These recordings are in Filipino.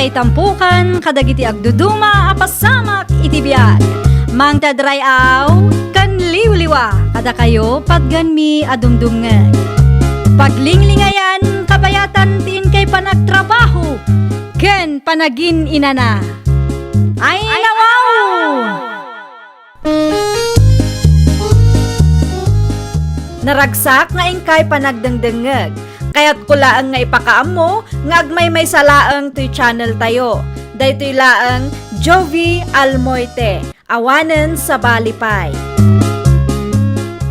may tampukan, kadagiti agduduma, apasamak iti biyag. Mang tadrayaw, kan liwliwa, kada kayo pagganmi adumdumngeg. Paglinglingayan, kabayatan tiin kay panagtrabaho, ken panagin inana. Ay nawaw! Naragsak nga ingkay panagdengdengeg. Kaya't kulaang nga ipakaam mo, nga agmay may salaang to'y channel tayo. Daytoy laang Jovi Almoite, awanen sa balipay.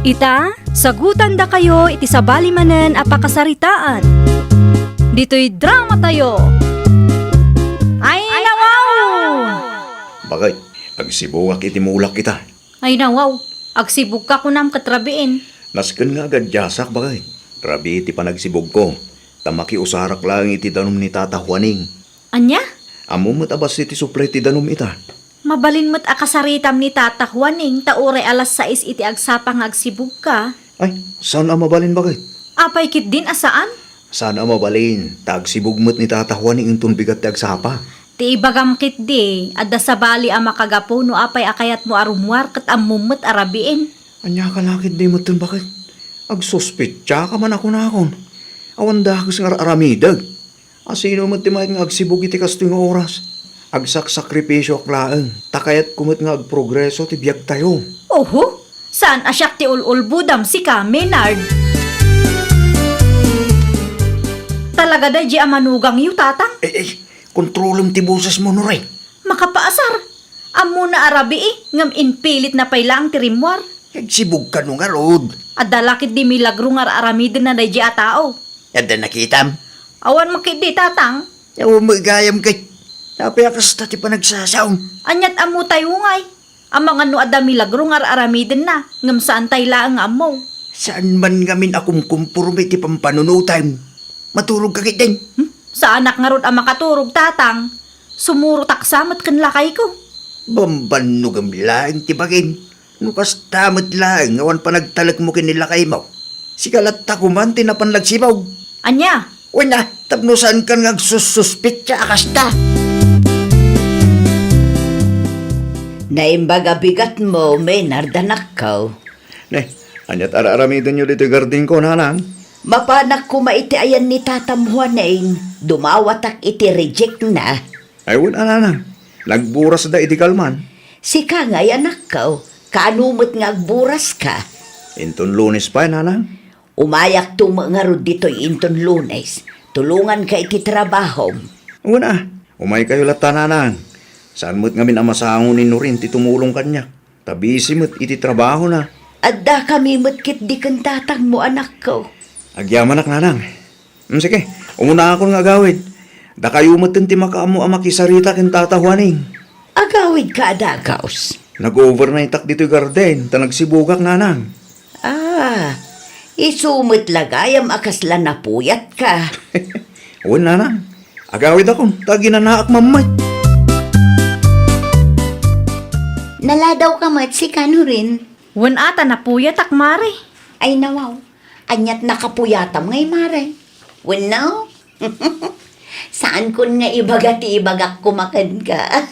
Ita, sagutan da kayo iti sa balimanen apakasaritaan. Dito'y drama tayo. Ay nawaw! Bagay, agsibugak iti mulak kita. Ay nawaw, agsibug ka kunam katrabiin. Nasken nga agad jasak bagay. Grabe iti panagsibog ko. Tamaki usarak lang iti danom ni Tata Juaning. Anya? Amo mo't abas iti supre iti danom ita. Mabalin mo't akasaritam ni Tata Juaning, taure alas 6 iti agsapang agsibug ka. Ay, saan ang mabalin bagay? Apay kit din asaan? Saan ang mabalin? Tagsibog mo't ni Tata Juaning intun bigat ti agsapa. Ti ibagam kit di, adda sa bali ang makagapo no apay akayat mo arumwar kat amumot arabiin. Anya ka lakit di mo tun bakit? Agsuspitya ka man ako na akon. Awan dahas nga aramidag. Asino mo't ti may nga agsibog iti kasto nga oras. Agsak-sakripisyo aklaan. Takayat kumot nga agprogreso ti biyag tayo. Oho, saan asyak ti ululbudam si ka, Maynard? Talaga da di amanugang yu, tatang? Kontrolom ti boses mo no rin. Makapaasar. Amo na arabi ngam inpilit na pailang ti rimwar. Agsibog ka nung arod. At dalakit di milagro nga aramidin na da di a tao. Yada nakitam. Awan makidi, tatang. Yaw magayam kay. Tapi akas tati pa nagsasaong. Anyat amo tayo ngay. Amang ano ada milagro nga aramidin na. Ngam saan tayo laang amo. Saan man ngamin akong kumpurme ti pampanunutan. Maturog ka kitin. Sa anak nga rod ang makaturog, tatang. Sumuro taksamat kan lakay ko. Bambanog ang laing ti bagin. Nukas tamot lang, awan pa nagtalag mo kinilakay mo. Sikalat ako man, tinapanlagsibaw. Anya? Wala, tapnusan ka nga sususpit siya akasta. Naimbaga bigat mo, Maynard, anak ko. Ne, anyat araramidin nyo dito garding ko, nanang. Mapanak ko maiti ayan ni Tatam Juaning. Dumawatak iti reject na. Ay, wala nanang. Nagburas da iti kalman. Si ka ngay, anak ko. Kaanumot nga agburas ka. Inton Lunes pa, nanang. Umayak tumangarod dito'y inton Lunes. Tulungan ka iti trabaho. Una, umay kayo lata, nanang. Saan mo't ngamin amasangunin no rin ti tumulong kanya. Tabisi mo't iti trabaho na. Adda kami matkit di kang tatang mo, anak ko. Agyaman ak, nanang. Sige, umuna ako nga gawid. Da kayo mo't ti makaamu ang makisarita kin Tata Juaning. Agawid ka, adagaos. Nag-overnight tak dito'y garden, ta nagsibugak, nanang. Isumit lagayam akasla na puyat ka. Uwan, nanang. Agawid ako, ta ginanaak mamay. Naladaw ka mat si kano rin. Wan ata na puya takmare. Ay nawaw, anyat nakapuyatam ngay mare. When now? Saan kun nga ibagati ibagak kumakan ka?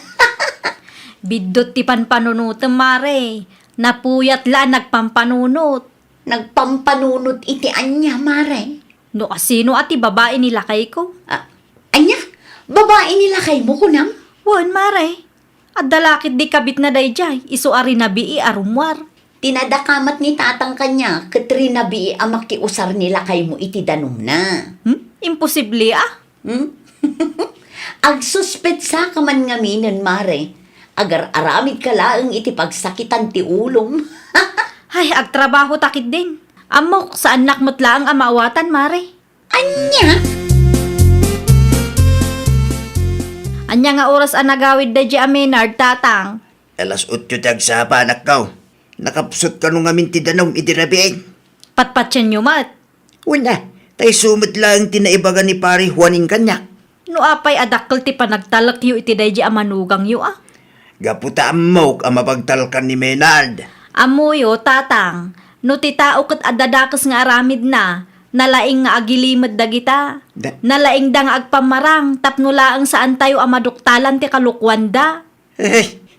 Bidot ti panpanunutem mare. Napuyat la nagpampanunot. Nagpampanunot iti anya mare. No asino ati babae nilakay ko? Anya? Babae nila kay mo kunam? Wan mare. At dalakit di kabit na dayjay. Isu ari na bii arumwar. Tinadakamat ni tatang kanya, katri na bi amakiusar nila kay mo iti danum na. Imposible ah. Agsuspet sa kaman ngaminan mare. Agar aramid ka laang iti pagsakitan ti ulom. Ay, agtrabaho takit din. Amok, sa anak mo't laang amawatan, mare. Anya? Anya nga oras ang nagawid da di Maynard, tatang. Alas 8 tagsapa, anak ko. Nakapsot ka nung amin ti danom idirabiing. Patpatyan nyo mat. Una, tay sumot lang tinaibaga ni pari Juaning kanyak. No apay adakkel ti panagtalak yu iti day di amanugang yu ah. Gaputa amok ang mapagtalkan ni Maynard. Amoyo, tatang. No ti tao kat adadakas nga aramid na. Nalaing nga agilimad dagita. Nalaing da nga agpamarang tapno laang saan tayo amaduktalan ti kalukwanda.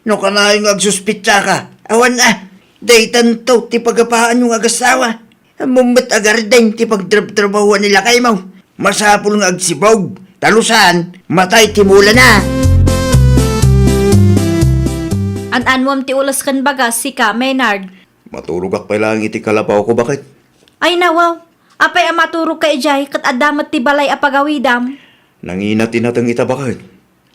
No ka na yung agsuspitsa ka. Awan na, daytan to, ti pagapaan yung agasawa. Mumbat agarden, ti pagdrab-trabahuan nila kay mo. Masapul nga agsibog, talusan, matay timula na. An-anwam ti ulas kan bagas si ka, Maynard. Maturog ak pa lang iti kalapaw ko, bakit? Ay nawaw, apay amaturog ka ijay kat adamat ti balay apagawidam. Nanginati natang ita, bakit?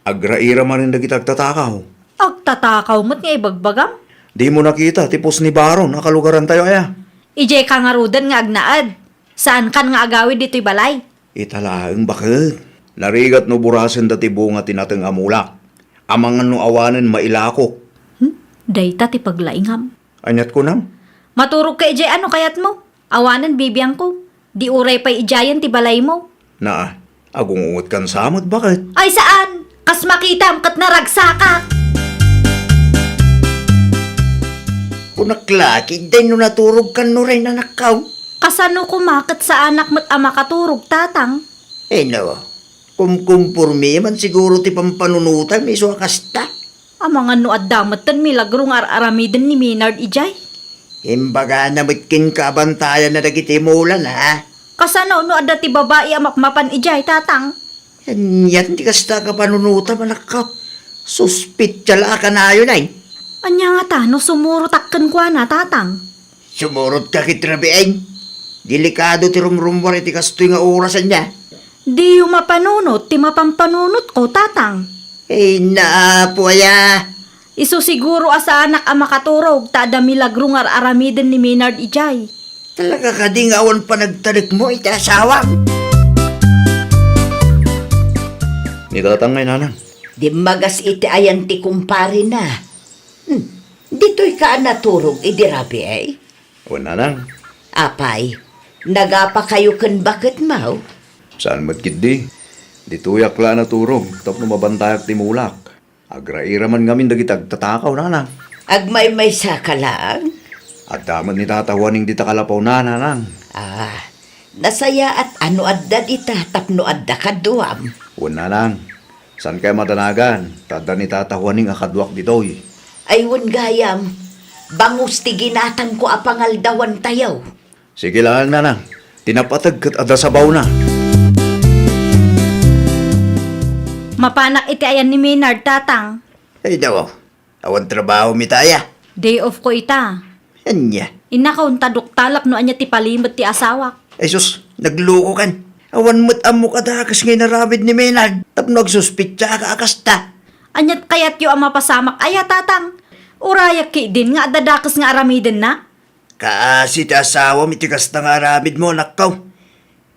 Agraira man rin nagitag tatakaw. Agtatakaw mo't nga ibagbagam. Di mo nakita, tipos ni Baron, nakalugaran tayo aya. Ijay ka nga rudan nga agnaad. Saan kan nga agawid dito'y balay? Italaang bakit? Narigat no burasen dati bunga tinatang amulak. Amangan no awanan mailako. Dayta ti paglaingam. Anyat ko nang? Maturog ka ijay ano kayat mo? Awanan bibiyang ko. Di uray pa'y ijayan ti balay mo. Na, agungungot kan samot, bakit? Ay saan? Kas makitam kat naragsaka. Kunaklaki, day no naturog kan no rin nanakaw. Kasano kumakat sa anak mo't ama katurog tatang? No, kumkumpurmi man siguro ti pampanunutan, may suakasta. Amang ano at damatan milagrong aramiden ni Maynard ijay. Imbaga na mitkin kabantayan na nagiti mulan, ha? Kasano no adda ti babae amakmapan ijay tatang? Yan ti kasta ka panunutan, manakaw. Suspit tiyala ka na yun ay. Anya nga ta, no sumuro takkan kwa na tatang. Sumurot ka kitrabieng. Delikado ti rumrumwar iti kastoy nga orasan niya. Di yung mapanunot, ti mapampanunot ko tatang. Naapo aya. Isu siguro asa anak ang makaturog, ta da milagrong aramiden ni Maynard ijay. Talaga ka di nga awan pa nagtarik mo iti asawang. Nitatangay nanang. Di magas iti ayan ti kumpari na. Dito'y ka naturog, idirabi eh. O nanang, Apay, nagapa kayo kan bakit mau? saan matkid di? Dituyak la naturog, tapno mabantayak ti mulak. Agraira man ngamin dagitag tatakaw nanang. Agmay-may sa ka lang? At daman ni tatawaning di takalapaw na nanang. Nasaya at ano adda dita tapno adda kaduam. O nanang, saan kaya matanagan? Tada ni tatawaning akadwak ditoy. Aywan gayam, bangus ti ginatang ko apangaldawan tayaw. Sige lang nanang, tinapatag kat ada sabaw na. Mapanak iti ayan ni Maynard tatang. Daw, awan trabaho mitaya. Day off ko ita. Anya. Inakaw tadok talak no anya ti palimot ti asawak. Sus, nagloko kan. Awan mo't amo kadakas ngay narabid ni Maynard. Tapno agsuspitsa ka akasta. Anyat kayat yo ang mapasamak aya tatang. Urayak ki din nga dadakas nga aramiden na. Kaasi ti asawa mitikas na nga arabid mo, nakaw.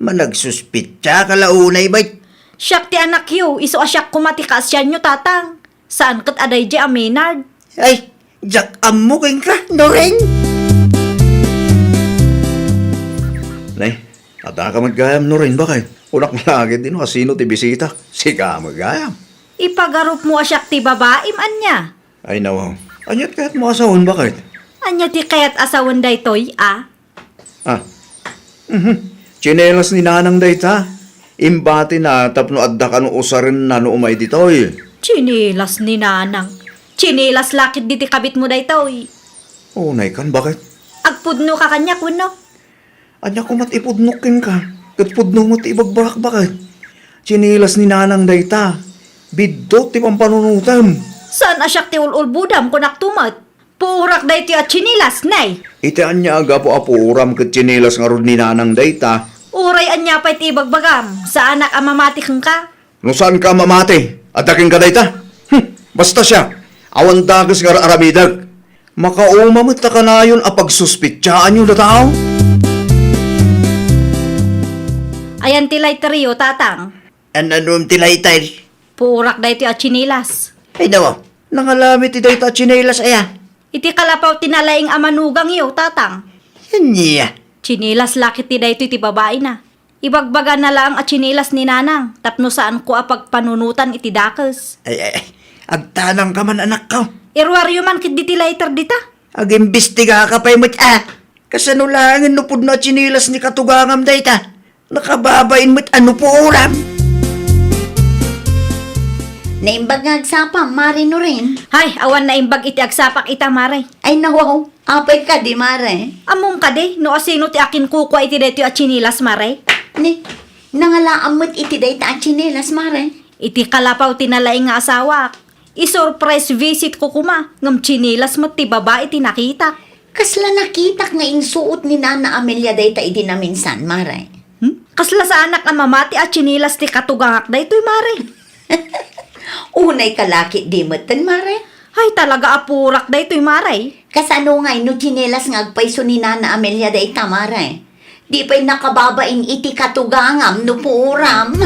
Managsuspitsa ka launay bait. Siyak ti anak yo, iso asyak kumatikas yan nyo tatang. Saan kat aday di a Maynard? Ay, jak amo keng ka, Noreng. Nay, ata ka magayam, Noreng, bakit? Unak malagit din, kasino ti bisita. Sika magayam. Ipagarup mo asyak ti babaim anya. Ay, nawaw. Anyat kahit mo asawon, bakit? Anya ti kayat asawan daytoy ah. Chinelas ni nanang dayta. Imbati na tapno adda ka no usarin na no umay ditoy. Chinilas ni nanang. Chinilas lakit diti kabit mo daytoy. Nay kan, bakit? Agpudno ka kanya kuno. Anya ko mat ipudnukin ka. Kat pudno mo ti ibagbarak, bakit? Chinelas ni nanang dayta. Bidot ti pampanunutam. Saan asyak ti ulul budam kunak tumat? Puurak daytoy at chinilas nay. Iti anya aga po apuram kat chinelas nga rod ni nanang dayta. Uray anya pa'y ti bagbagam. Sa anak ang mamati kang ka. No saan ka mamati? Ataking ka dayta? Basta siya. Awan dagas nga aramidag. Makaumamot ta ka na yun apagsuspitsaan yung tao. Ayan tilay teriyo tatang. Anong tilaytay? Puurak daytoy at chinilas. Ay nawa, nangalamit iti dayta chinelas aya. Iti kalapaw tinalaing amanugang iyo tatang. Niya. Chinilas lakit ti daytoy ti babae na. Ibagbaga na lang at chinilas ni nanang. Tapno saan ko apagpanunutan iti dakes. Ay, agtanang ka man anak ko. Irwaryo man kit diti later dita. Agimbestiga ka pa'y kasano langin nupod na chinilas ni katugangam dayta. Nakababain mo't ano po uram? Naimbag nga agsapam, mare no rin. Hay, awan na imbag iti agsapak ita, Mare. Ay nawaw, apay ka di mare. Among ka de, no asino ti akin kukwa iti deto at chinilas, Mare. Ni, nangalaan mo't iti day ta chinelas mare. Iti kalapaw tinalaing nga asawa. I-surprise visit ko kuma. Ngam chinilas mo ti babae ti nakita. Kasla nakitak nga insuot ni Nana Amelia day ta idi na minsan, mare. Kasla sa anak na mamati at chinilas ti katugangak da ito'y, Mare. Unay kalaki di matan, mare. Hay, talaga apurak da ito'y, Mare. Kasano nga no chinelas nga agpaiso ni Nana Amelia day ta, mare. Di pa'y nakababain iti katugangam no puuram.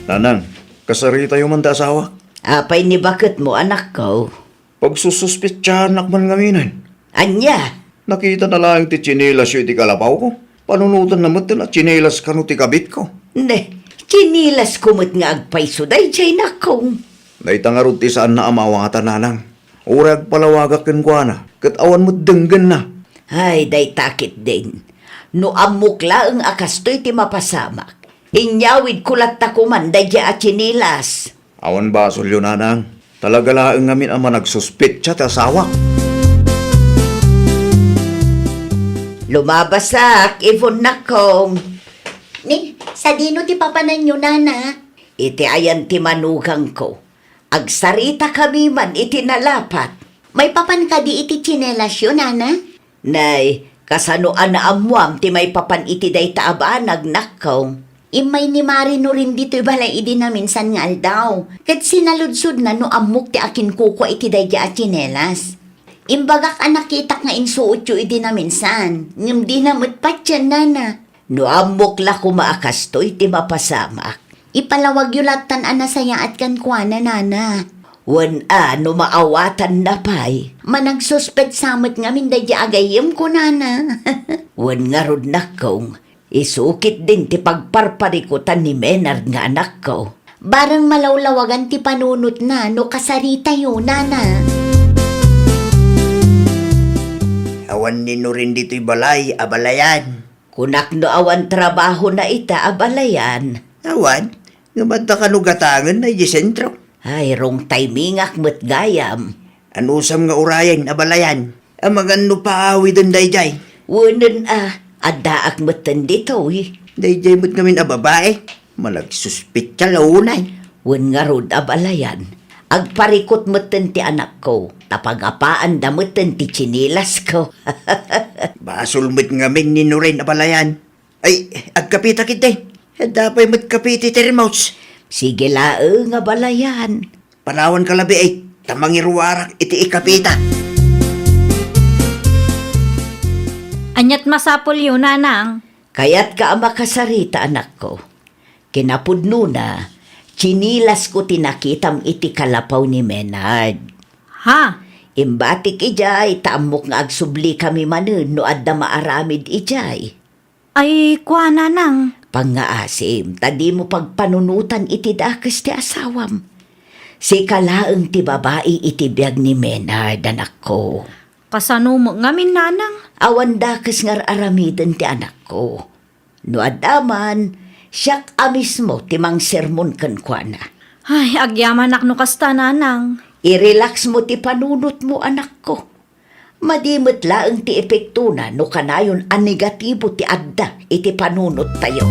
Nanang, kasarita yung manda asawa. Apay ni bakit mo, anak ko? Pagsususpitsahan nakman ngaminan. Anya? Nakita na lang ti chinelas yung iti kalapaw ko. Panunutan naman na chinelas ka no ti kabit ko. Ne, chinilas kumot nga agpaiso day jay nako. Naitangarot ti saan na amawa nga tananang. Urag palawagak ken kwa na. Kat awan mo denggan na. Ay, day takit din. No amukla ang akastoy ti mapasamak. Inyawid kulat ta kuman day jay at chinilas. Awan ba sulyo nanang? Talaga laang ngamin ama nagsuspitsa ti asawa. Lumabasak, Ivon nako. Ni, sa dino ti papanan nyo, nana? Iti ayan ti manugang ko. Agsarita kami man iti nalapat. May papan ka di iti chinelas yun, nana? Nay, kasano ana amuam ti may papan iti day taabanag nakaw. Imay ni Marino rin dito'y balay idi na minsan nga aldaw. Kat sinaludsod na no amok ti akin kukwa iti day at chinelas. Imbagak anakitak nga insuot yu idi na minsan. Ngam di na matpat yan, nana. No amok la kumaakas to iti mapasamak. Ipalawag yu latan anasaya at kankwana, nana. Wan no maawatan na pa'y. Managsuspet samot nga minday agayim ko, nana. Wan nga rod na kong. Isukit din ti pagparparikutan ni Menard nga anak ko. Barang malawlawagan ti panunot na no kasarita yun, nana. Awan nino rin dito'y balay, abalayan. Kunak no awan trabaho na ita, abalayan. Awan, ngamad na kanugatangan na sentro. Ay, rong timingak mo't gayam. Anusam nga urayan, abalayan. Amagan no paawi dun dayjay. Wunan adaak mo't dito eh. Dayjay mo't ngamin ababae. Malagsuspit ka launay. Wun nga rod abalayan. Agparikot mo't ti anak ko. Tapagapaan da mo't ti chinilas ko. Basol mo't ngamin nino rin, abalayan. Ay, agkapita kita. Dapay mo't kapiti termouts. Sige laeng abalayan. Panawan kalabi ay tamangiruwarak iti ikapita. Anyat masapol yun, nanang. Kaya't ka makasarita, anak ko. Kinapudno na, chinilas ko tinakitam iti kalapaw ni Menard. Ha? Imbatik ijay, taamok nga agsubli kami manen no adda maaramid ijay. Ay, kwa, nanang. Pangaasim, tadi mo pagpanunutan iti dakas ti asawam. Si kalaeng ti babae iti biyag ni Menard, anak ko. Kasano mo ngamin, nanang? Awan dakas ngar aramiden ti anak ko. No adaman, siyak amismo timang sermon kan kwa na. Ay, agyaman akno kasta, nanang. I-relax mo ti panunot mo, anak ko. Madimot laeng ti epekto na no kanayon ang negatibo ti adda iti panunot tayo.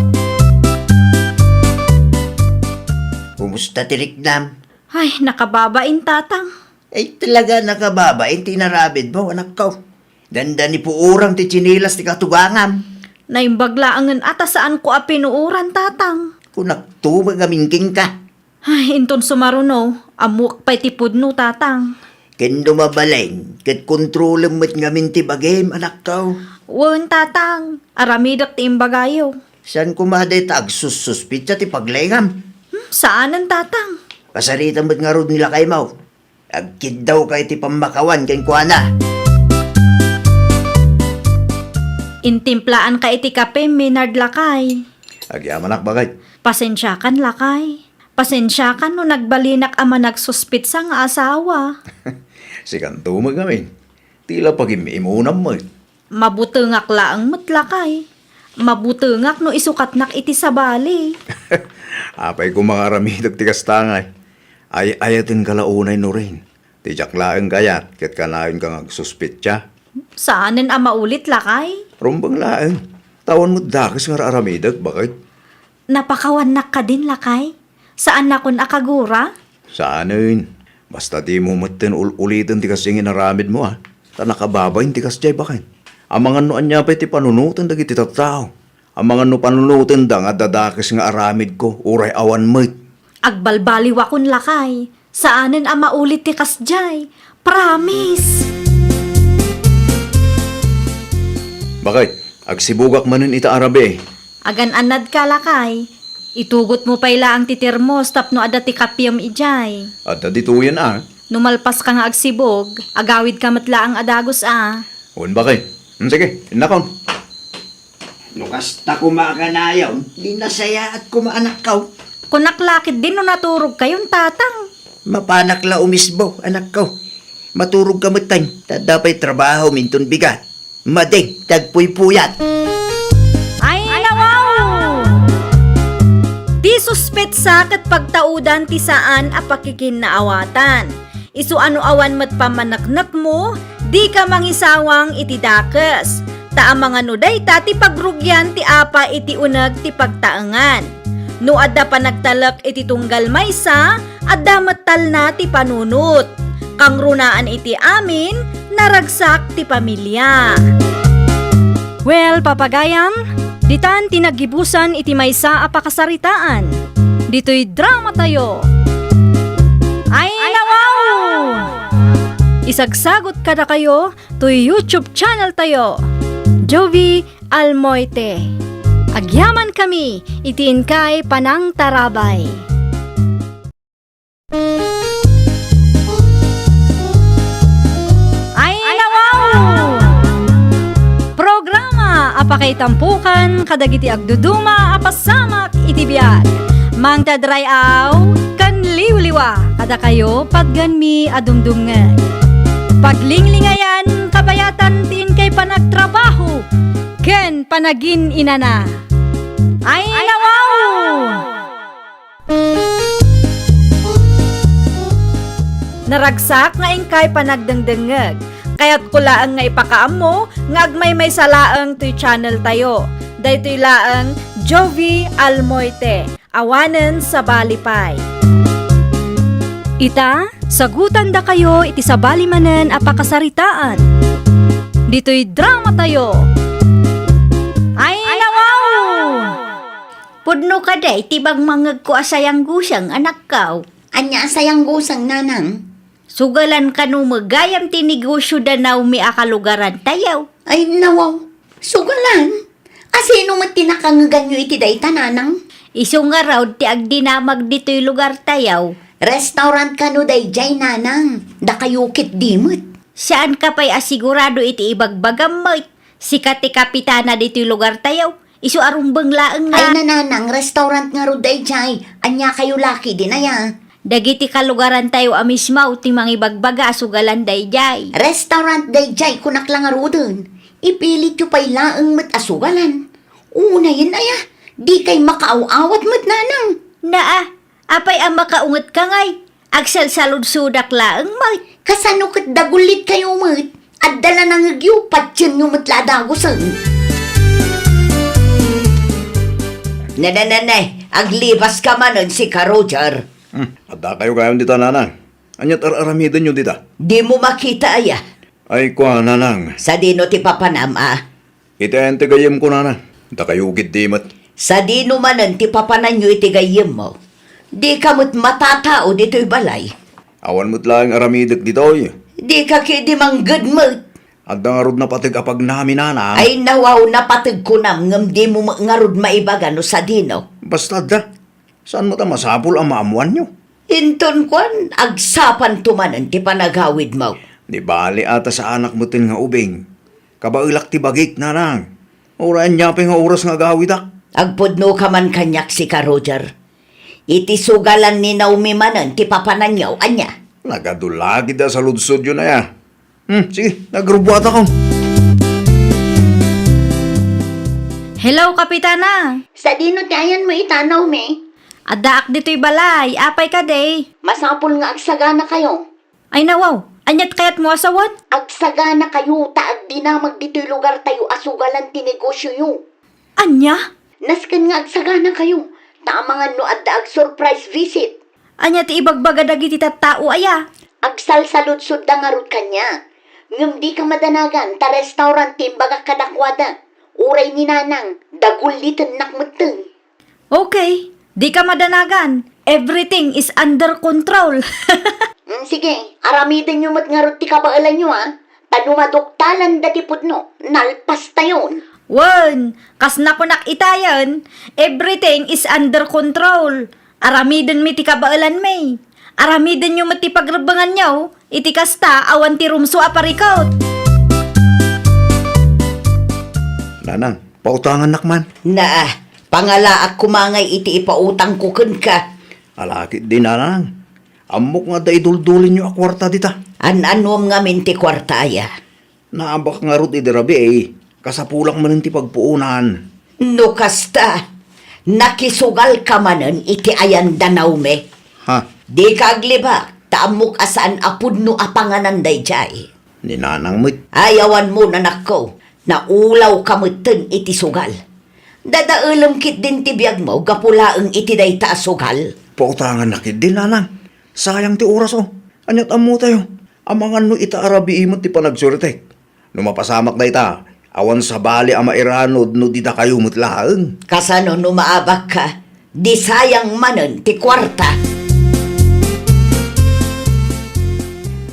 Kumusta tirikdam? Ay, nakababain, tatang. Ay talaga nakababa, ay tinarabid mo, anak ko. Ganda ni puurang ti chinilas ti katugangam. Naimbaglaangan ata saan ko apinuuran, tatang. Kung nagtumag-amingking ka. Ay, inton sumaruno. Amuk pa'y tipudno, tatang. Ken dumabaleng, ket kontrolem mo't ngamin ti bagem, anak ko. Wen, tatang. Aramidak ti imbagayo. San kumaday ta agsususpitsa ti paglengam? Saanan, tatang? Kasarita mo't nga rod nila kay Mau. Agkid daw kay ti pambakawan ken kuana. Intimplaan ka iti kape, Menard lakay. Agyaman bagay. Pasensyakan lakay. Pasensyakan no nagbalinak ama nagsuspitsa nga asawa. Si kanto magamin. Tila pag imimunam mo. Mabutengak laang matlakay. Mabutengak no isukatnak iti sabali. Apay ko mga aramidag ti kastangay. Ay ayatin kalaunay no rin. Tijak laeng kayat, ket kanayon kang agsuspitya. Saanen a maulit lakay? Rumbang laeng. Tawan mo dakas nga aramidag, bakit? Napakawanak ka din lakay? Saan na kun akagura? Saanin? Basta di mo matin ulitin ti kasingin aramid mo Ta nakababayin ti kasjay bakit? Ang mga noan niya pa iti panunutan dagiti tattao. Ang mga no panunutan da nga dadakis nga aramid ko, uray awan mo't. Agbalbaliwa kun lakay. Saanen a maulit ti kasjay? Promise! Bakit? Agsibugak manin ita arabe. Agan anad ka lakay. Itugot mo payla ang titirmos tapno ada ti kapyam ijay. At dituyan Numalpas ka nga agsibog, agawid ka matla ang adagos Un bakit? Sige, inakon. Nukas ta kumakanayaw, di nasaya at kumaanak kaw. Kunaklakit din no naturog kayong tatang. Mapanak la umisbo, anak ko. Maturog ka matay, tadapay trabaho minton bigat. Mading, tagpuy puyat. Ay, nawaw! Di suspetsa kat pagtaudan ti saan a pakikinnaawatan. Isu ano awan mat pamanaknak mo, di ka mangisawang iti dakes. Ta ang mga nuday ta ti pagrugyan ti apa iti unag ti pagtaengan. No adda pa nagtalak iti tunggal maysa, adda mattal na ti panunot. Kang runaan iti amin, naragsak ti pamilya. Well, papagayam, ditan tinagibusan iti maysa a pakasaritaan. Dito'y drama tayo. Ay, nawaw! Isagsagot kada kayo to YouTube channel tayo. Jovi Almoite. Agyaman kami, itiin kay Panang Tarabay. Ay, nawaw! Programa apakay tampukan kadagiti agduduma apasamak iti biag. Mang tadrayaw kan liwliwa kada kayo pagganmi adumdumngan. Paglinglingayan kabayatan tin kay panagtrabaho ken panagin inana. Ay, nawaw! Naragsak nga ingkay panagdengdengeg. Kaya't kulaang nga ipakaam mo, nga agmay may salaang to'y channel tayo. Daytoy laang Jovi Almoite, awanen sa balipay. Ita, sagutan da kayo iti sa balimanen a pakasaritaan. Dito'y drama tayo. Ay, nawaw! Pudno ka day, tibag mangag ko asayang gusang anak kaw. Anya asayang gusang nanang? Sugalan ka no magayam tinigusyo da na umi akalugaran tayaw. Ay nawaw, sugalan? Asino mo tinakangaganyo iti day tananang? Isu nga raw ti agdinamag dito'y lugar tayaw. Restaurant ka no day jay nanang, da kayukit dimot. Saan ka pa'y asigurado iti ibagbagam mo? Sikat ti kapitana dito'y lugar tayaw. Isu arumbang laeng nga. Ay nananang, restaurant nga ro day jay. Anya kayo laki din aya. Dagiti kalugaran tayo amismaw ti mangibagbaga sugalan dayjay. Restaurant dayjay kunak lang arudon. Ipilit yu pa'y laeng mat asugalan. Una yun aya, di kay makaaw-awat mat nanang. Naa, apay ang makaungat ka ngay. Agsal salud-sudak laeng mat. Kasano kat dagulit kayo mat. At dala nang agyo, patsyon yu mat ladagosan. Nananay, aglibas ka manon si ka Roger. Ada kayo kayon dita nanang. Anyat aramidan nyo dita. Di mo makita aya. Ay kwa nanang. Sa dino ti papanam Ite gayem ko nanang. Da kayo ugit dimat. Sa dino manan ti papanan nyo itigayim mo. Di ka mo't matatao dito'y balay. Awan mo't lang aramidak dito oy. Di ka kidi manggad mo. Agda nga rod na patig apag namin nanang. Ay nawaw na patig ko nam ngam di mo ngarod maibaga no sa dino. Basta da. Saan mo ta masapul ang maamuan nyo? Inton kwan, agsapan tumanan ti panagawid mo. Di bali ata sa anak mo tin nga ubing. Kabailak ti bagik nanang. Orayan niya pa nga oras nga gawidak. Agpudno ka man kanyak si ka Roger. Iti sugalan ni Naomi manan ti papananyaw anya. Nagadulagi da sa ludsod yun na ya. Sige, nagrubuat ako. Hello, Kapitana. Sa dino ti ayan mo itanaw, me. Adaak dito'y balay. Apay ka, day. Masapol nga agsagana kayo. Ay nawaw, anyat kayat mo asawan? Agsagana kayo, taag dinamag dito'y lugar tayo asugalan ti negosyo yu. Anya? Nasken nga agsagana kayo. Tamangan no adda ag surprise visit. Anya ti ibagbaga dagiti tattao aya. Agsalsaludsod da nga rut kanya. Ngem di ka madanagan, ta restaurant timbaga kadakwada. Uray ni nanang, dagulitan nakmuteng. Okay, di ka madanagan. Everything is under control. Sige, aramidin nyo mat nga rut ti kabaalan nyo Tanumadoktalan dati pudno, nalpas tayon. Wan, kas na ko nakitayan, everything is under control. Aramiden mi ti kabaalan may. Aramiden nyo mati pagrebangan nyo, iti kasta awan ti rumso aparikaut. Nanang, pautangan nakman. Na, pangalaak kumangay iti ipautang ko kun ka. Alakit din nanang. Amok nga da iduldulin nyo akwarta dita. An-anom nga minti kwartaya. Naabak nga rut idirabi Kasapulang man ti pagpuunan. No kasta, nakisugal ka manen iti ayan danaw me. Ha? Di kaglibak, taamok asaan apudno apanganan dayjay. Ni nanang mo't. Ayawan mo nanak ko, na ulaw kamuten iti sugal. Dadaulam kit din tibiyag mo, gapulaang iti dayta sugal. Pautangan nakit din nanang. Sayang ti oras Anyat amo tayo. Amangan no ita arabi imot ti panagsurtek. No mapasamak na ita. Awan sa bali ama iranod no dita kayo mutlaang. Kasano no maabak ka, di sayang manen ti kwarta.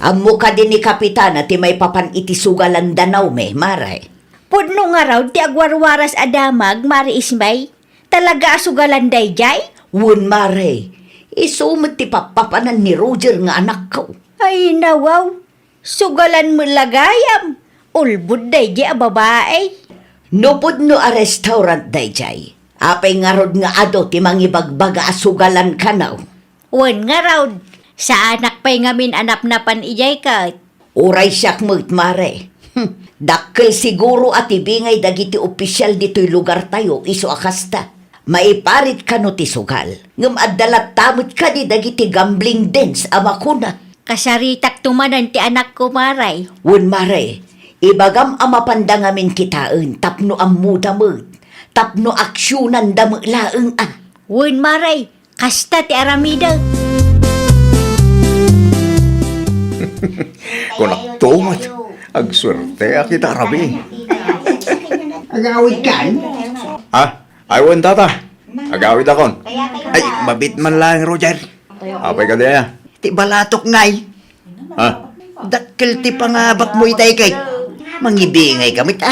Amo ka din ni Kapitana ti may papan iti sugalan danaw me, maray. Pudno nga raw ti agwarwaras adamag, Mari Ismay. Talaga asugalan dayjay? Wun maray, isumot ti papapanan ni Roger nga anak ko. Ay nawaw, sugalan mo lagayam. Ulbud dayjay a babae. Nupod no a restaurant dayjay. Apay nga rod nga ado ti mangibagbaga asugalan kanaw. Wan nga raw, sa anak pa'y ngamin anap na pan ijay ka. Uray siyak mo't mare. Dakkel siguro at ibingay dagiti opisyal dito'y lugar tayo iso akasta. Maiparit ka no ti sugal. Ngam addalat tamot ka di dagiti gambling dens ama kuna. Kasaritak tumanan ti anak ko, Maray. Wun mare, ibagam ama pandangamin kitaan tapno ang mudamot. Tapno aksyonan damot laeng Wan Maray, kasta ti aramida. Kunak tumat. Agswerte akita arabi. Agawid kan? Ha? Aywan tata. Agawid akon. Ay, mabit man lang Roger. Apay ka diya. Ti balatok ngay. Ha? Dakkel ti pangabak mo itay kay. Mangibingay kamit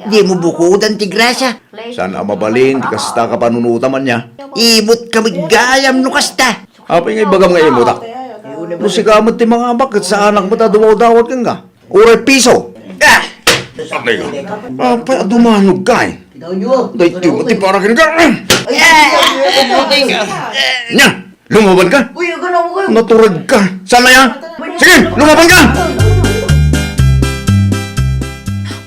Di mo bukudan ti grasya. Sana mabalin, di kasta ka panunuta man niya. Ibot kamit gayam no kasta. Apay nga ibagam nga imutak. No si kamot ti mga bakit sa anak mo ta dumaw-dawat kang ka. Uray piso. Ah! Apay ka. Apay adumanog ka Day ti mo ti para ka. Nya, lumaban ka. Uy, gano'n ko. Naturad ka. Sana yan? Sige, lumaban ka!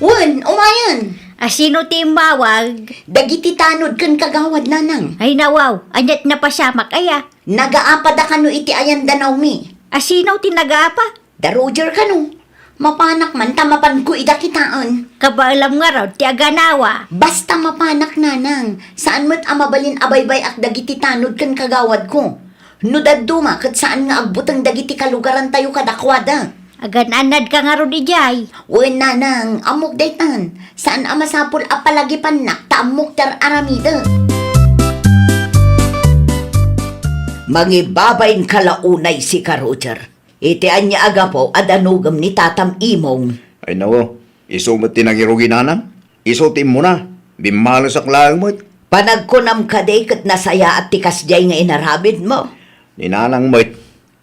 Wun, umayan. Asino ti mawag? Dagiti tanod kan kagawad nanang. Ay nawaw, anyat na pasamak aya. Nagaapada ka no iti ayan danaw mi. Asino ti nagaapa? Da Roger ka no. Mapanak man tamapan ko idakitaan. Kabaalam nga raw ti aganawa. Basta mapanak nanang. Saan mo't amabalin abaybay ak dagiti tanod kan kagawad ko. No daduma kat saan nga agbutang dagiti kalugaran tayo kadakwada. Agan-anad ka nga ro di jay. Wen nanang, amok daytan. Saan amasapul apalagi panak ta amok dar aramida. Mangibabayin kalaunay si ka Roger. Iti anya aga po adanugam ni tatam imong. Ay nawo, isumat tinagirugi nanang. Isutim mo na. Bimalas ak lang mo't. Panagkunam ka day kat nasaya at tikas jay nga inarabid mo. Ni nanang mo't.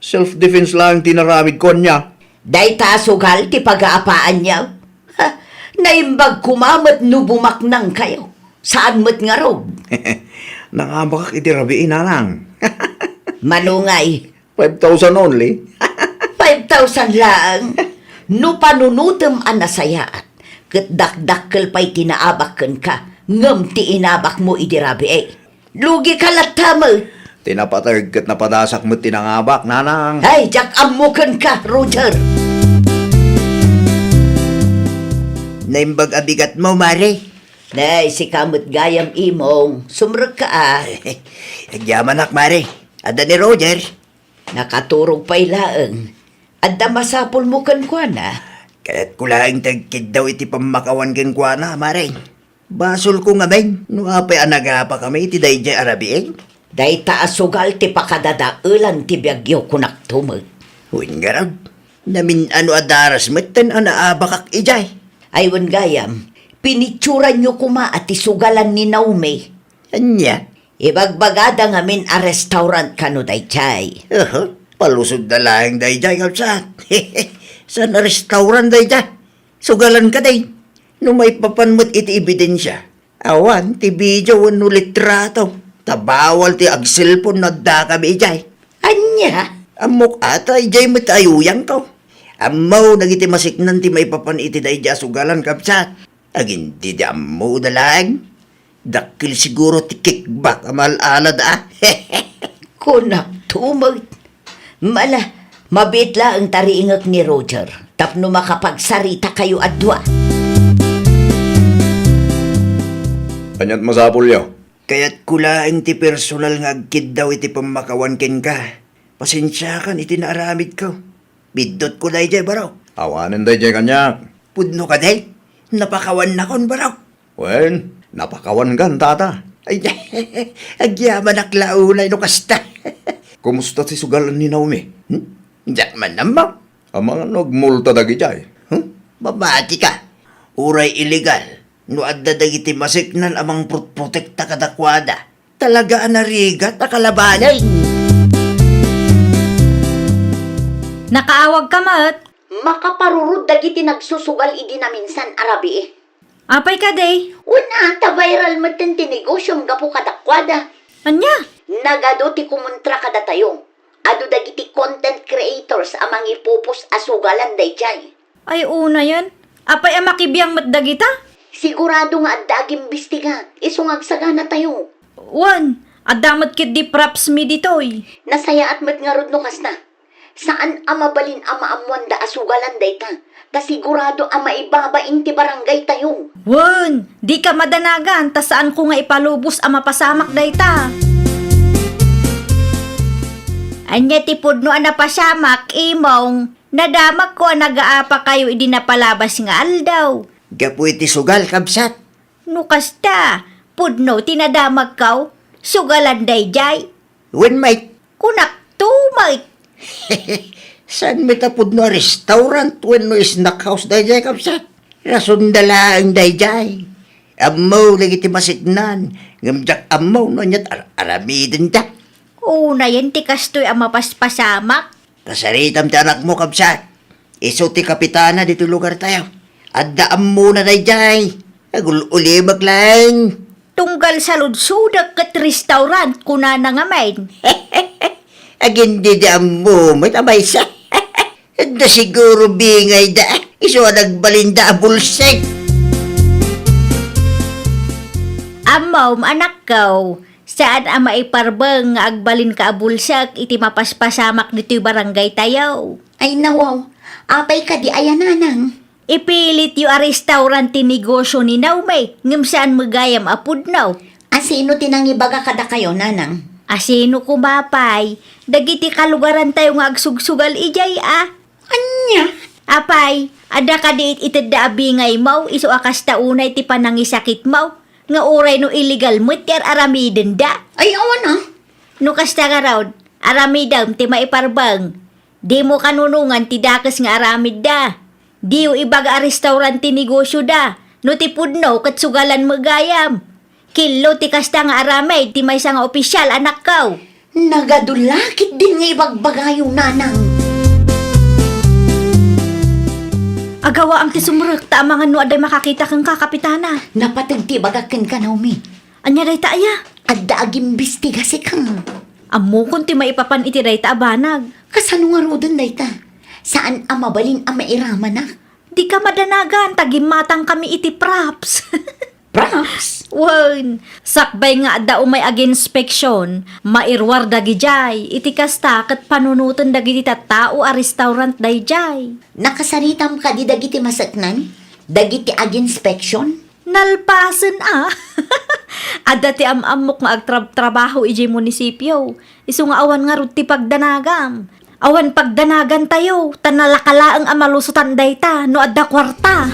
Self-defense lang tinaramid ko niya. Day tasugal ti pag-aapaan niya. Ha, naimbag kumamat no bumaknang kayo. Saan mo't nga rog? Nangabak itirabiin nanang. Manungay, 5,000 only. 5,000 lang. No panunutem ang nasayaat. Kat dakdakkel pa'y tinaabakkan ka. Ngam ti inabak mo idirabi eh. Lugi ka latamo. Tinapatargat na padasak mo tinangabak, nanang. Ay, jak amukan ka, Roger. Naimbag abigat mo, Mare. Nay, si kamot gayam imong. Sumrag ka ah. Agyaman ak, Mare. Ada ni Roger. Nakaturog pa ilaang. Adda masapol mo kan kwa na. Kaya't kulaing tagkid daw iti pamakawan ken kwa na, Mare. Basol ko nga men, no apay anagapa kami iti dayjay arabieng. Day taas sugal ti pakadadaulan ti biyagyo kunak tumag. Huwin garag. Namin ano adaras matan anaabakak ijay. Aywan gayam, pinitsuran nyo kuma at isugalan ni Naomi. Anya? Ibagbagada ngamin a restaurant kano day chay. Palusog na lahing dayjay kapsat. Sa na restaurant dayjay. Sugalan ka day. No may papanmot iti ebidensya. Awan, ti video no litrato. Tabawal ti agsilpon na da kami ijay. Anya? Amok ata ijay matayuyang ko. Amaw nagiti masiknan ti may papan iti dayjay sugalan kapsat. Agin di mo dalang. Dakil siguro ti kickback amal alad ah. Kunak tumag. Mala, mabitla ang tariingak ni Roger. Tapno makapagsarita kayo adwa. Kanyat masapul yo. Kaya't kulaing ti personal nga agkid daw iti pamakawan ken ka. Pasensya kan iti naaramid ko. Bidot ko dayjay baraw. Awanin day kanyak. Pudno ka day. Napakawan na kon baraw. Wen, napakawan gan, tata. Ay, agyaman aklaulay no kasta. Kumusta si sugalan ni Naomi? Diyan man namaw. Amang nagmulta dagi jay. Babati ka. Uray illegal. No adda dagiti masiknan amang protekta kadakwada. Talaga anarigat akalabanan. Nakaawag ka, mat. Makaparurod dagiti nagsusugal idi na minsan arabi eh. Apay ka, day. Una, ta viral matan ti negosyong gapu kadakwada. Anya? Nagado ti kumontra kada tayo. Ado dagiti content creators amang ipupos asugalan day chay. Ay, una yan. Apay ang makibiyang matdagita? Sigurado nga adagim bistiga. Isungag sagana tayo. Wan, adamat kit di props mi ditoy. Nasaya at mat nga rod no kas na. Saan amabalin ama amuan da asugalan day ta? Kasigurado ama ibabain ti barangay tayo. Wan, di ka madanagan, ta saan ko nga ipalubos ang mapasamak dayta. Anya ti pudno ang napasamak, imong. Nadamak ko ang nagaapa kayo idi napalabas nga aldaw. Gapu iti sugal kabsat. No kasta, pudno tinadamak kaw. Sugalan dayjay. When may Kunak tumay. saan may tapod no restaurant when no snack house dayjay kapsat. Rason dala ang dayjay. Amaw lagi ti masiknan. Ngamjak amaw no nyat aramidin ta. Una yan ti kastoy ang mapaspasamak. Pasaritam ti anak mo kapsat. Iso ti kapitana dito lugar tayo. Addaam muna dayjay. Agul-ulimag lang. Tunggal sa ludsudak kat restaurant kuna na nga main. Agin di mo, may tamay sa. Da siguro bingay da. Iso nagbalinda a bulsek. Amaw, anak kaw. Saan ang maiparbang nga agbalin ka abulsak iti mapaspasamak dito'y barangay tayaw. Ay nawaw, apay ka di ayananang. Ipilit yu a restaurant ti negosyo ni Naumay, ngam saan magayam apud naw. Asino tinangibaga kada kayo, nanang? Asino kumapay, dagiti kalugaran tayo nga agsugsugal ijay Anya? Apay, ada ka diit itadda abingay maw, iso akas taunay ti panangisakit maw, nga uray no illegal mo ti aramiden da. Ay, awan No kasta nga raw, aramidam ti maiparbang. Di mo kanunungan ti dakas nga aramid da. Di ibaga a restaurant ti negosyo da. No ti pudno kat sugalan magayam. Kilo ti kasta nga aramay ti may nga opisyal anak kaw. Nagadulakit din nga ibagbagayo nanang. Agawa ang ti sumurek, ta mga no aday makakita kang kakapitana. Napatagti bagakin ka, Naomi. Anya day ta aya? Adda agim bistiga si kang. Amo kun ti maipapan iti day ta abanag. Kasano nga rodon dayta? Saan ang mabalin ang mairama na? Di ka madanagan, tagimatang kami iti props. Props. Wan, sakbay nga daw may aginspeksyon, mairwar dagijay, iti kasta kat panunutan dagiti tattao a restaurant dayjay. Nakasaritam ka di dagiti masaknan? Dagiti ag-inspection? Nalpasan Ada ti amok nga agtrabaho iji munisipyo. Isu nga awan nga ruti pagdanagam. Awan pagdanagan tayo, tanalakalaang amalusutan dayta, no adda kwarta.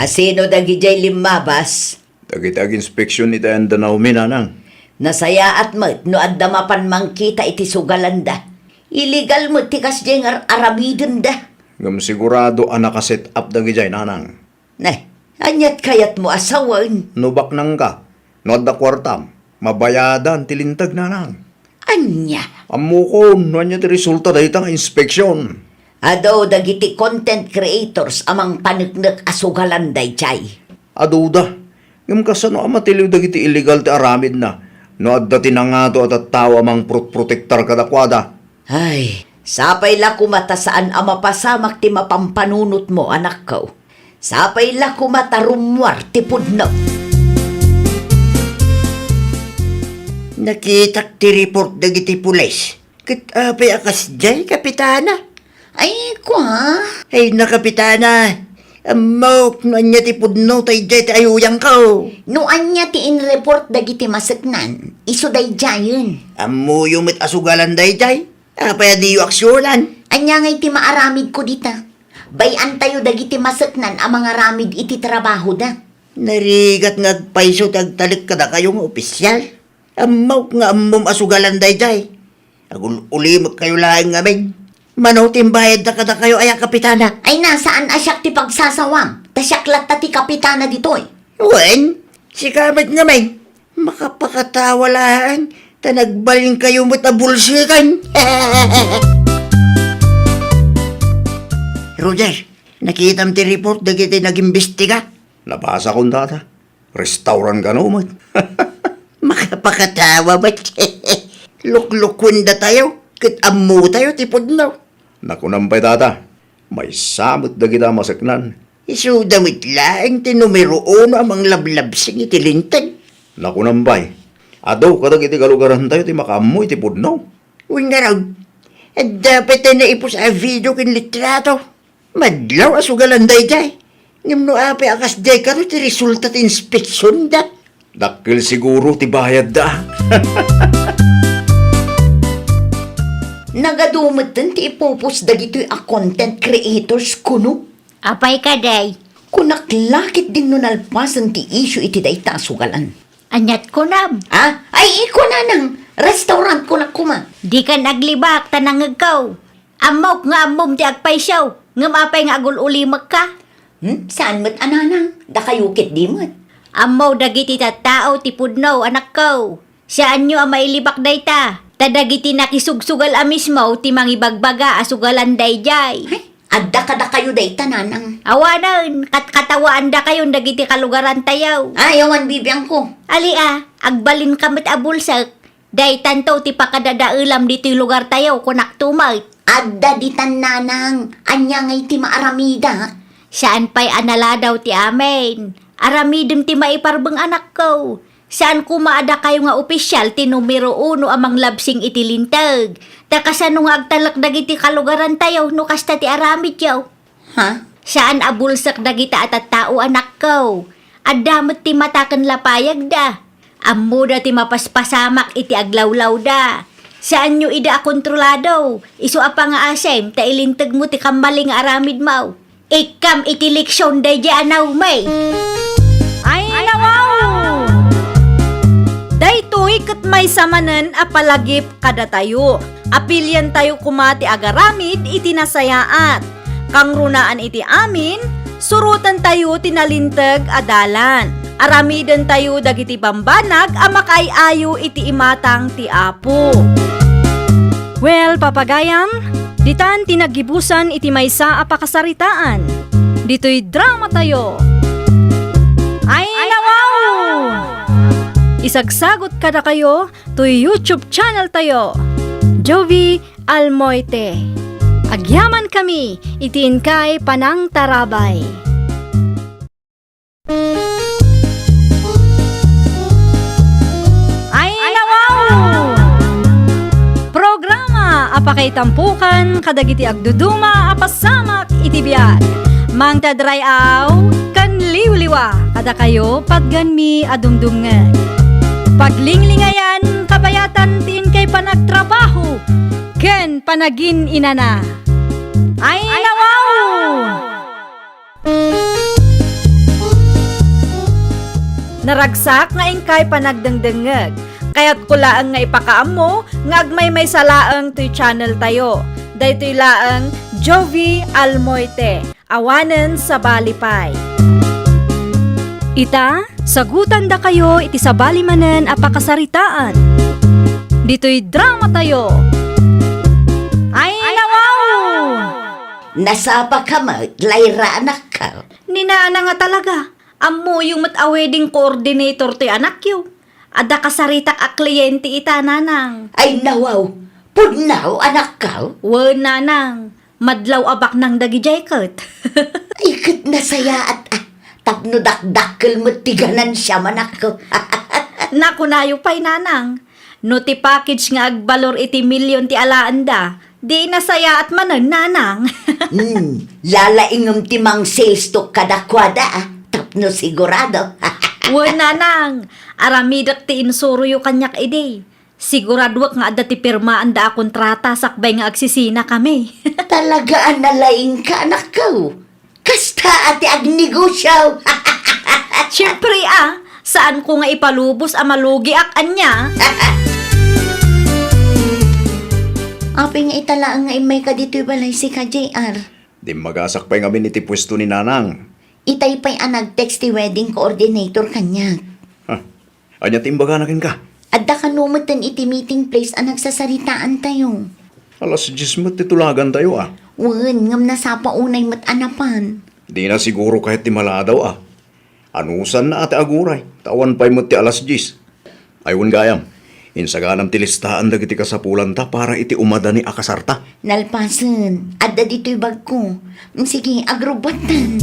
Asino dagijay limabas? Dagitag inspeksyon iti anda na uminanang. Nasaya at mat no adda mapan mangkita iti sugalanda. Illegal mo tikas jeng aramidon da. Ngam sigurado nakaset up dagijay nanang. Ne, anyat kayat mo asawan. Nubak nang ka. No adda kwartam. Mabayadan tilintag nanang. Anya? Amukon, no anya ti resulta dahita nga inspeksyon. Ado dagiti content creators amang panagnak asugalan dayjay. Aduda, ngam kasano amatiliw dagiti illegal ti aramid na. No adda tinangato at tawa mang protektar kadakwada. Ay, sapay la kumata saan ang mapasamak ti mapampanunot mo, anak ko. Sapay la kumata rumwar ti pudno. Nakitak ti report dagiti pulis. Kat apay akas jay, kapitana. Ay, kwa? Ay na kapitana. Amok no anya ti pudno tay jay ti ayuyang ko. Nuan niya ti in-report dagiti masaknan, iso dayjayon. Amo yung mit asugalan day jay. Apay adiyo aksyonan. Anya ngay ti maaramid ko dita. Bayan tayo dagiti masaknan ang mga ramid iti trabaho da. Narigat ngagpaiso tagtalik kada kayong opisyal. Amok nga amom asugalan day jay. Agul ulimag kayo laing ngamin. Manaw timbayad na kada kayo aya kapitana. Ay nasaan asyak ti pagsasawam? Tasyaklat ta ti kapitana ditoy. Wen, si kamit ngamin. Makapakatawalaan. Tanagbaling kayo matabulsikan. Roger, nakitam ti report dagiti nagimbestiga. Nabasa kong data. Restaurant ka no, mat. Makapakatawa ba't? Luklukun da tayo. Kat amu tayo tipod na. Nakunampay data. May samot dagita masaknan. Isu damit laing ti numero 1 amang lablabsing itilintag. Nakunampay. Ado, kadag iti kalugaran tayo, ti makamoy, ti pudno. Uy nga raw. At dapat na naipos a video kin litrato. Madlaw asugalan day day. Ngimno ape akas day karo ti resulta ti inspeksyon da. Dakil siguro, ti bayad da. Nagadumatan ti ipupos dagitoy a content creators kuno. Apay ka, day. Kunaklakit din nun alpasan ti issue iti dayta sugalan. Anyat ko nam. Ah, ay iko na nang restaurant ko na kuma. Di ka naglibak, tanangag ka. Amok nga amom ti agpaysaw. Ngam apay nga agul ulimag ka. Saan mo't ananang? Da kayukit di mo't. Amaw dagiti tattao ti pudno, anak ko. Saan nyo ang mailibak dayta? Tadagiti nakisugsugal amismo ti mangibagbaga asugalan dayjay. Ay, adda ka da kayo day tananang. Awanan, katkatawaan da kayo dagiti kalugaran tayaw. Ayawan bibiyang ko. Ali agbalin kamit abulsak. Day tanto ti pakadadaulam dito'y lugar tayaw kunak tumay. Adda di tananang. Anya ngay ti maaramida. Saan pa'y anala daw ti amen? Aramidem ti maiparbeng anak ko. Saan kumaada kayo nga opisyal ti numero 1 amang labsing itilintag. Takasano nga agtalak dagiti kalugaran tayo no kasta ti aramid yaw. Ha? Saan abulsak dagita at tao anak ko. Adamot ti matakan lapayag da. Ammo da ti mapaspasamak iti aglawlaw da. Saan nyo ida kontrolado? Isu apa nga asem ta ilintag mo ti kamaling aramid mo. Ikam iti leksyon da di anaw may. Ay, nawaw! Daytoy kat may samanen a palagip kada tayo. Apilyan tayo kumati agaramid iti nasayaat. Kang runaan iti amin, surutan tayo tinalintag adalan. Aramidan tayo dagiti bambanag a makaayayo iti imatang ti apo. Well, papagayam, ditan tinagibusan iti maysa a pakasaritaan. Dito'y drama tayo. Ay, nawaw! Isagsagot kada kayo to YouTube channel tayo. Jovi Almoite. Agyaman kami, itiin kay Panang Tarabay. Ay nawaw! Programa apakay tampukan kadagiti agduduma apasamak iti biag. Mang tadray aw kan liwliwa kada kayo pagganmi adumdumngan. Paglinglingayan kabayatan tin kay panagtrabaho ken panagin inana. Ay nawaw! Naragsak nga ingkay panagdengdengeg. Kaya't kulaang nga ipakaamo nga agmay may salaang to'y channel tayo. Daytoy laang Jovi Almoite. Awanen sa Balipay. Ita, sagutan da kayo iti sa balimanen apakasaritaan. Dito'y drama tayo. Ay nawaw! Nasapa ka mo, Lyra anak ka. Ninaana nga talaga. Ammo yung mat-a-wedding coordinator ti anak yo. Ada kasaritak a kliyente ita nanang. Ay nawaw, pudnaw anak ka. Wen nanang, madlaw abak nang dagi jaykot. Ikot na saya at tapno dakdakkel mo tiganan siya manak ko. Naku nayo pa'y nanang. No ti package nga agbalor iti milyon ti alaanda. Di nasaya at manan nanang. Lalaingom timang sales to kadakwada tapno sigurado. Wen nanang, aramidak ti insuro yu kanyak ide. Siguradwak nga adda ti pirmaan da kontrata sakbay nga agsisina kami. Talagaan na laing ka anak ko. Kasta ati agnegosyaw. Siyempre saan ko nga ipalubos a malugi ak anya? Aping itala nga imay ka dito'y balay si ka JR. Di magasak pa nga iti pwesto ni Nanang. Itay pa'y nag-text ti wedding coordinator kanya. Anya timbaga nakin ka. Adda ka numatan iti meeting place ang nagsasaritaan tayo. Alas 10 mo't titulagan tayo Wen, ngam na sa paunay mat anapan. Di na siguro kahit ti maladaw Anusan na ate aguray. Tawan pa'y mo't ti alas 10. Aywan gayam. Insaganam ti listahan dagiti kasapulan ta para iti umada ni akasarta. Nalpasan, adda dito'y bag ko. Sige, agrobatan.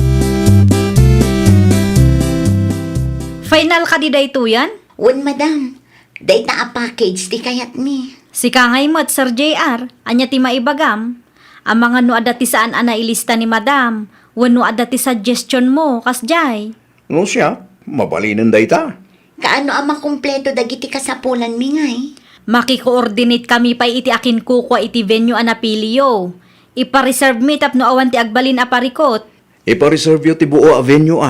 Final ka di dayto yan? Wen, madam. Dayta a package ti kayat mi. Si kangay mo't Sir JR, anya ti maibagam. Ang mga no adati saan ana ilista ni madam, wano adati suggestion mo, kasjay. No siya, mabalinan day ta. Kaano ang makumpleto dagiti kasapulan mi ngay? Maki-coordinate kami pa iti akin kukwa iti venue anapilio. Ipa-reserve mi tapno awan ti agbalin aparikot. Ipa-reserve ti buo avenue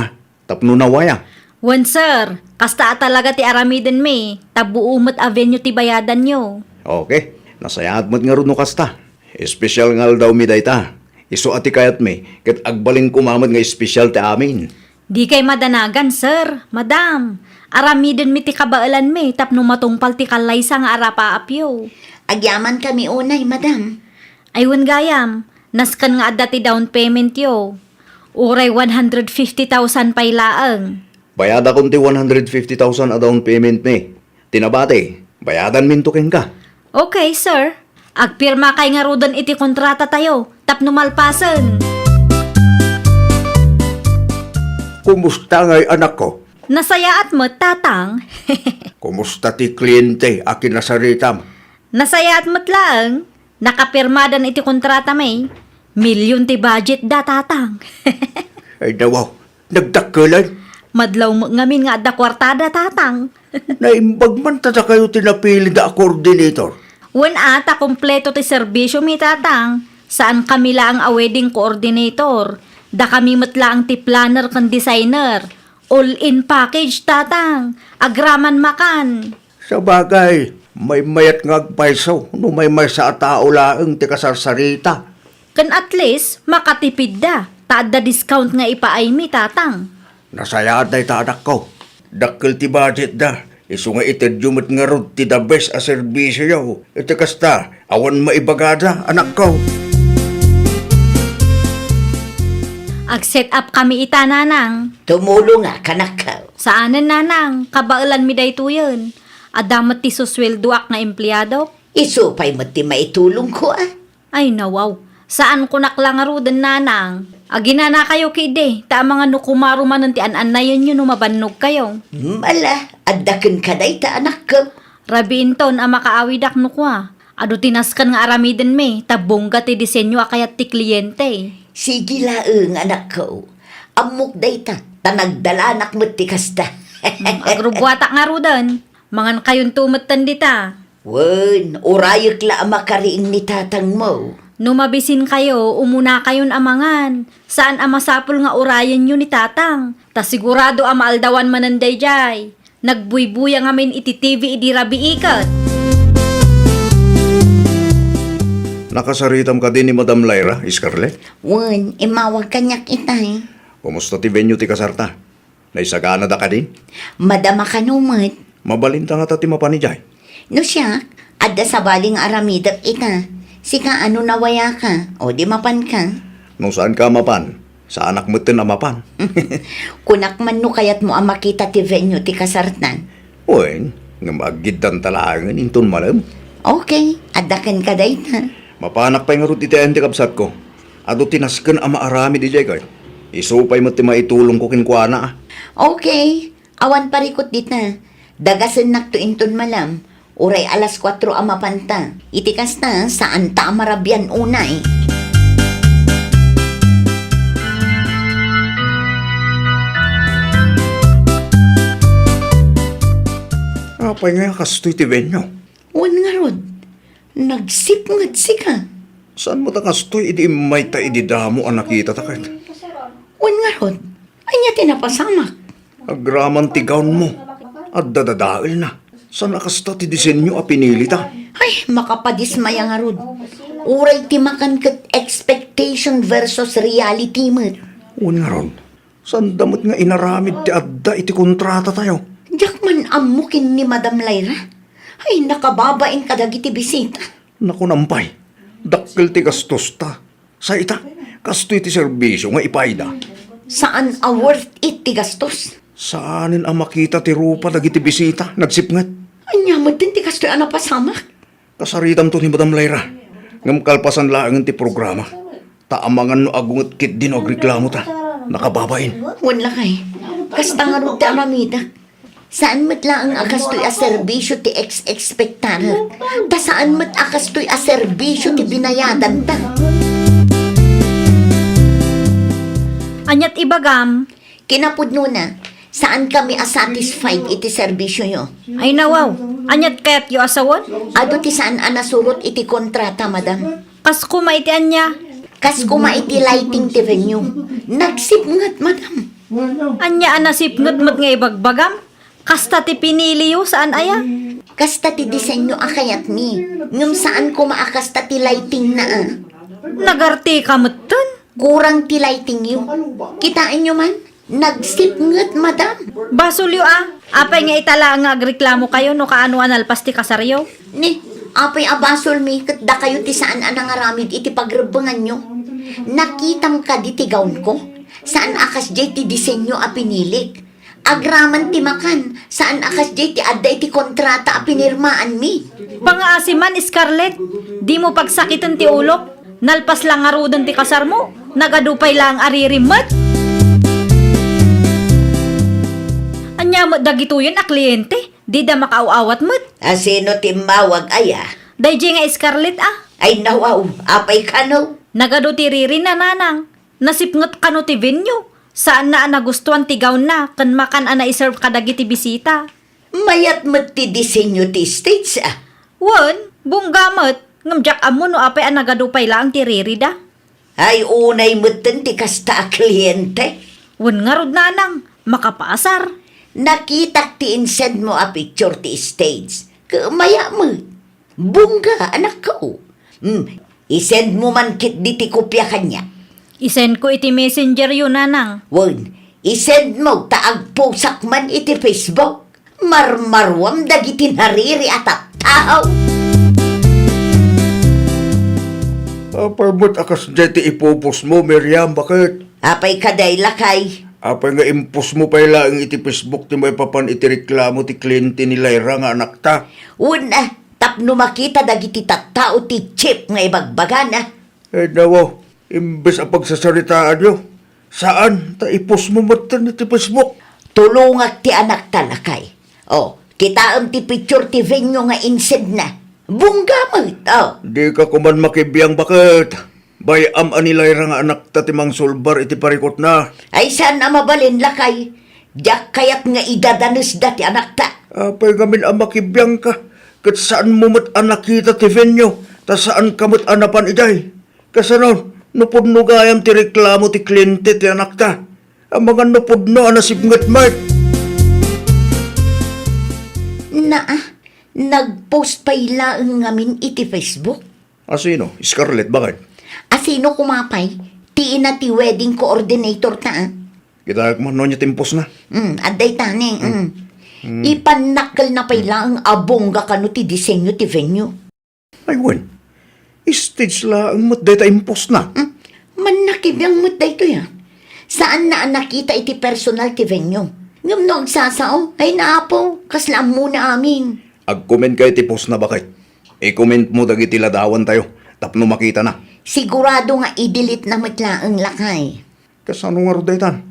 Tapno nawaya. Wen sir, kasta talaga ti aramiden mi, tabuumot avenue ti bayadan nyo. Okay, nasayaat mo't nga ron no kasta. Espesyal nga daw mi day ta. Iso ati kayat mi, kat agbalin kumamad nga espesyal ti amin. Di kay madanagan sir, madam. Aramiden mi ti kabaalan mi, tapno matungpal ti kalaysa nga arapa-apyo. Agyaman kami unay, madam. Aywan gayam, naskan nga adda ti down payment yo. Uray 150,000 pay laang. Bayada kon ti 150,000 a down payment mi. Tinabate, bayadan mintukin ka. Okay, sir. Agpirma kay nga rudan iti kontrata tayo, tapno malpasan. Kumusta ngay anak ko? Nasaya at mo, tatang. Kumusta ti kliyente akin nasaritam? Nasaya at mo't laang. Nakapirmadan iti kontrata may. Milyon ti budget da, tatang. Ay nawaw, nagdakkelan. Madlaw mo ngamin nga adda kwartada, tatang. Naimbag man tata kayo tinapili da coordinator. Wen ata kompleto ti serbisyo mi, tatang. Saan kami lang a wedding coordinator. Da kami matla ang ti planner kan designer. All-in package, tatang. Agraman makan. Sa bagay, may mayat nga agpaisaw, no may sa tao laeng ti kasarsarita. Kan at least, makatipid da. Taada discount nga ipaay mi, tatang. Nasaya day ta anak ko. Dakkel ti budget da. Isu nga itedyumot nga rod ti the best a serbisyo yaw. Iti kasta, awan maibagada, anak ko. Ag-set up kami ita, nanang. Tumulo nga kanak ka. Saanan, nanang? Kabailan mi dayto yun. Adamat ti susweldoak nga empleyado. Isupay mo ti maitulong ko Ay nawaw. Saan ko naklangarudan, nanang? Agina na kayo kide, ta mga nukumaro man ti an na yun yun mabannog kayo. Mala, addaken ka day ta anak ko. Rabinton ang makaawidak no kwa. Ado tinaskan nga aramiden me, tabong ka ti disenyo akayat ti kliyente. Sige laeng anak ko. Amok day ta, tanagdalanak mo ti kasta. Agrubwata nga ro dan. Mangan kayon tumatan dita. Wen, orayok la ang makariing ni tatang mo. Numabisin kayo, umuna kayon amangan. Saan ang masapol nga orayan nyo ni tatang? Ta sigurado ang maaldawan mananday jay. Nagbuybuya nga min iti TV idi rabi ikat. Nakasaritam ka din ni Madam Lyra, Scarlett. Wen, imawag kanyak itay. Kumusta ti venue ti kasarta? Naisagana da ka din? Madama ka numot. Mabalinta nga ta ti mapanijay. No siya, adda sa baling aramidak ita. Sika ano nawaya ka, o di mapan ka. Nung saan ka mapan? Sa anak mo tin amapan. Kunak man no kayat mo ang makita ti venue ti kasartan. Uy, nga magidan talangan inton malam. Okay, adakan ka day ta. Mapanak pa nga rin iti ente kapsat ko. Ado tinaskan ang maarami di jay kayo. Isupay mo ti maitulong ko kinkwana. Okay, awan parikot dita. Dagasan nak to inton malam. Uray alas 4 ang mapanta. Itikas na saan ta marabyan unay. Apay nga kastoy ti venue. Wan nga rod, nagsipngat sika. Saan mo ta kastoy idi may ta idi damo ang nakita ta kayo? Wan nga rod, anya tinapasamak. Agraman ti gown mo. At dadadail na. Saan nakasta ti disenyo a pinili ta? Ay, makapadismaya nga rod. Uray timakan kat expectation versus reality mo. Un nga ron. Saan damot nga inaramid ti adda iti kontrata tayo? Diyak man amukin ni Madam Lyra. Ay, nakababain ka dagiti bisita. Naku nampay. Dakkel ti gastos ta. Sa ita, kastoy ti serbisyo nga ipayda. Saan a worth it ti gastos? Saanin ang makita ti rupa dagiti bisita? Nagsipngat. Anya mo din ti kastoy ana pasamak. Kasaritam to ni Madam Lyra. Ngam kalpasan laangan ti programa. Taamangan no agungot kit din o reklamo ta. Nakababain. Wala kay. Kasta nga rin ti aramida. Saan mat lang ang akastoy a serbisyo ti ex-expectar? Ta saan mat akastoy a serbisyo ti binayadan ta? Anyat ibagam, Kinapudno na, saan kami a-satisfied iti serbisyo nyo? ay nawaw. Anyat kayat yu asawon? Ado ti saan anasurot iti kontrata, madam? Kas kumaitian niya. Kas kuma iti lighting ti venue. Nagsipngat, madam. Anya anasip ngut nga ibagbagam. Kasta ti pinili yu saan aya? Kasta ti disenyo akayat mi. Ngum saan kuma akasta ti lighting na Nagarti kamutan. Kurang ti lighting yu. Kitain nyo man? Nagsipngat, madam. Basulyo apay nga itala nga agreklamo kayo no kaano analpas ti kasaryo. Ni, apay abasol mi, kat da kayo ti saan anangaramid iti pagrebangan nyo. Nakitam ka di ti gawn ko. Saan akas jay ti disenyo a pinilik. Agraman ti makan. Saan akas jay ti adda iti kontrata a pinirmaan mi. Pangaasiman, Scarlett, di mo pagsakitan ti ulok. Nalpas lang nga rudan ti kasar mo. Nagadupay lang aririmot. Anya mo dagito yun a kliyente. Di da makauawat mo't. Asino ti mawag aya? Dayjay nga Scarlett Ay nawaw, apay kano. Nagado ti riri na nanang. Nasipngot kano ti venue. Saan na nagustuhan ti gown na. Kan makan ana iserve kadagi ti bisita. Mayat mo ti disenyo ti stage Wan, bunggamot. Ngamjak amo no apay ang nagadupay lang ti riri da. Ay unay mo ti kasta a kliyente. Wan nga rod nanang. Makapaasar. Nakita ti insend mo a picture ti stage. Kamaya mo. Bungga, anak ko. Isend mo man kit di ti kopya kanya. Isend ko iti messenger yun nanang. Won, isend mo taagpusak man iti Facebook. Marmarwam dagiti nariri at tao. Apay akas dyan ti ipupos mo, Miriam, bakit? Apay kaday lakay. Apay nga impos mo pa ang iti Facebook ti may papan iti reklamo ti kliyente ni Lyra nga anak ta. Una, tapno makita dagiti tattao ti chip nga ibagbagan Eh dawo, Imbes ang pagsasaritaan nyo, saan taipos mo matan iti Facebook? Tulungak ti anak talakay. Oh, kita ang ti picture ti venue nga insid na. Bunggamot, oh. Di ka kuman makibiyang bakit? Bayam anilay nga anak tatimang sulbar iti parikot na. Ay saan na mabalin lakay? Diyak kayat nga idadanas dati anak ta. Apay gamin ang makibiyang ka. Kat saan mo mat anak kita ti venue? Ta saan ka mat anapan iday? Kasanon, nupudno gayam ti reklamo ti kliyente ti anak ta. Ang mga nupudno anasibngat mat. Nag-post pa ila ang ngamin iti Facebook. Asino? Scarlett, bakit? Asino kumapay? Ti ina ti wedding coordinator ta. Kita man niya timpos na. Aday taning. Ipanakal na pa ila ang abongga kano ti disenyo ti venue. Ay, wen. Stage la ang mat data impos na. Manakibiyang mo't dayto ya. Saan na nakita iti personal ti venue? Ngam no agsasao, ay naapo, kaslam muna amin. Ag-comment kay tipos na bakit? I-comment mo dagiti ladawan tayo. Tapno makita na. Sigurado nga i-delete na matla ang lakay. Kasano nga rodaytan?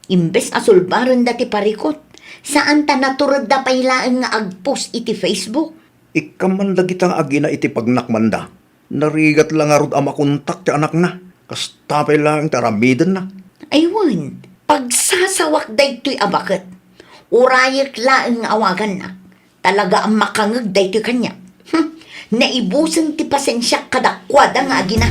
Imbes asulbaran dati parikot. Saan ta naturad da pailaan nga agpost iti Facebook? Ikaman dagitang agina iti pagnakmanda. Narigat lang nga rod ang makontak ti anak na. Kastapay lang taramidan na. Aywan, pagsasawak daytoy abakat. Urayak laang awagan na. Talaga ang makangag daytoy kanya. Naibusan ti pasensya kadakwada nga agina.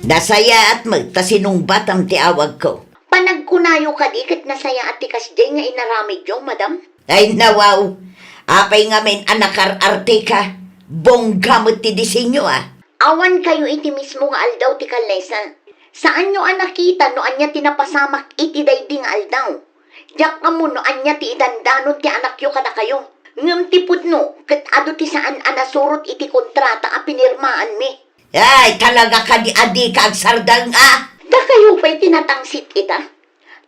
Nasaya at magtasinong batang ti awag ko. Panagkunayo ka di kat nasaya at ti kasday nga inaramid yung madam. Ay nawaw, apay nga men anakar-arte ka. Bonggamot ti disenyo ah. Awan kayo iti mismo nga aldaw ti kalesa. Saan nyo nakita no anya tinapasamak iti dayding aldaw? Diyak ka mo no anya ti idandanon ti anak yo kada kayo. Ngam ti pudno, kat ado ti saan anasurot iti kontrata a pinirmaan mi. Ay, talaga ka di adi ka agsardang ah. Da kayo pa'y tinatangsit ita.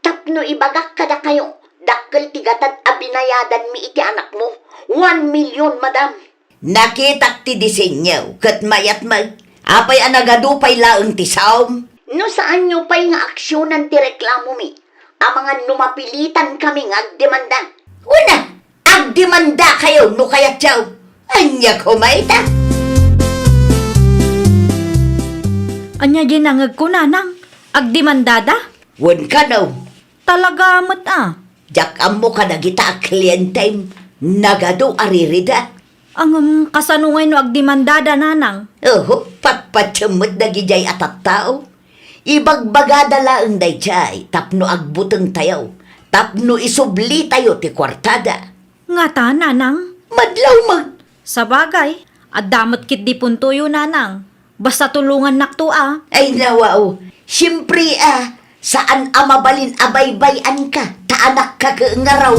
Tapno ibagak kada kayo. Dakkel ti gatad a binayadan mi iti anak mo. 1 million, madam. Nakita ti disenyo, kat mayat mag. Apay anagadupay laang ti saom. No saan nyo pa'y nga aksyonan ti reklamo mi? Ang mga numapilitan kami nga agdemanda. Una, agdemanda kayo no kaya tiyaw. Anya kumaita. Anya ginangag ko nanang. Agdimandada? Wan ka no. Talaga mat ah. Diyak amo ka na kita kliyente. Nagado aririda. Ang kasanungay no agdimandada nanang. Oh, papatsamot na gijay atat tao. Ibagbagada laang dayjay, tapno agbuteng tayaw, tapno isubli tayo ti kwartada. Nga ta nanang. Madlaw mag... Sa bagay, adamot kit di puntuyo nanang. Basta tulungan nakto ah. Ay nawaw, siyempre saan amabalin abaybayan ka, taanak ka ngaraw.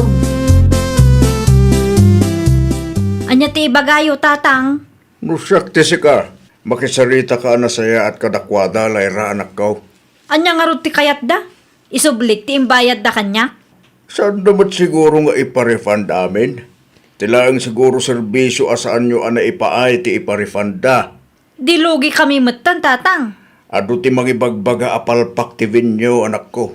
Anya ti bagayo tatang. Nusak ti ka. Makisarita ka na saya at kadakwada layra anak ko. Anya nga rod ti kayat da? Isublik ti imbayad da kanya? Saan damat siguro nga iparefund amin? Tilaang siguro serbisyo asaan nyo ana ipaay ti iparefund da. Di lugi kami matan tatang. Ado ti magibagbaga apalpak ti vinyo anak ko.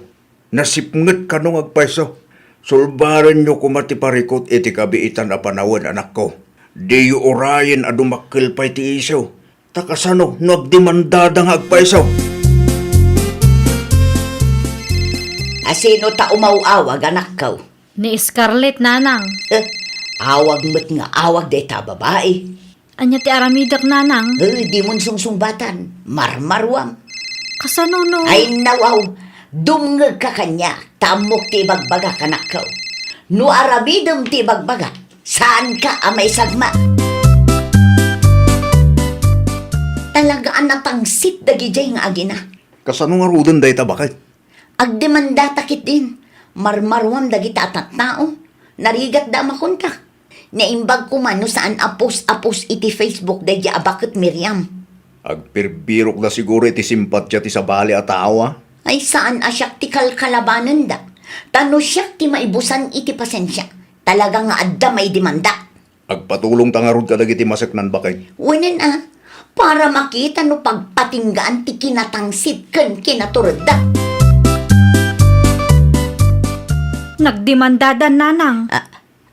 Nasipnget ka nung agpaiso. Sulbaran nyo kumati parikot iti kabiitan a panawan anak ko. Di yu orayin adu makilpay ti iso. Takasano nagdemandada nga agpaiso. Asino ta umawawag anak ko? Ni Scarlett nanang. Awag mo't nga awag day ta babae. Anya ti aramidak nanang. Di mon sungsungbatan, marmarwam. Kasano no? Ay nawaw, dumngag ka kanya, tamok ti bagbaga kanak ko. No arabidom ti bagbaga, saan ka amay sagma? Talagaan natangsit dagijay nga agina. Kasano nga rudan day bakit? Agdemanda takit din. Marmarwam dagita atat tao. Narigat da makontak. Naimbag ko man no saan apos iti Facebook day di abakit Miriam. Agpirbirok na siguro iti simpatya ti sabali at awa. Ay saan asyak ti kalkalabanan da. Tano siyak ti maibusan iti pasensya. Talaga nga adda may demanda. Agpatulong tangarod ka dagiti masaknan bakit? Wanan para makita no pagpatinggaan ti kinatangsit ken kinaturda. Nagdemandadan nanang.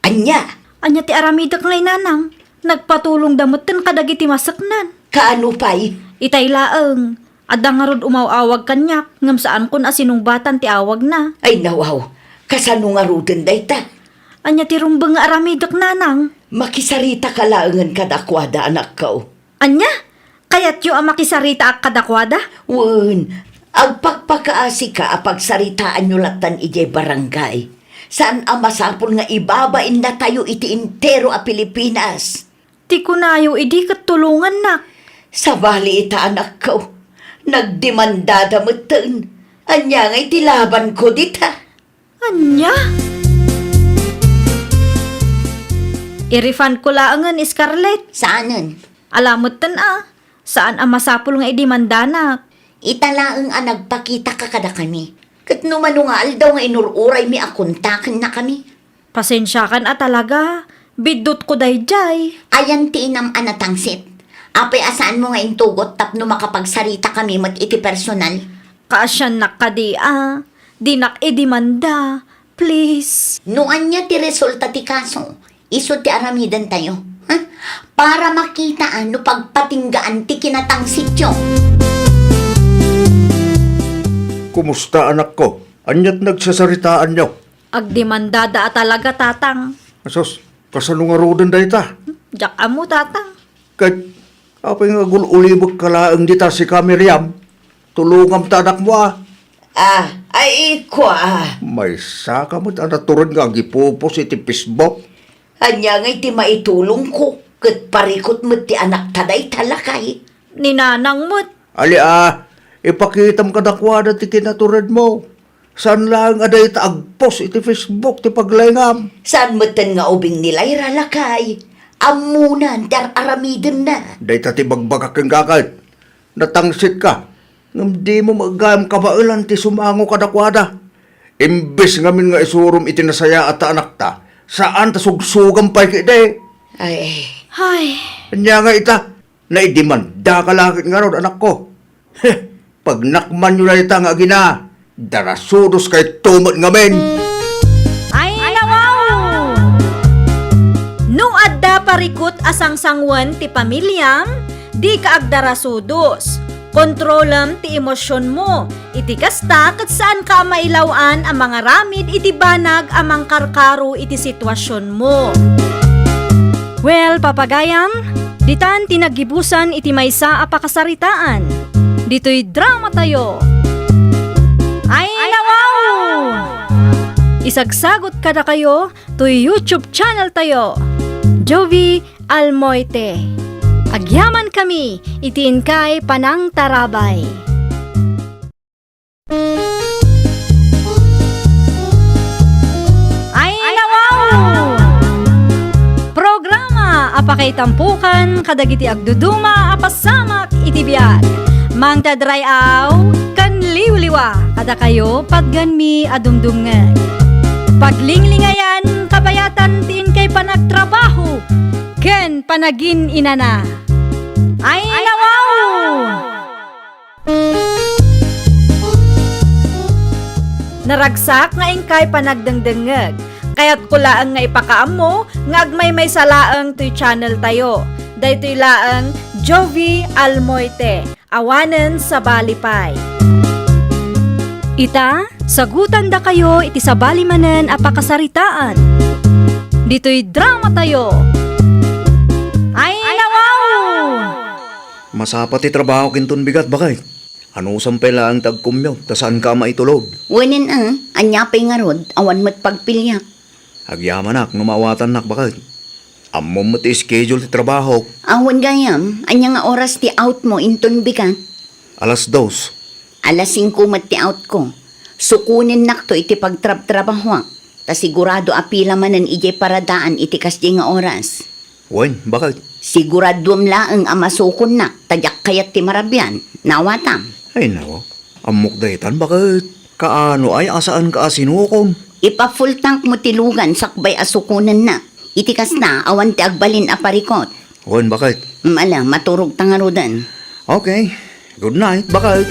Anya, Anya ti aramidak ngay nanang. Nagpatulong damutan kadagiti masaknan. kaano pa'y? Itay laeng. Adang nga rod umawawag kanyak. Ngam saan kun asinungbatan ti awag na. Ay nawaw, kasano nga ruden dayta? Anya ti rumbeng nga aramidak nanang. Makisarita ka laengan kadakwada anak ko. Anya? Kayat yu ang makisarita ak kadakwada? Wen, agpagpakaasi ka apagsaritaan nyo latan ijay barangay. Saan ang masapol nga ibabain na tayo iti intero a Pilipinas? Ti kunayo idi katulungan na. Sa bali ita anak ko, nagdemandada meten. Anya nga iti laban ko dita. Anya? I-refund ko laangan, Scarlett. Saanan? Alamot tan Saan ang masapul nga idimandana? Italaang ang nagpakita ka kada kami. Kat numanungal daw nga inururay mi akuntakan na kami. Pasensya kan talaga. Bidot ko dayjay. Ayan ti inam anatangsit. Apay asaan mo nga intugot tapno makapagsarita kami mat iti personal. Kaasyan nakadi Dinak idimanda. Please. Noan niya ti resulta ti kaso. Iso ti aramidan tayo. Ha? Para makita ano pagpatinggaan ti kinatangsit yo. Kumusta anak ko? Anyat nagsasaritaan nyo? Agdemandada talaga tatang. Asos, kasano nga rodan dayta? Jak amo tatang. Kahit apay nga gululibog kalaang dita si Kamiriam, tulungam ta anak mo Ay ko May saka mo ta naturon nga gipupos iti Facebook. Anya nga iti maitulong ko. Kat parikot mo ti anak taday talakay. Ninanang mo't. Ali ipakitam ka dakwada ti kinaturan mo. Saan lang aday ta agpos iti Facebook ti paglengam. Saan mo tan nga ubing nilay ralakay? Amunan dar aramiden na. Day ta ti bagbagak kang gakat. Natangsit ka. Ngam di mo magayam kabailan ti sumango ka dakwada. Imbes ngamin nga isurum iti nasaya at anak ta. Saan ta sugsugang pa'y kide? Ay, Ay, Kanya nga ita, naidimanda ka lakit nga ron, anak ko. Pag nakman nyo na ita nga gina, darasudos kay tumot ngamin. ay nawaw! No adda parikot asang sangwan ti pamilyam, di ka agdarasudos. Kontrolam ti emosyon mo. Iti kasta kat saan ka mailawan ang mga ramid iti banag amang karkaro iti sitwasyon mo. Well, papagayam, ditan tinagibusan iti maysa a pakasaritaan. Dito'y drama tayo. Ay nawaw! Isagsagot kada kayo to YouTube channel tayo. Jovi Almoite. Agyaman kami, itiin kay Panang Tarabay. Ay nawaw! Programa apakay tampukan kadagiti agduduma apasamak itibiyag. Mang tadrayaw kan liwliwa kada kayo pagganmi adumdumngan. Paglinglingayan kabayatan tiin kay panagtrabaho ken panagin inana. Ay nawaw! Naragsak nga ingkay panagdengdengeg. Kaya't kulaang nga ipakaam mo, nga agmay may salaang to'y channel tayo. Daytoy laang Jovi Almoite, awanen sa Balipay. Ita, sagutan da kayo iti sa balimanen a pakasaritaan. Dito'y drama tayo. Ay nawaw! Masapa ti trabaho kinton bigat bakay. Ano sampay lang tagkumyaw, ta saan ka maitulog? wanin anya pa'y nga rod, awan mo't pagpilyak. Agyaman nak, numawatan nak bakay. Ammo mo ti schedule ti trabaho, Awan gayam, anya nga oras ti out mo inton bigat. alas 2. Alas 5 mat ti out ko. Sukunin nakto iti pagtrab-trabaho. Ta sigurado apila manan ije paradaan iti kasdi nga oras. Wen, bakit? Siguradom laeng amasukon na, tadyak kayat ti marabyan. Nawatam. Ay nako, amok daytan bakit? Kaano ay asaan ka asinukon? Ipa full tank mo tilugan sakbay asukunan na. Itikas na awan ti agbalin aparikot. Wan, bakit? Ala, maturog tangarudan. Okay. Good night, bakit?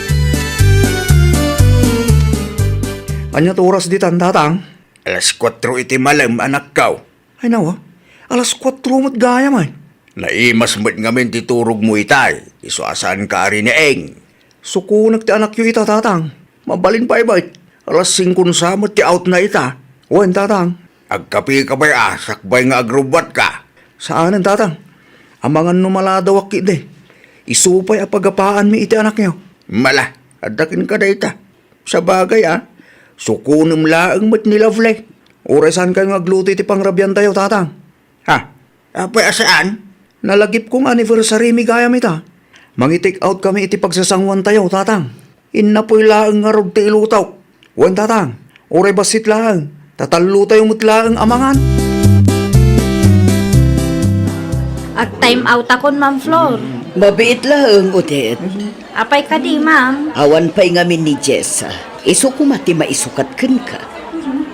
Anyat oras di tan, tatang? Alas 4 iti malam, anak kaw. Ay nawa, alas 4 mat gaya man. Naimas mo't ngamin titurog mo itay. Isuasaan ka rin ni Eng. Sukunak ti anak yu ita, tatang. Mabalin pa ibait. Alas 5 samot ti out na ita. Wan, tatang. Agkapi ka ba'y sakbay nga agrubat ka. Saan ang tatang? Amangan numaladawak kide. Isupay a pagapaan mi iti anak niyo. Mala, adakin ka na ita. Sa bagay sukunam laang mo't ni Lovely. Oresan kayo ngagluto iti pangrabyan tayo, tatang. Ha? Apay asaan? Nalagip kong anniversary mi gaya ita. Mangi-take out kami iti pagsasangwan tayo, tatang. Innapoy laang nga rog ti ilutaw. Wan, tatang. Oray basit laang. Tatalo tayo mutlaang amangan. Ag-time out akon, Ma'am Flor. Mabiit lang, Odette. Apay ka di, ma'am. Awan pa'y ngamin ni Jessa. Iso kumati maisukat kun ka.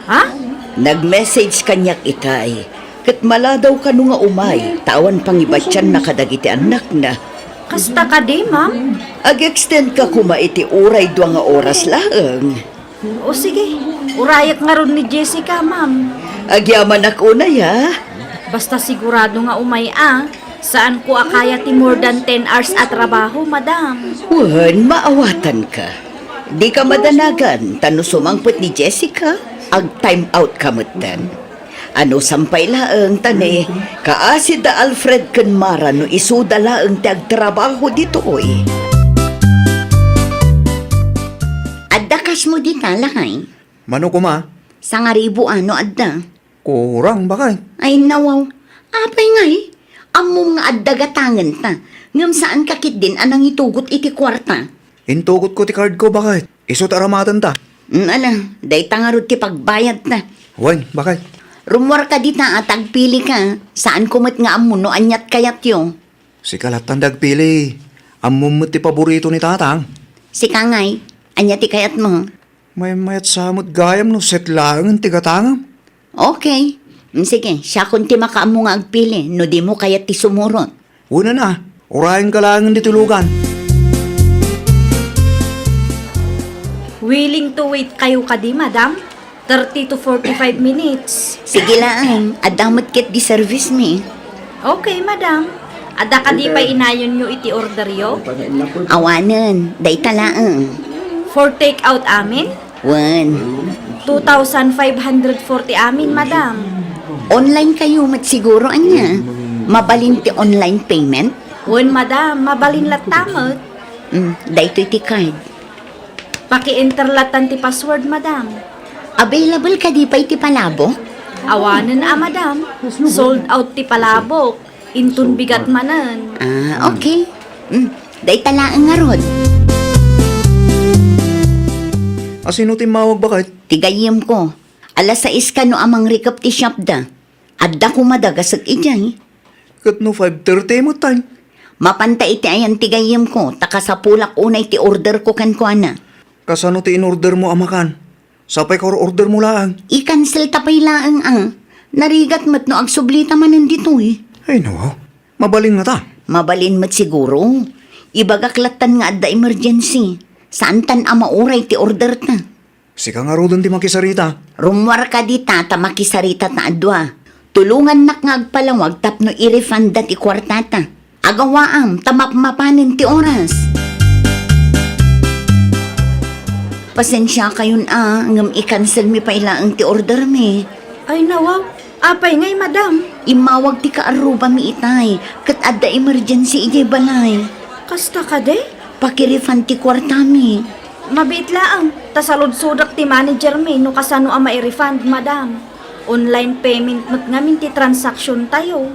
Ha? Nag-message kanyak itay. Kat maladaw ka nung nga umay. Tawan pangibatyan na kadagiti anak na. Kasta ka di, ma'am. Ag-extend ka kumaiti uray 2 nga oras lang. O sige, urayak nga ron ni Jessica, ma'am. Agyaman ako na ya. Basta sigurado nga umay saan ko akaya ti more than 10 hours at trabaho, madam. Wan, maawatan ka. Di ka madanagan, tano sumangpot ni Jessica. Ag-time out ka mutan. Ano sampay laang tane, kaasid da Alfred Kenmara no isuda laang ti agtrabaho dito oy. Addakas mo di talakay. Mano ko ma? Sa nga ribu ano adda? Kurang, bakit? Ay nawaw, apay ngay. Among nga addagatangan ta. Ngam saan kakit din anang itugot iti kwarta. Intugot ko ti card ko, bakit? Isot aramatan ta. Ala, day tangarod ti pagbayad ta. Wan, bakit? Rumwar ka dita at agpili ka. Saan kumat nga amuno anyat kayat yo? Si Kalatan dagpili. Amumot ti paborito ni tatang. Si Kangay, anyat ti kayat mo. May mayat samot gayam no set lang ang tigatangam. Okay. Sige, siya kung ti makaamo nga agpili, no di mo kayat ti sumurot. Una na, urayan ka lang di tulugan. Willing to wait kayo ka di, madam? 30 to 45 minutes. Sige lang, adamot kit di service mi. Okay, madam. Ada ka di pa inayon nyo iti order yo? Awanan, day talaang. For take out amin? 1. 2,540 amin, madam. Online kayo mat siguro anya. Mabalin ti online payment? Wen, madam, mabalin lat tamot. Daytoy ti card. Paki-enter latan ti password, madam. Available ka di pa iti palabo? Awanan madam. Sold out ti palabok. Intun bigat manan. Okay. Day talaang nga rod. Asino timawag, bakit? Tigayim ko. Alas 6 ka no amang rikap ti shop da. Adda ko madagasag ijay. Kat no 5:30 mo time. Mapanta iti ayan tigayim ko. Taka sa pulak unay ti order ko kan ko ana. Kasano ti in-order mo amakan? Sapay ka order mo lang. I-cancel tapay laang Narigat mat no agsublita manan dito eh. Ay no, mabaling na ta. Mabalin mat siguro. Ibagaklatan nga adda emergency. Saan tan mauray ti order ta? Sika nga rodon ti makisarita. Rumwar ka di tata makisarita ta adwa. Tulungan nak nga agpalawag tapno i-refund dat ikwartata. Agawaam tamapmapanin ti oras. Pasensya kayon ngam i-cancel mi pa ilaang ti order mi. Ay, nawaw. Apay ngay, madam. Imawag ti kaaruba mi itay. Kat adda emergency ijay balay. Kasta ka de? Pakirefund ti kwarta mi. Mabit laang. Tasalod-sudak ti manager mi no kasano ang ma-refund, madam. Online payment mat ngamin ti transaction tayo.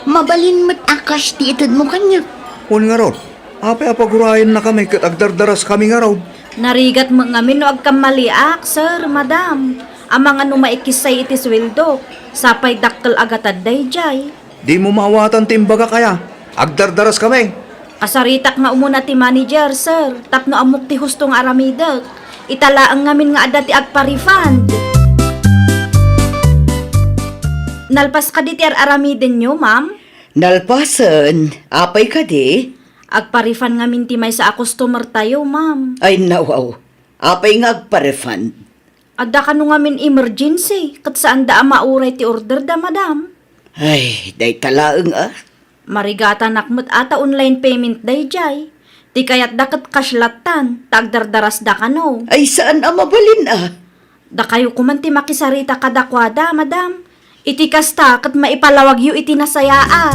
Mabalin mat akas ti itad mo kanya. Hun nga rod, apay-apagurayan na kami kat agdardaras kami nga rod. Narigat mo ngamin no agkamaliak, sir, madam. Ang mga numaikisay iti sweldo. Sapay dakkel agatad dayjay. Di mo maawatan timbaga kaya. Agdardaras kami. Kasaritak nga umuna ti manager, sir. Tapno amok ti hustong aramidak. Italaang ngamin nga ada ti agpa-refund. Nalpas ka di ti aramiden nyo, ma'am? Nalpasan, apay ka di? Agparifan nga minti may sa customer tayo, ma'am. Ay nawaw, apay nga agpa-refund. Adda ka nga min emergency, kat saan da mauray ti order da, madam. Ay, day talaang Marigata nakmat ata online payment day jay. Ti kayat dakat kaslatan, tagdardaras da kano. Ay, saan mabalin Da kayo kumanti makisarita kadakwada, madam. Iti kasta kat maipalawag yu iti nasayaat.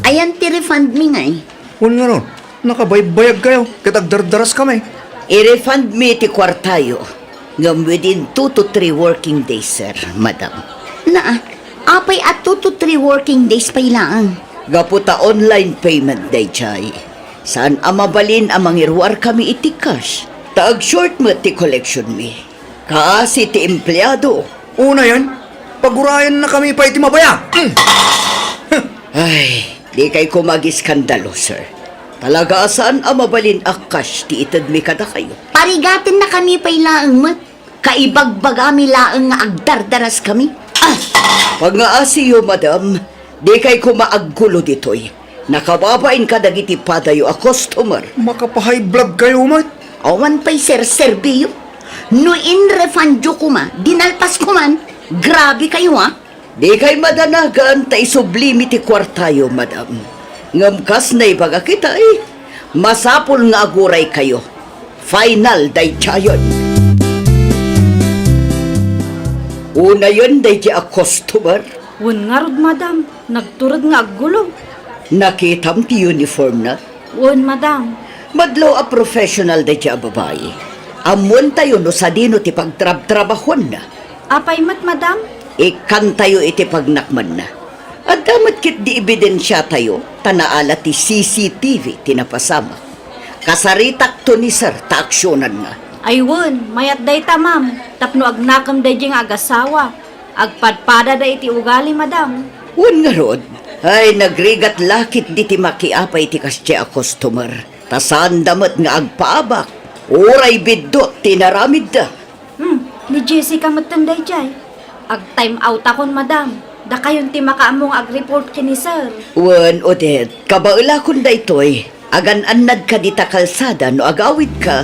Ayan ti refund mi ngay. Wala nga ron, nakabaybayag kayo, kitagdardaras kami. I-refund me ti kwartayo. Ngam within 2 to 3 working days, sir, madam. Na, apay at 2 to 3 working days pa ilaan. Gaputa online payment day chay. Saan mabalin ang mangirwar kami iti cash? Taag short mo ti collection me. Kaasi ti empleyado. Una yan, pagurayan na kami pa iti mabaya. Ay, di kay kumagiskandalo, sir. Talaga saan mabalin a cash ti itad mi kada kayo? Parigatin na kami pa ilaang mat. Kaibagbagami laang nga agdardaras kami. Pag nga asiyo, madam, di kay kumaaggulo ditoy. Nakababain ka dagiti padayo a customer. Makapahay vlog kayo, mat. Awan pa'y serbiyo. No in refund ko ma, dinalpas ko man. Grabe kayo Di kay madanagan ta isublimi ti kwartayo, madam. Ngamkas na ibaga kita masapol nga aguray kayo. Final day chayon. Una yun day a customer. Wan nga rod, madam. Nagturad nga aggulo. Nakitam ti uniform na. Wan, madam. Madlaw a professional day a babae. Amon tayo no sa dino ti pagtrab-trabahon na. Apay mat, madam. Ikan tayo iti pagnakman na. At damat kit di ebidensya tayo, tanaala ti CCTV tinapasama. Kasaritak to ni sir, ta aksyonan nga. Aywan, mayat day ta, ma'am. Tapno agnakam day jing agasawa. Agpadpada day iti ugali, madam. Wan nga rod, ay nagrigat lakit di ti makiapay ti kasya a customer. Tasaan damat nga agpaabak. Oray bidot, tinaramid da. Ni Jessica matanday jay. Ag-time out akon, madam. Da kayon ti makaamong ag-report kini sir. Wan, Odette, kabaula kun da ito'y. Agan-anad ka di ta kalsada no agawid ka.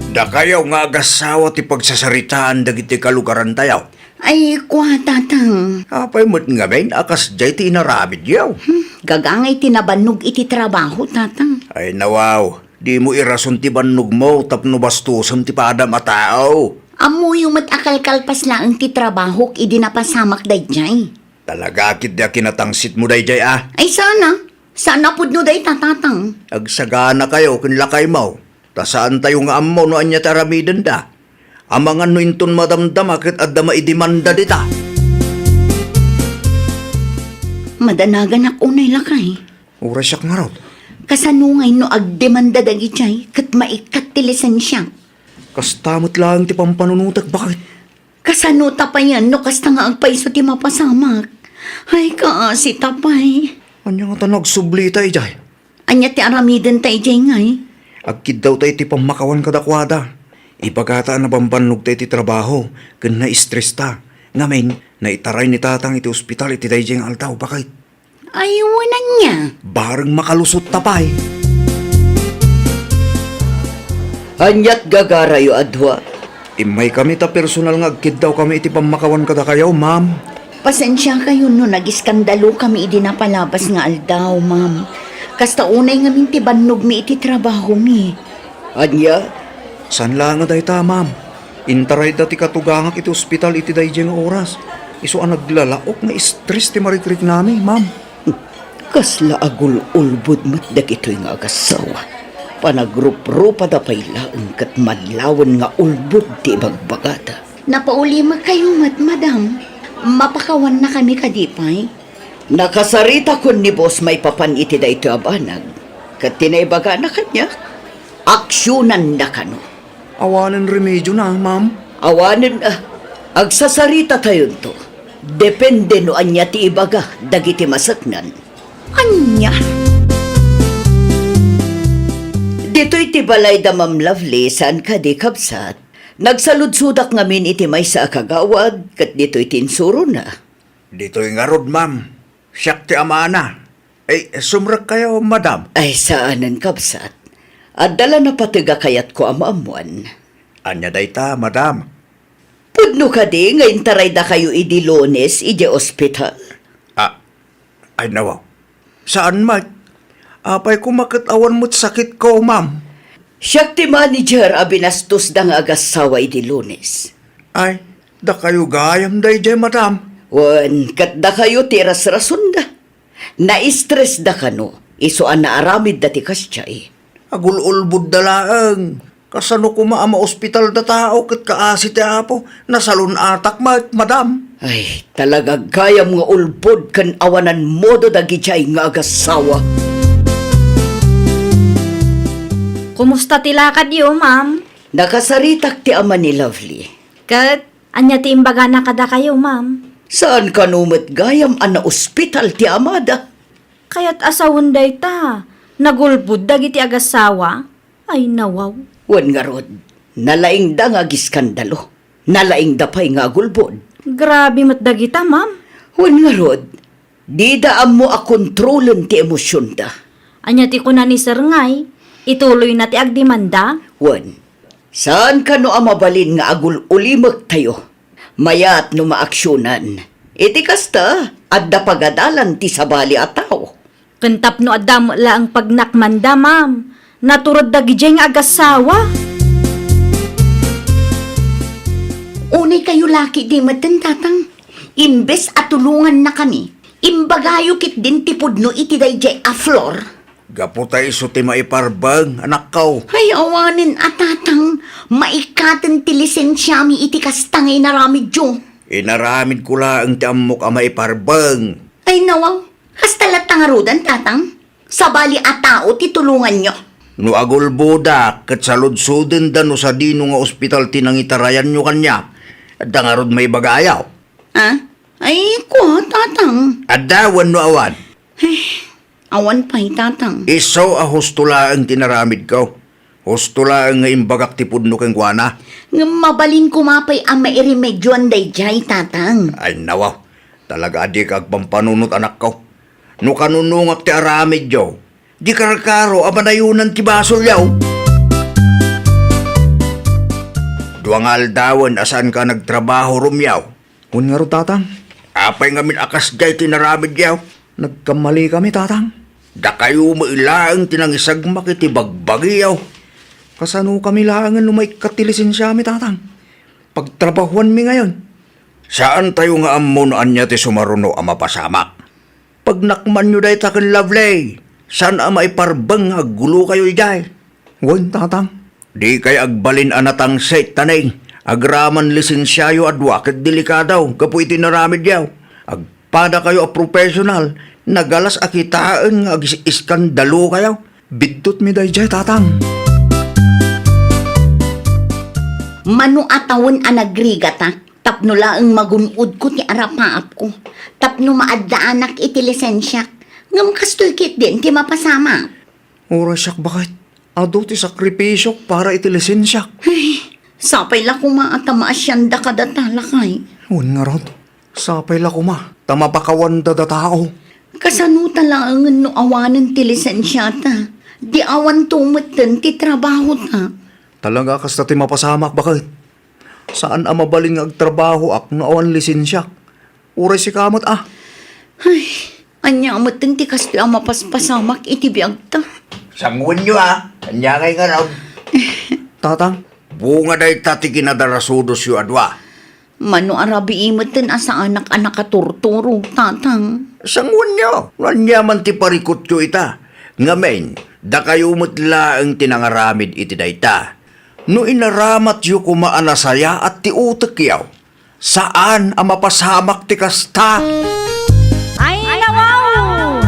Da kayo nga agasawa ti pagsasaritaan dagiti kalugaran tayo. Ay, kwa tatang. Apay mo't nga bain, akas jay ti inaramid yaw. Gagangay tinabanog iti trabaho, tatang. Ay nawaw, di mo irason ti bannog mo, tapno bastusan ti padam a tao. Amo yung matakalkalpas lang ti trabaho, idi napasamak day jay. Talaga kit da kinatangsit mo day jay Ay, sana. Sana pud no day tatatang. Agsagana kayo kinlakay mo. Ta saan tayo nga ammo no anya taramidan da. Amangan no inton madamdama ket adda maidimanda dita. Madanagan ak unay lakay. Ura siyak nga raw. Kasanungay no agdemanda dagi jay, kat maikat ti lisensya. Kastamot lang ti pampanunutag bakit? Kasanuta pa yan no kasta nga agpaiso ti mapasamak. Ay kaasi tapay. Anya nga tanag subli tayo jay. Anya ti aramiden tay jay ngay. Agkid daw tayo ti pamakawan kadakwada. Ipagata na bambannog tayo ti trabaho. Kan na-stress ta. Ngamin, naitaray ni tatang iti ospital iti dahi jeng altaw. Bakit? Ayunan niya. Barang makalusot tapay. Anyat gagarayo adwa. Imay kami ta personal nga agkid daw kami iti pamakawan kada kayaw, ma'am. Pasensya kayo no nagiskandalo kami idi napalabas nga aldaw, ma'am. Kasta unay nga minti bannog mi iti trabaho mi. Anya, San lang nga dahi ta, ma'am? Intaray dati katugangak iti ospital iti dahi jeng oras. Iso ang naglalaok na stress ti marikrik nami, ma'am. kasla agul ulbud mat dagitoy nga agasawa. Panagrup-rupa da pailaan kat madlawan nga ulbud ti magbagata. Napauli kayo madam. Mapakawan na kami kadipay. Nakasarita kun ni boss may papan iti da ito abanag. Kat tinaibaga na kanya. Aksyonan na kano. Awanan remedyo na, ma'am. Awanan agsasarita tayo to. Depende no anya ti ibaga dagiti masaknan. Anya? Dito'y ti balay da Ma'am Lovely saan ka di kapsat. Nagsaludsudak ngamin iti may sa kagawad, kat dito'y tinsuro na. Dito'y nga rod, ma'am. Siyak ti amana. Sumrak kayo, madam. Ay saanan kapsat. At dala na patiga kayat ko amaamuan. Anya day ta, madam. Pudno ka di, ngayon taray da kayo idi Lunes, idi ospital. Ay nawaw. Saan, Mike? Apay kumakatawan mo't sakit ko, ma'am. Siyak ti manager a binastos da nga agasawa idi Lunes. Ay, da kayo gayam day jay, madam. Wan, kat da kayo tiras rasunda. Na-stress da kano, isuan na aramid dati kasyay. Agululbud dalaang. Kasano ko maama ospital da tao kat kaasi ti apo. Nasalun atak, madam. Ay, talaga gayam nga ulbod kan awanan modo da gijay nga agasawa. Kumusta tilakad yo, ma'am? Nakasaritak ti ama ni Lovely. Kat, anya ti imbaga na kada kayo, ma'am? Saan ka numit gayam ana ospital ti amada? Kaya't asawon day ta. Nagulbud dagiti agasawa. Ay nawaw. Wan nga rod, nalaing da nga giskandalo. Nalaing da pa'y nga gulbod. Grabe mat dagita, ma'am. Wan nga rod, di daan mo a kontrolon ti emosyon da. Anya ti kuna ni Sir Ngay, ituloy na ti agdimanda. Wan, saan ka no amabalin nga agul ulimag tayo? Mayat no maaksyonan. Iti kasta, adda pagadalan ti sabali a tao. Kentap no adam la ang pagnakmanda, ma'am. Naturod dagi jay nga agasawa. Unay kayo laki di matan tatang. Imbes at tulungan na kami. Imbagayo kit din tipod no iti dayjay a flor. Gaputay iso ti maiparbang, anak kaw. Ay awanin at tatang. Maikatan ti lisensya mi iti kastangay na ramidyo. Inaramid ko lang ti amok a maiparbang. Ay nawaw. Hasta latangarudan tatang. Sabali at tao ti tulungan nyo. No agulboda, kat saludsuden da no sa dino nga ospital tinangitarayan nyo kanya. At dangarod may bagayaw. Ha? Ay ko tatang. Adawan no awan. Awan pa'y tatang. Iso a hustula ang tinaramid ko. Hustula ang imbagak tipod no kang guana. Nga mabalin kumapay ang mairemedyoan dayjay tatang. Ay nawaw, talaga di kag pampanunot anak ko. No kanunungak ti aramid yo. Di karakaro abanayunan ti basol yaw. Duang aldawan asan ka nagtrabaho rumyaw. Kun nga ro, tatang. Apay ngamin akas jay tinaramid yaw. Nagkamali kami, tatang. Da kayo mailaang tinangisag makitibagbagi yaw. Kasano kami laangan lumay katilisensya mi, tatang. Pagtrabahuan mi ngayon. Saan tayo nga amon anya ti sumaruno ang mapasamak? Pag nakman nyo dahi takin Lovely, saan ang maiparbang aggulo kayo jay? Wan, tatang. Di kay agbalin anatang set tanay, agraman lisensyayo at wakit delikadaw, kapo itinaramid yaw. Agpada kayo a professional, nagalas akitaan nga iskandalo kayo. Bidtot mi dayjay, tatang. Mano atawon a nagrigata, tapno laang magunod ko ti arapaap ko. Tapno maadaanak iti lisensya. Ngam kastoy kit din ti mapasama. Oras siyak bakit? Ado ti sakripisyo para iti lisensya. Sapay la kumaatama asyanda kadatala kay. Wan nga rod. Sapay la kuma. Tamapakawan da tao. Kasano talaangan no awanan ti lisensya ta. Di awan tumatan ti trabaho ta. Talaga kasta ti mapasamak bakit? Saan ang mabaling nga agtrabaho ak nga awan lisensya? Uray si kamot Anya amatan ti kastoy ang mapaspasamak iti biyag ta. Sanguin nyo kanya kay nga raw. Tatang. Bunga dahi tati kinadarasudos yu adwa. Mano arabi imatan asa anak-anak katurturo, tatang. Sanguin nyo, kanya man ti parikot yu ita. Ngamen, da kayo mutla ang tinangaramid iti dayta. No inaramat yu kumaanasaya at ti utek yaw. Saan ang mapasamak ti kasta? Ay nawaw!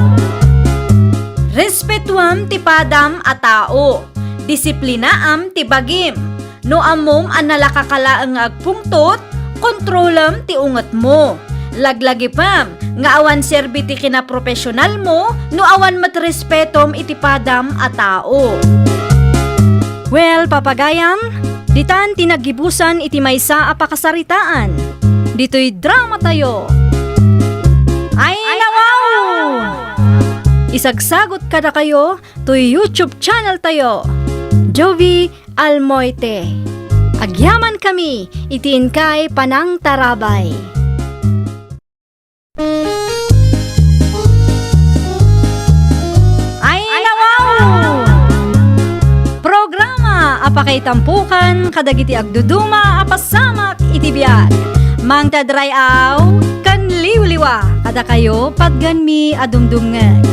Respetuam ti padam a tao. Disiplinaam ti bagim. No amom an nalakakalaang agpungtot, kontrolam ti unget mo. Laglagi pam, nga awan serbi ti kinaprofesional mo, no awan matrespetom iti padam a tao. Well, papagayam, Ditan tinagibusan iti maysa a pakasaritaan. Dito'y drama tayo. Ay nawaw! Isagsagot kada kayo to YouTube channel tayo. Jovi Almoite. Agyaman kami itiin kay Panang Tarabay. Ay nawaw! Programa apakay tampukan kadagiti agduduma apasamak iti biag. Mang tadrayaw kan liwliwa kada kayo pagganmi adumdumngan.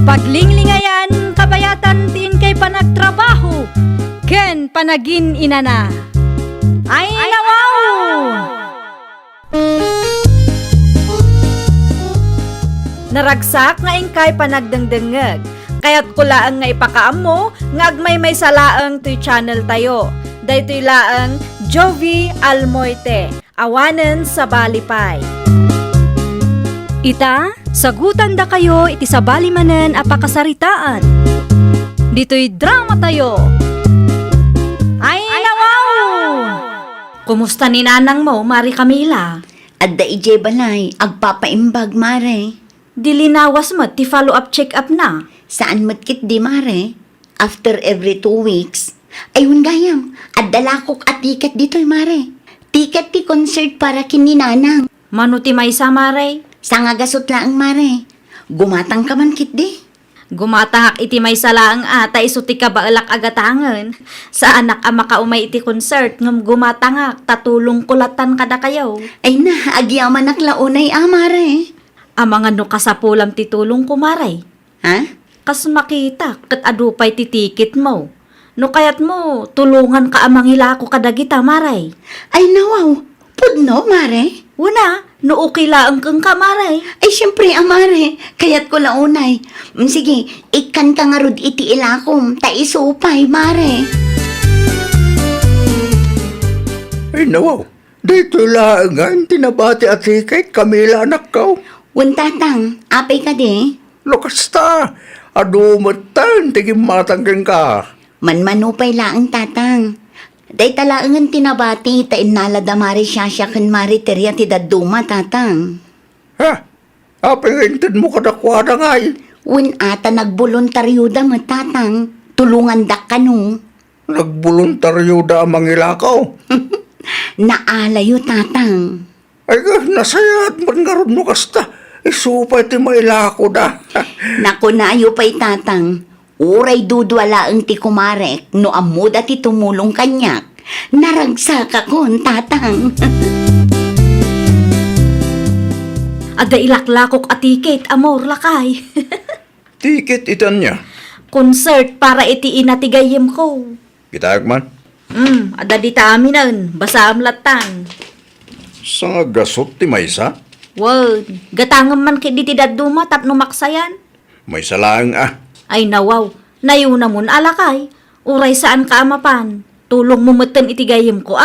Paglinglingayan kabayatan tin kay panagtrabaho ken panagin inana. Ay nawaw! Naragsak nga ingkay panagdengdengeg. Kaya't kulaang nga ipakaam mo, nga agmay may salaang to'y channel tayo. Daytoy laang Jovi Almoite, awanen sa Balipay. Ita, sagutan da kayo iti sa balimanen a pakasaritaan. Dito'y drama tayo. Ay nawaw! Kumusta ni nanang mo, Mari Camila? Adda ije balay, agpapaimbag, mare. Dilinawas mo, ti follow-up check-up na. Saan matkit di, mare? After every 2 weeks. Ayun gayam, adalakok at tiket dito'y, mare. Tiket ti concert para kininanang. Mano ti maysa, Mare? Sa nga gasot laang, mare. Gumatang ka man kit di. Gumatahak iti may salaang ata iso ti kabaalak agatangan. Sa anak ama kaumay iti concert ngam gumatangak tatulong kulatan kada kayo. Ay na, agyaman naklaunay, mare. Amang ano kasapulam ti tulong kumaray. Ha? Kas makita kat adupay ti tiket mo. No kayat mo tulungan ka amang hilako kadagita maray. Ay nawaw, pudno, mare. Una, no okay laang kang kamaray. Ay, siyempre, amare. Kaya't ko launay. Sige, ikan ka nga rod iti ilakom. Taisupay, mare. Ay nawaw, dito laangan, tinabati at sikay, Camila anak ko. Wuntatang, apay ka di. Lokasta, adumatan, tigim matanggang ka. Manmanupay laang tatang. Day talaangan tinabati, tain nalada mari siya kan mari terya ti daduma, tatang. Ha? Apingintin mo kadakwada nga eh. Wun ata nagboluntaryo da mo, tatang. Tulungan da ka no. Nagboluntaryo da ang mangilakaw. Naalayo, tatang. Ay ka, nasayat man nga ron mo kasta. Isupay ti mailako da. Naku nayo pa'y tatang. Uray dudwala ang ti kumarek no amuda ti tumulong kanyak. Naragsak akon, tatang. Ada ilaklakok at tiket, amor lakay. Tiket itan niya. Concert para iti inatigayim ko. Kitag man. Ada di taminan, basa amlatan. Sa nga gasot ti maysa, Wow, gatangan man kay di daduma tapno maksayan. may salaang Ay nawaw, nayuna mun alakay. Uray saan ka amapan. Tulong mo meten itigayim ko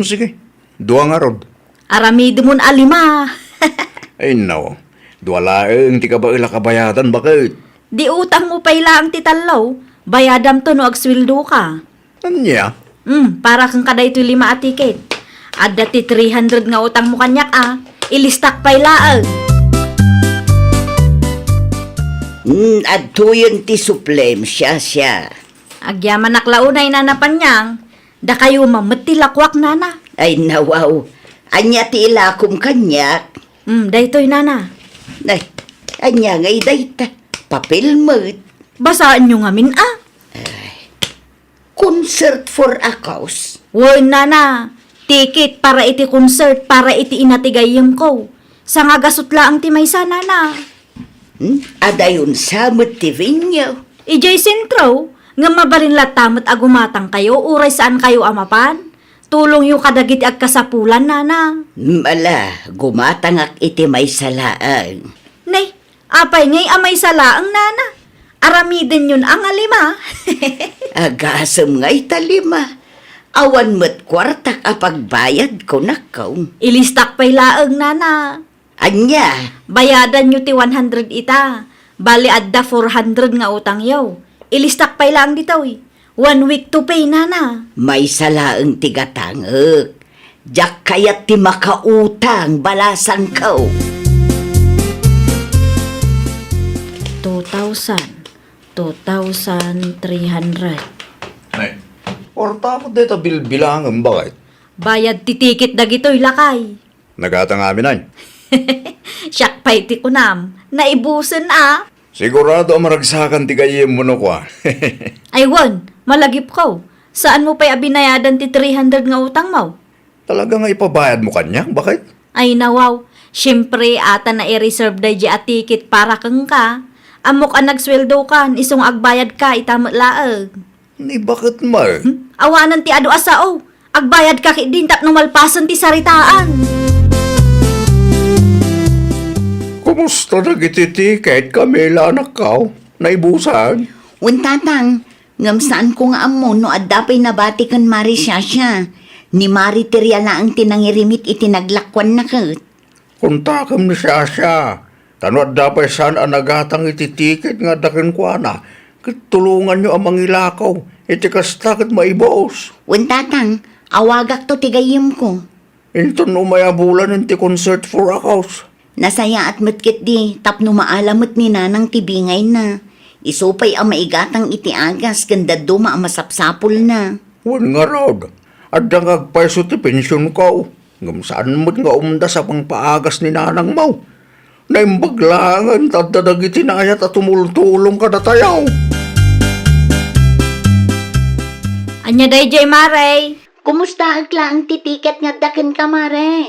Sige, duwa nga rod. Aramido mun alima. Ay nawaw, duwalaeng ti kabaila kabayadan bakit? Di utang mo pay lang titalaw. Bayadam to no agswildo ka. Anya? Para kang kaday ito 5 at tiket. Ada ti 300 nga utang mo kanyak Ilistak pay laag. Adto yun ti suplem siya. Agyaman naklaunay na napanyang. Da kayo mametilakwak nana. Ay nawaw, anya ti ilakom kanyak. Daytoy nana. Ay, anya ngay dayta. Papel mo. Basaan nyo ngamin Concert for a cause. Woy nana. Tiket para iti concert para iti inatigayim ko. Sa nga gasutla ang timaysa nana. Adayon sa motivinyo. Ijay sentro. Nga mabalin latamat agumatang kayo. Uray saan kayo amapan. Tulong yung kadagit ag kasapulan nana. Mala, gumatangak iti may salaan. Nay, apay ngay amay sala ang nana. Aramiden yun ang alima. Agasam nga'y talima. Awan mo't kwartak apagbayad ko nakaw. Ilistak pay laang nana. Anya, Bayadan nyo ti 100 ita. Bali adda 400 nga utang yaw. Ilistak pay lang dito 1 week to pay, nana. May salaang tigatangag. Diyak kaya't ti makautang balasan ko. 2,000. 2,300. Nay, orta mo dito bilbilangan bakit? Bayad titikit dagitoy lakay. Nagatang amin ay. Siyak pa'y ti kunam. Naibusan ah. Sigurado maragsakan ti kayem mo no kwa. Ay won, malagip ko. Saan mo pa'y abinayadan ti 300 nga utang mo? Talaga nga ipabayad mo kanya? Bakit? Ay nawaw, syempre ata na i-reserve da di at ticket para kang ka. Amok ang nagsweldo kan, isong agbayad ka, itamot laag. Ni bakit mar? Awanan ti ado asao, agbayad ka din tap nung malpasan ti saritaan. Kumusta na gititiket kami anak ka? Naibusan? Untatang, ngam saan ko nga amo no adapay nabati kan Mari siya. Ni Mari Teria na ang tinangirimit itinaglakwan na kat. Kuntakam ni siya. Tanwad dapat saan ang nagatang ititiket nga dakin kwa na. Tulungan nyo ang mangilakaw. Itikastakit maibos. Untatang, awagak to tigayim ko. Inton umayabulan ng ti concert for a house. Nasaya at matkit di, tapno maalamot ni nanang tibingay na. Isupay ang maigatang itiagas, ganda duma ang masapsapol na. Wan nga rod. At dangag paiso ti pensyon ko. Ngam saan mo't nga umda sa pangpaagas ni nanang mo. Naimbaglangan tadadag itinayat at tumultulong ka na tayaw. Anya day jay maray. Kumusta agla ang titiket nga dakin ka, Mare?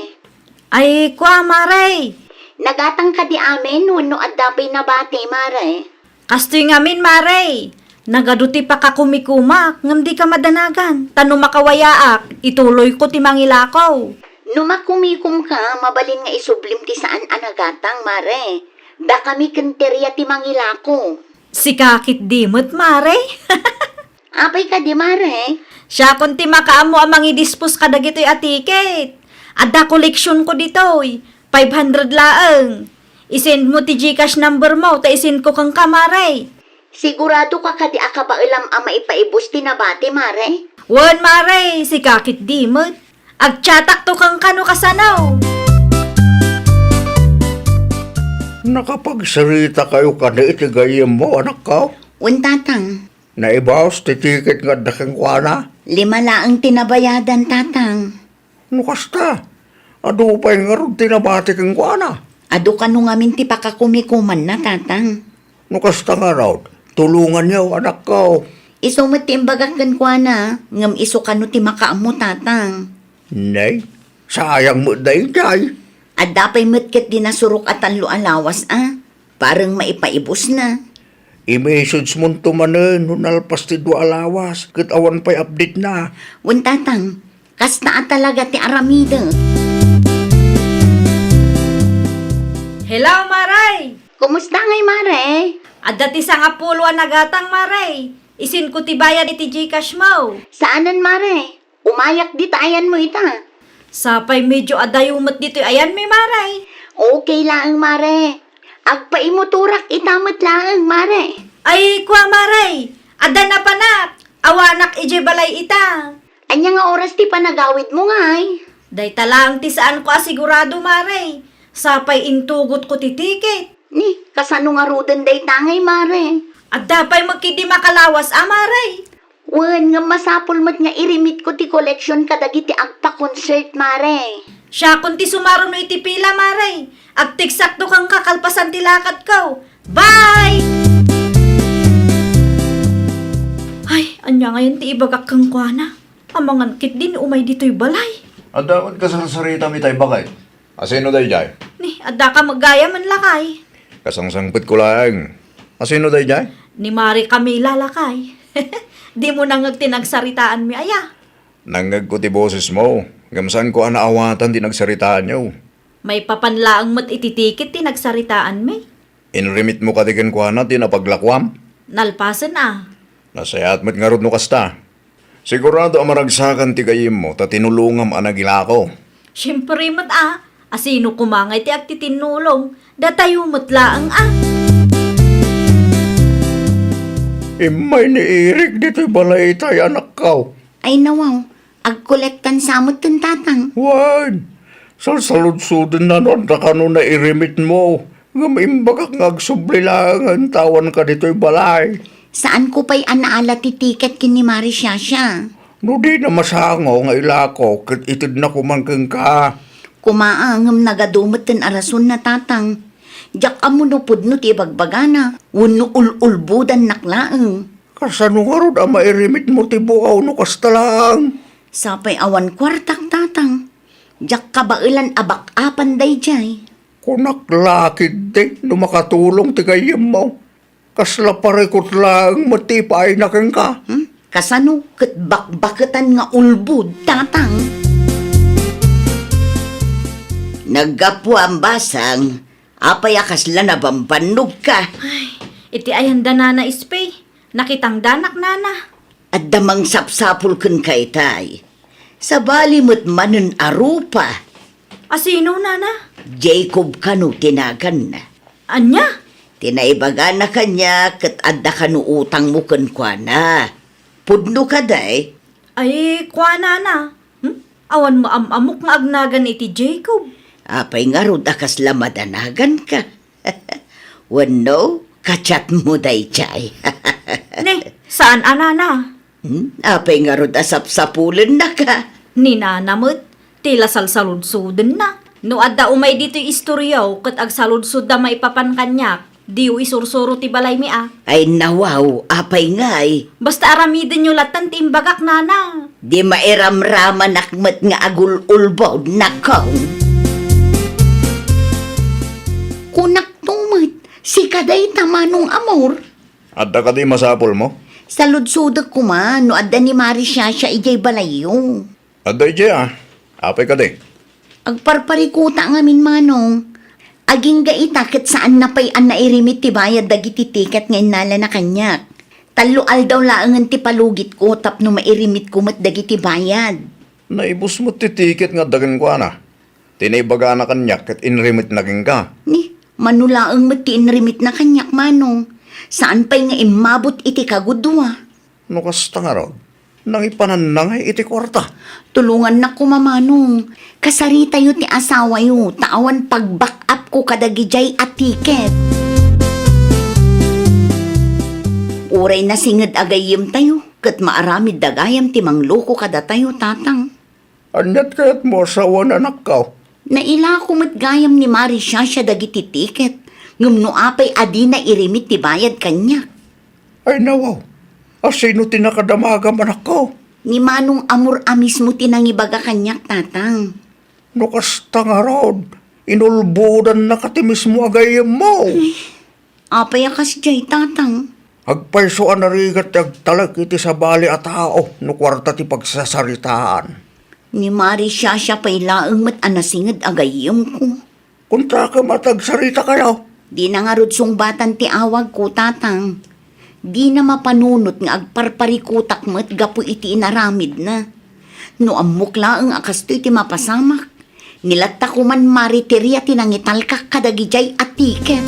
Ay kwa maray. Nagatang ka di amin, wano adapay nabati, Mare. Kastoy ngamin maray. Nagaduti pa ka kumikumak, ngam di ka madanagan. Tanong makawayaak, ituloy ko ti mangilakaw. Numakumikum ka, mabalin nga isublim ti saan anagatang, Mare. Da kami kenterya ti mangilako. Si kakit dimot maray. Apay ka di, Mare? Siya kung ti makaamo ang mangidispos ka dagito'y atiket. Adda koleksyon ko dito'y. 500 laang. Isend mo ti Gcash number mo, ta isend ko kang kamaray. Sigurado ka kadi akabailam ang maipaibos ti nabati, Mare? Wan maray, si kakit dimot. Agtsatak to kang kano kasanaw. Nakapagsarita kayo ka na itigayem mo anak ka. Untatang, Naibawas ti tiket nga daking kwa na. 5 laang tinabayadan, tatang. Nukasta. Ado pa yung arog tinabati kang kwa na. Ado ka nung amin ti pakakumikuman na, tatang. Nukasta nga raw. Tulungan niyo anak ka. Isumot ti imbagakan kwa na, ngam iso ka no ti makaamo, tatang. Nay, sayang mo day day. At dapay metket di nasurok at ang lualawas, ah. Parang maipaibos na. I-message mo tumanen, nalpas ti dua alawas. Kat awan pa'y update na. Untatang, kasta at talaga ti aramida. Hello maray. Kumusta ngay, Mare? Adda ti sangapulwa nagatang maray. Isin ko ti bayad iti Gcash mo. Saanan, Mare? Umayak di tayan mo ita. Sapay medyo adayumot dito ayan may maray. Okay lang, Mare. Agpaimuturak itamot lang, Mare. Ay kwa maray. Adda na panak. Awanak ije balay ita. Anya nga oras ti panagawid mo ngay. Day talang ti saan ko asigurado maray. Sapay intugot ko ti tiket. Ni, kasano nga rudan day tangay, Mare. Adda pa'y magkidi makalawas maray. Wan nga masapol mat nga irimit ko ti collection kadagiti agpa-concert, Mare. Siya kung ti sumaro no iti pila maray. Agtiksakto kang kakalpasan ti lakad ko. Bye! Ay, anya ngayon ti ibagak kang kuana. Amangan kit din umay dito'y balay. Adawad ka sa sarita mi tayo bakit? Asino day jay? Ni, adda ka maggaya man lakay. Kasangsangpit ko lang. Asino day jay? Ni Mari Camila lakay. Di mo nang tinagsaritaan mi aya. Nangag ko ti boses mo. Gamsan ko anaawatan ti nagsaritaan niyo. May papanlaang mat ititikit tinagsaritaan mi. Inrimit mo katikin ko na ti napaglakwam. Nalpasan Nasayat mo't nga rod no kasta. Sigurado ang maragsakan ti gayim mo ta tinulungam anagila ko. Siyempre mat asino kumangay ti agtitinulong. Datayo mat laang Imay ni Eric dito'y balay tay anak ka. Ay nawaw, agkolektan samot kan tatang. Wan, salsalud-sudin na nun na kano na irimit mo. Nga maimbagak nga agsubli lang ang tawan ka dito'y balay. Saan ko pa'y anaala ti tiket kin ni Marisyasya? No di na masango nga ilako, kat itid na kumangkang ka. Kumaangam nagadumot ten arason na tatang. Jak amo no pudno ti bagbagana. Wano ululbudan naklaang. Kasano nga ron ang mairimit mo ti bukaw no kasta lang. Sapay awan kwartak tatang. Jak kabailan abak-apan day jay. Kunak lakid di, no makatulong ti kayem mo. Kasla parekot lang matipay na kang ka. Kasano ket bakbaketan nga ulbud tatang. Naggapo ang basang. Apay akasla na bambanog ka. Iti ayan da nana ispay. Nakitang danak nana. At damang sapsapul kun kay tay. Sa balimot manen arupa. Asino nana? Jacob kanu tinagan na. Anya? Tinaibaga na kanya kat adda kanu utang mo kun kwa na. Pudno ka day. Ay, kwa nana. Awan mo amok nga agnagan iti Jacob. Apay nga rod akas lamadanagan ka. Wano, kachat mo day chay. Ne, saan anana? Apay nga rod asap-sapulan na ka. Ni nanamot, tila salsalud-suden na. No adda umay dito istoryaw, kat agsaludsud da maipapan kanyak. Diyo isursuro ti balay mi ah. Ay nawaw, apay nga ay. Basta aramidin nyo latan ti imbagak nana. Di mairamraman nakmat nga agul-ulbaw nakaw. Kunak tumat, si kaday tamanong amor. Adda ka di masapol mo? Sa ludsudak ko man, no adda ni Marisyasya ijay balayo. Adda ije apay ka di. Agparparikuta ngamin manong. Aging gaita ket saan na pay an nairimit ti bayad dagiti tiket nga inala na kanyak. Talual daw laangan ti palugit ko tapno mairimit ko mat dagiti bayad. Naibus mo ti ticket nga dagan ko na. Tinaibaga na kanyak kat inrimit na king ka. Ni, manulaang mat ti inrimit na kanyak manong. Saan pay nga imabot iti kagudwa? No kasta nga raw. Nang ipananangay iti kwarta. Tulungan na ko mamanong. Kasarita yu ti asawa yu. Taawan pag-back up ko kadagijay at tiket. Uray na singad agayim tayo. Kat maaramid dagayam ti mangloko kada tayo tatang. Anyat kaya't mo asawa na anak ka. Naila ko gayam ni Marisyasya dagiti tiket. Ngumno apay adi na irimit ti bayad kanya. Ay nawaw. Asino tinakadamaga anak ko? Ni manong amor amis mo tinangibaga kanyak tatang. No kasta nga raw. Inulbudan na katimis mo agayam mo. Apay akas jay tatang. Agpaysoan na rigat agtalag iti sa bali at tao. No kwarta ti pagsasaritaan. Ni Marisyasya pay laeng mat anasingad agayam ko. Kunta ka matagsarita kayo. Di na nga rudsong batan ti awag ko tatang. Di na mapanunot nga agparparikutak mat gapu iti inaramid na. No amok laeng akas to iti mapasamak. Nilatta ko man mariteria tinangital ka kadagijay at tiket.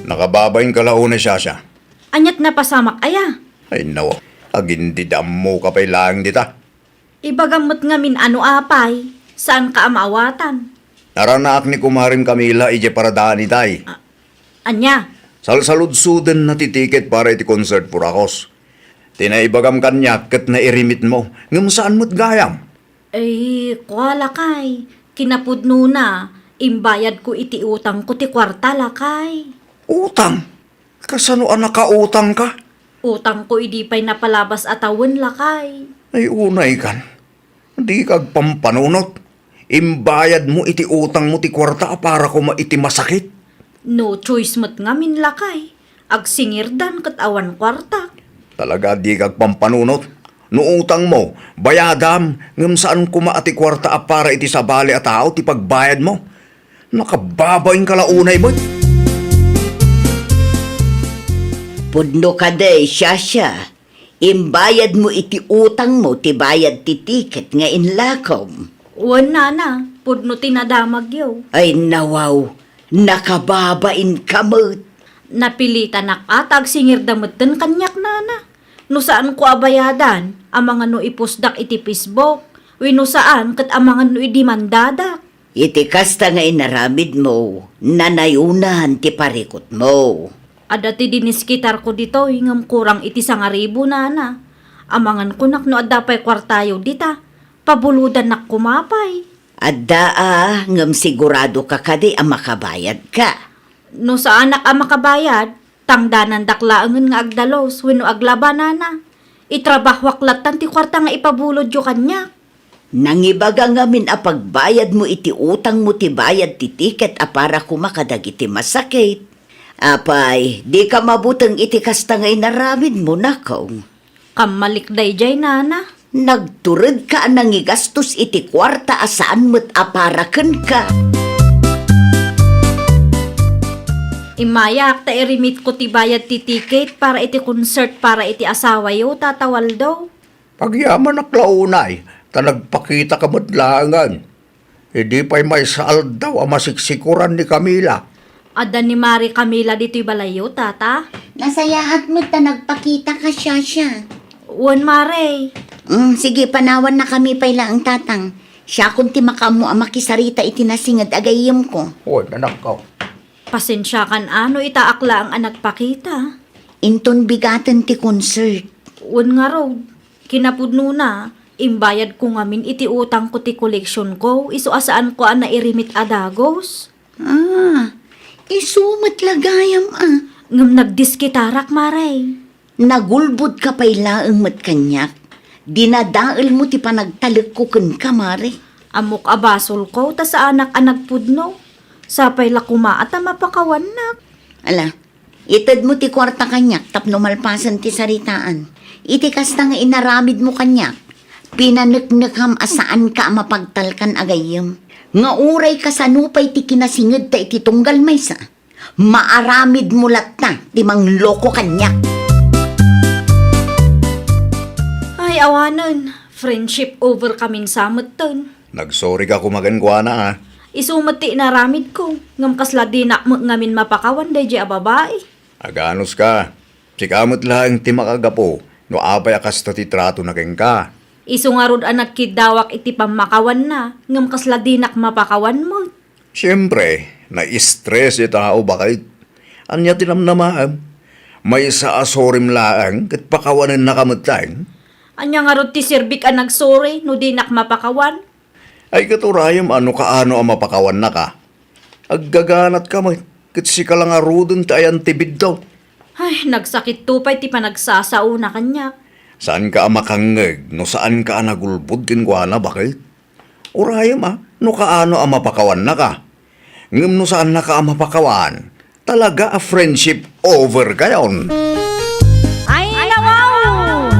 Nakababayin ka launa siya. Anyat na pasamak aya. Ay nawa. Agindidam mo ka pa'y lang dita. Ibagamot nga min ano apay. Saan ka amawatan? Naranaak ni kumaring Camila ije paradaan itay. Anya? Salsalud-suden na titiket para iti concert purakos. Tinaibagam kanya kat na irimit mo. Ngam saan mo't gayam? Eh, kuala kay. Kinapudno na. Imbayad ko iti utang ko ti kwarta lakay. Utang? Kasano anak ka utang ka? Utang ko idi pa'y napalabas atawan lakay. Ay unay kan. Di kag pampanunot. Imbayad mo iti utang mo ti kwarta para ko iti masakit. No choice mo't nga min lakay. Agsingirdan kat awan kwarta. Talaga di kag pampanunot. No utang mo, bayadam, ngam saan kumaati kwarta para iti sabali at tao ti pagbayad mo. Nakababayin ka launay mo. Pudno ka day, Syasya. Imbayad mo iti utang mo ti bayad ti tiket nga inlakom. Wan na, pudno tinadamag yaw. Ay nawaw, nakababain kamot. Napilitan atag singir damutan kanyak nana. No saan ko abayadan, ang mga no ipusdak iti Facebook. Wino saan kat ang mga no idimandadak. Iti kasta nga inaramid mo, nanayunahan ti parikot mo. Adati diniskitar ko dito, hingam kurang iti 1,000 nana. Amangan ko nak no adapay kwartayo dita. Pabuludan nak kumapay. Adda ngam sigurado ka kadi ang makabayad ka. No sa anak ang makabayad, tangdanan daklaangan nga agdalos, wino aglaban nana. Itrabahuaklatan ti kwarta nga ipabulod yo kanya. Nangibaga ngamin a pagbayad mo iti utang mo ti bayad ti tiket a para kumakadag iti masakit. Apay, di ka mabutang iti kasta nga inaramid mo nakaw. Kamalikday jay nana. Nagturod ka nangigastos iti kwarta asaan mo't aparaken ka. Imayak ta irimit ko ti bayad ti ticket para iti concert para iti asawa yo tatawal daw. Pagyaman aklaunay, ta nagpakita ka madlangan. Hindi pa'y may saal daw ang masiksikuran ni Camila. Ada ni Mari Camila dito'y balayo tata. Nasayahat mo ta nagpakita ka siya. Wan Mare. Sige, panawan na kami pala ang tatang. Siya kung ti makamu ang makisarita itinasingad agayim ko. Hoy, anak ko. Pasensya kan ano itaakla ang anak pakita. Inton bigatan ti concert. Wan nga raw. Kinapudno na. Imbayad ko ngamin iti utang ko ti koleksyon ko. Iso asaan ko ang nairimit adagos. Isumat lagayam Ngam nagdiskitarak Mare. Nagulbud ka pala ang matkanyak. Dinadaal mo ti panagtalik ko kun kamari. Amok abasol ko ta sa anak pudno. Sapay la kumaat ang mapakawan nak. Ala, itad mo ti kwarta kanyak tapno malpasan ti saritaan. Iti kasta nga inaramid mo kanyak. Pinaneknekam asaan ka mapagtalkan agayem. Nga uray ka sa nupay ti kinasingid ta iti tunggal maysa. Maaramid mo latta ti mangloko kanyak. Ay awanan, friendship over kaming samot ton. Nagsorry ka kumagangguana ha. Isumati na ramid ko, ngam kasla di na ngamin mapakawan day a babae. Aganos ka. Sikamot lang ti makagapo. No apay akas ta ti trato na keng ka. Isu nga rod anak kidawak iti pamakawan na, ngam kasla di nak mapakawan mo. Siyempre, na-stress ito tao bakit? Anya tinamnamaam. May sa asorim laang kat pakawanan na kamutang. Anya nga rod ti sirbik ang nagsore, no di nak mapakawan. Ay katurayam ano kaano ang mapakawan na ka. Aggaganat ka mo. Kat si ka lang arudon tayan tibid daw. Ay, nagsakit tupay ti panagsasao na kanya. Saan ka makangeg? No saan ka nagulbud kinkwana bakit? Urayam no kaano ang mapakawan na ka. Ngam no saan na ka ang mapakawan. Talaga a friendship over gayon. Ay, nawaw!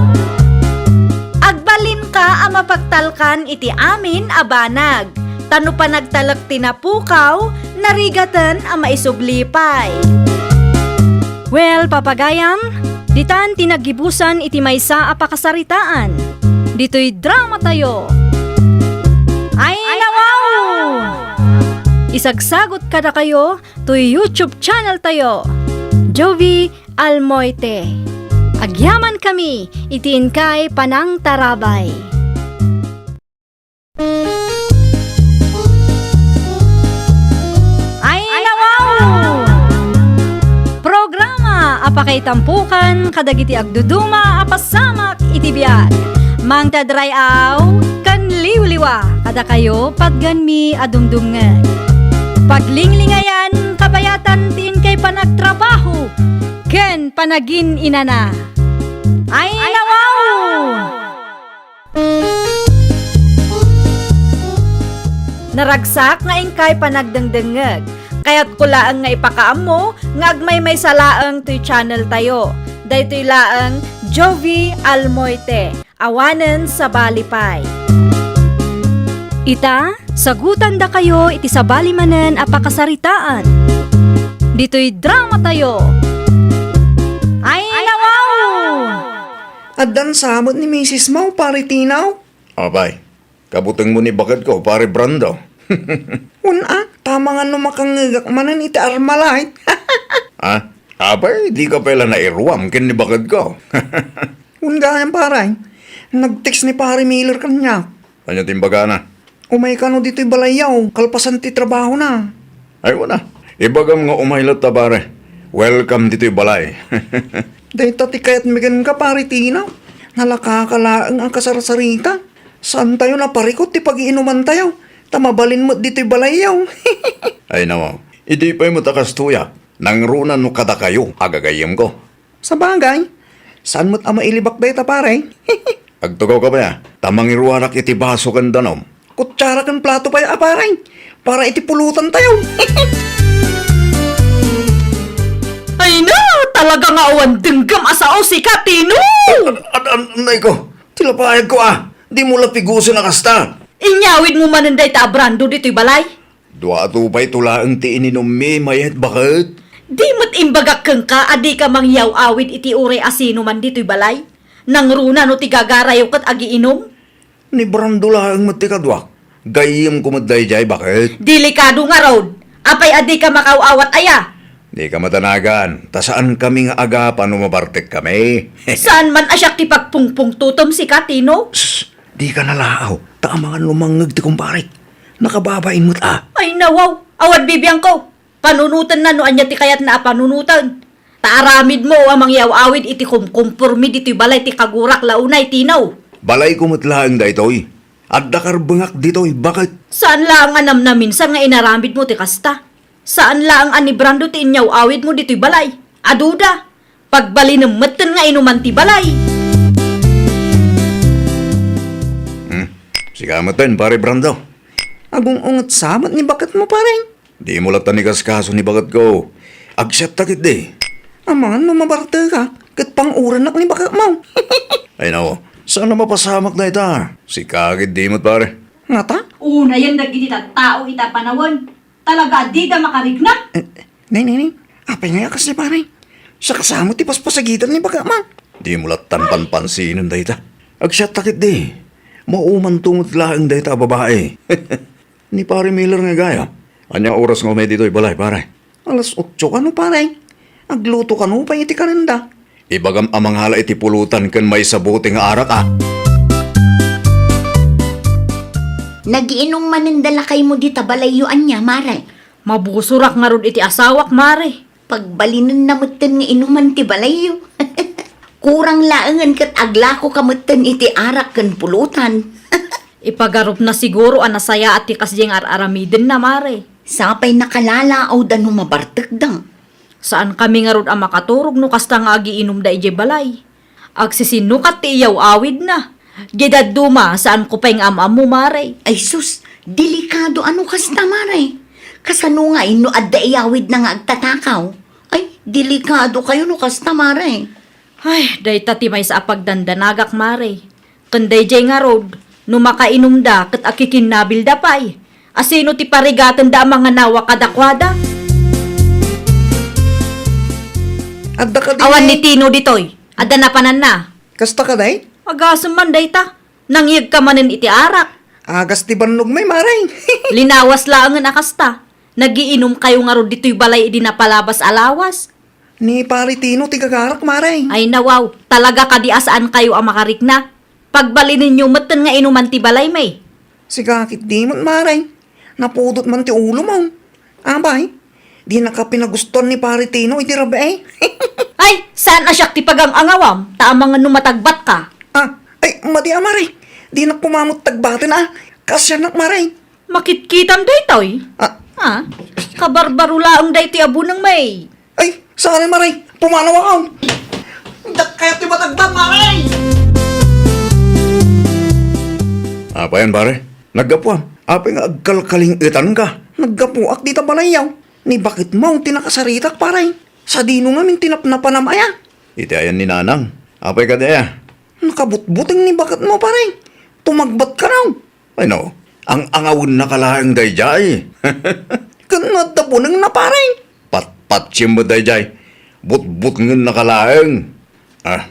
Agbalin ka ang mapagtalkan iti amin abanag. Tano pa nagtalak tinapukaw, narigatan ang maisublipay. Well, papagayam, ditan tinagibusan iti maysa a pakasaritaan. Dito'y drama tayo. Ay, nawaw! Isagsagot kada kayo to YouTube channel tayo. Jovi Almoite. Agyaman kami, itiin kay Panang Tarabay. Ay, nawaw! Programa apakay tampukan kadagiti agduduma apasamak iti biag. Mang tadrayaw kan liwliwa kada kayo pagganmi adumdumngan. Paglinglingayan kabayatan tiin kay panagtrabaho ken panagin inana. Ay, nawaw! Naragsak nga ingkay panagdengdengeg. Kaya't kulaang nga ipakaam mo, nga agmay may salaang to'y channel tayo. Daytoy laang Jovi Almoite, awanen sa balipay. Ita, sagutan da kayo iti sabali manen a pakasaritaan. Dito'y drama tayo. Ay, nawaw! Adan samot ni Mrs. Mau, pare Tinaw. Abay, kabutang mo ni bakit ko, pare Brando. Una, tama nga no makangagak manan iti armalay. Ah, Abay, di ka pala nairuam kin ni bakit ko. Unga yan paray. Nag-text ni pare Miller kanya. Kanya timbaga na. Umay ka no dito'y balayaw, kalpasan ti trabaho na. Ay, wala. Ibagam nga umaylot ta pare. Welcome dito'y balay. Dahil tati kaya't migan ka pare Tina. Nalakakalaang ang kasarasarita. Saan tayo na parikot ti pag-iinuman tayo? Tamabalin mo dito'y balayaw. Ay naman, hindi pa'y matakas tuya. Nang runan no kada kayo, agagayam ko. Sa bagay, saan mo't ama ilibak dahi ta pare? Agtugaw ka ba ya? Tamang iruarak iti baso kan danom. Kutsara kan plato pa ya pare. Para iti pulutan tayo. Ay na, talaga nga awan denggam asao si Katino! Anay ko, tilapayag ko Di mo lapiguso na kasta. Inyawid mo mananday ta Brando dito'y balay? Dua pa'y tulaang ti ininom mi, mayat bakit? Di mo't imbagak kang ka, adi ka mangyaw awid iti ure asino man dito'y balay? Nang runa no ti gagarayaw kat agiinom? Ni Brando lang matikadwak. Gayam kumaday jay, bakit? Delikado nga road. Apay adi ka makaawat aya. Di ka matanagan. Tasaan kami nga agapan umabartek kami. Saan man asyak ti pagpungpung tutom si Katino? Shh, di ka nalaaw. Taamangan lumangag ti kumparik. Nakababain mo't Ay nawaw, awad bibiyang ko. Panunutan na no anya ti kayat na panunutan. Taaramid mo amang yaw awid iti kumkumpurmi dito'y balay ti kagurak launay tinaw. Balay kumutlaang da ito'y. At dakar bangak dito'y, bakit? Saan lang anam na minsan nga inaramid mo ti kasta? Saan lang ani Brando ti inyaw awid mo dito'y balay? Aduda, pagbali ng matan nga inuman ti balay. Sigamatan, pare Brando. agong ungat samat ni bakat mo pare. Di mo lata ni kaskaso ni bagat ko. Accept takit di. Aman, mamabarte ka. Kat pang uran nak ni bakat mo. Ay nako, saan na mapasamak na ita? Si kagid di mo't pare. Nga ta? Una yan nagiti tao ita panawon. Talaga di da makarigna. Nay. Apay nga kasi pare. Sa kasama ti paspasagitan ni bakat mo. Di mo latan panpansinan da ita. Accept takit di. Mauman tungot laang da ita babae. Ni pare Miller nga gaya. Anyang oras nga may dito'y balay, pare. Alas 8 ka no pare. Agluto ka no pa iti kananda. Ibagam amang hala iti pulutan kan may sabuting arak Nagiinom manindala kay mo di tabalayuan niya, Maray. Mabusurak nga rod iti asawak, mare. Pagbalinan na mutan nga inuman ti balayo. Kurang laangan kat aglako kamutan iti arak kan pulutan. Ipagarup na siguro anasaya at tikas diyang aramidin na, mare. Sapay nakalala o dan humabartek dang. Saan kami nga rod ang makaturog no kasta nga agiinom da ije balay. Agsisinukat ti iyaw awid na. Gidad duma saan ko pa'y amam mo, mare. Ay sus, delikado ano kasta, Maray. Kasano nga ino adda iyawid na nga agtatakaw. Ay, delikado kayo no kasta, Maray. Ay, day tati may sa apagdandanagak, mare. Kanday jay nga rod, no makainom da kat akikinabil da pa'y. Asino ti parigatan da ang mga nawa kadakwada? Adda ka din. Awan ni Tino ditoy. Ada na panan na. Kasta ka day? Agasam man day ta. Nangyag ka manin iti arak. Agas ti bannog may maray. Linawas lang ang akasta. Nagiinom kayo nga ro dito'y balay di na palabas alawas. Ni pare Tino ti gagarak maray. Ay nawaw, talaga kadiasaan kayo ang makarik na. Pagbali ninyo matan nga inuman ti balay may. Sigakit di mo't maray. Napudot man ti ulo mo. Abay, di na ka pinaguston ni pare Tino iti rabe. Ay, saan asyak ti pagang angawam? Taamang nga numatagbat ka. Ay, madi maray. Di na kumamot tagbatin Kasya nak maray. Makitkitam daytoy. Ha? Kabarbarulaang daytoy abunang may. Ay, saan maray? Pumanaw ako. Dak kaya ti matagbat maray. Apa yan, pare? Naggapuan. Apa nga agkalkaling itan ka? Naggapuak di ta balayaw. Ni bakit mo tinakasaritak paray? Sa dino nga min tinapnapan amaya. Iti ayan ni Nanang. Apay ka daya? Nakabutbuting ni bakit mo paray? Tumagbat ka raw. Ay no, ang angawin na kalaang dayjay. Kanad na po nang naparay. Patpatsim mo dayjay. But-but ngun na kalaang.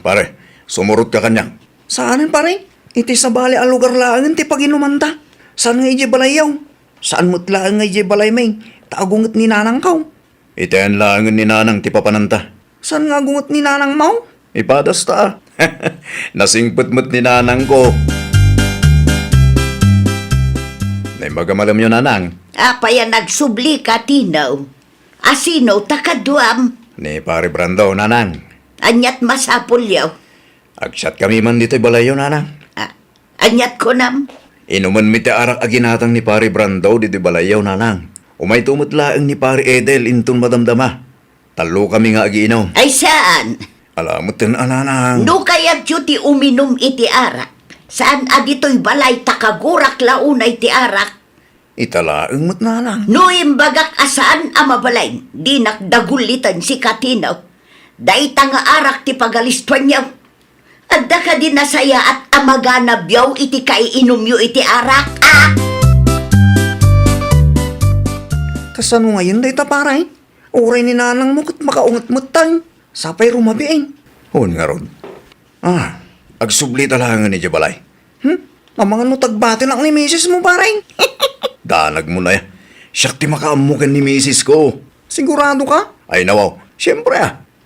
Pare, sumurot ka kanya. Saanan paray? Iti sa bali a lugar laangan ti paginumanta. Saan nga ije balayaw? Saan mo't laang nga ije balay may? Taagungat ni nanang kaw. Iti ayan laangan ni Nanang ti papananta. Saan nga gungot ni nanang mau? Ipadas ta. Nasingput-mut ni nanang ko. Naimagamalam yun, nanang. Apaya nagsubli ka, tinaw. Asino takaduam. Ni pare Brando, nanang. Anyat masapul yaw. Agsat kami man dito'y balayo, nanang. Anyat ko nam. Inuman mi ti arak aginatang ni pare Brando dito'y balayo, nanang. Umay tumutlaang ni pare Edel intun madamdama. Talo kami nga agiinom. Ay saan? Alamot din, nanang. No kaya ti uminom iti arak. Saan adito'y balay takagurak launay ti arak. Italaang mat, nanang. No imbagak asaan amabalay. Di nakdagulitan si Katinaw. Daita nga arak ti pagalistuan niyaw. Adda ka din nasaya at amaganab yaw iti kaiinom yu iti arak. Kasano ngayon day taparay? Uray ni nanang mo kat makaungat-mat tayo. Sapay rumabiin. Hun nga ron. Agsubli talaga ni Jabalay. Mga no tagbati lang ni misis mo paray. Danag mo na ya. Siyak ti makaamukan ni misis ko. Sigurado ka? Ay nawaw, siyempre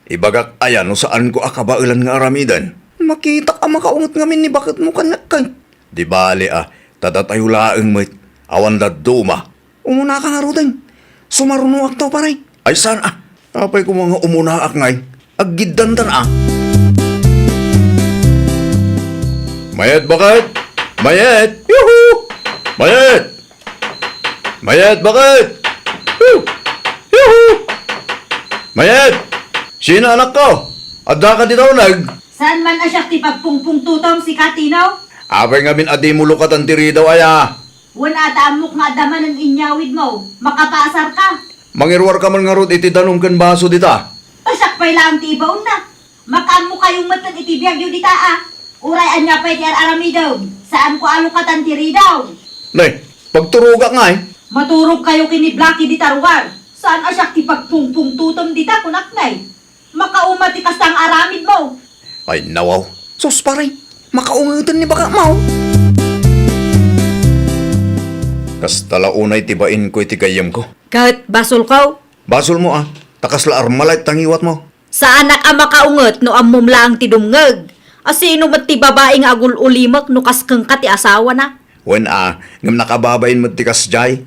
Ibagak ayan no saan ko akabailan nga aramidan. Makita ka makaungat ngamin ni bakit mo kanak kay. Di bali tatatayo laang mo't awan da duma. Umuna ka nga rutin. Sumarunuak tao paray. Ay saan Tapay ko mga umunaak ngay. Aggidandan Mayet bakit? Mayet! Yuhu! Mayet! Mayet bakit? Yuhu! Mayet! Sino anak ko? Adda ka dito nag? Saan man asyak ti pagpungpung tutom si Katinaw? Apay nga bin adi mo lukatan tiri daw aya. Wala ata amok nga daman ng inyawid mo. Makapasar ka. Mangirwar ka man nga rod iti danong kan baso dita. Pasyak pa'y lang ti ibaw na. Makamu kayong matan itibiyag yun dita Uray anya pa'y ti arami daw. Saan ko alukatan tiri daw? Nay, pagturuga nga Maturog kayo kini Blackie di Tarwar. Saan asyak ti pagpungpung tutom dita kunaknay? Makaumati kastang aramid mo. Ay nawaw. Sus paray. Makaungatan ni baka mau. Kastala unay tibain ko iti gayam ko. Kahit basol kaw. Basol mo takas la armalay tangiwat mo. Sa anak ang makaungot no ammom lang ti dumngeg. Asino mat ti babaeng agul ulimak no kaskeng ka ti asawa na. When ngam nakababain mo tikas jay,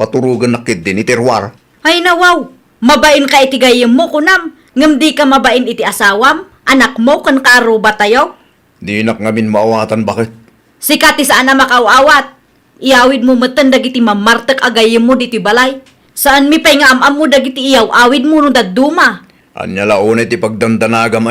paturugan na kid din iti terwar. Ay nawaw. Mabain ka iti gayam mo kunam. Ngam di ka mabain iti asawam. Anak mo kan kaaruba tayo. Di nak ngamin maawatan bakit? Si Kati saan na makawawat. Iawid mo matan dagiti mamartek agayam mo diti balay. Saan mi pay nga amam mo dagiti iyaw awid mo no daduma. Anya launay ti pagdandanagam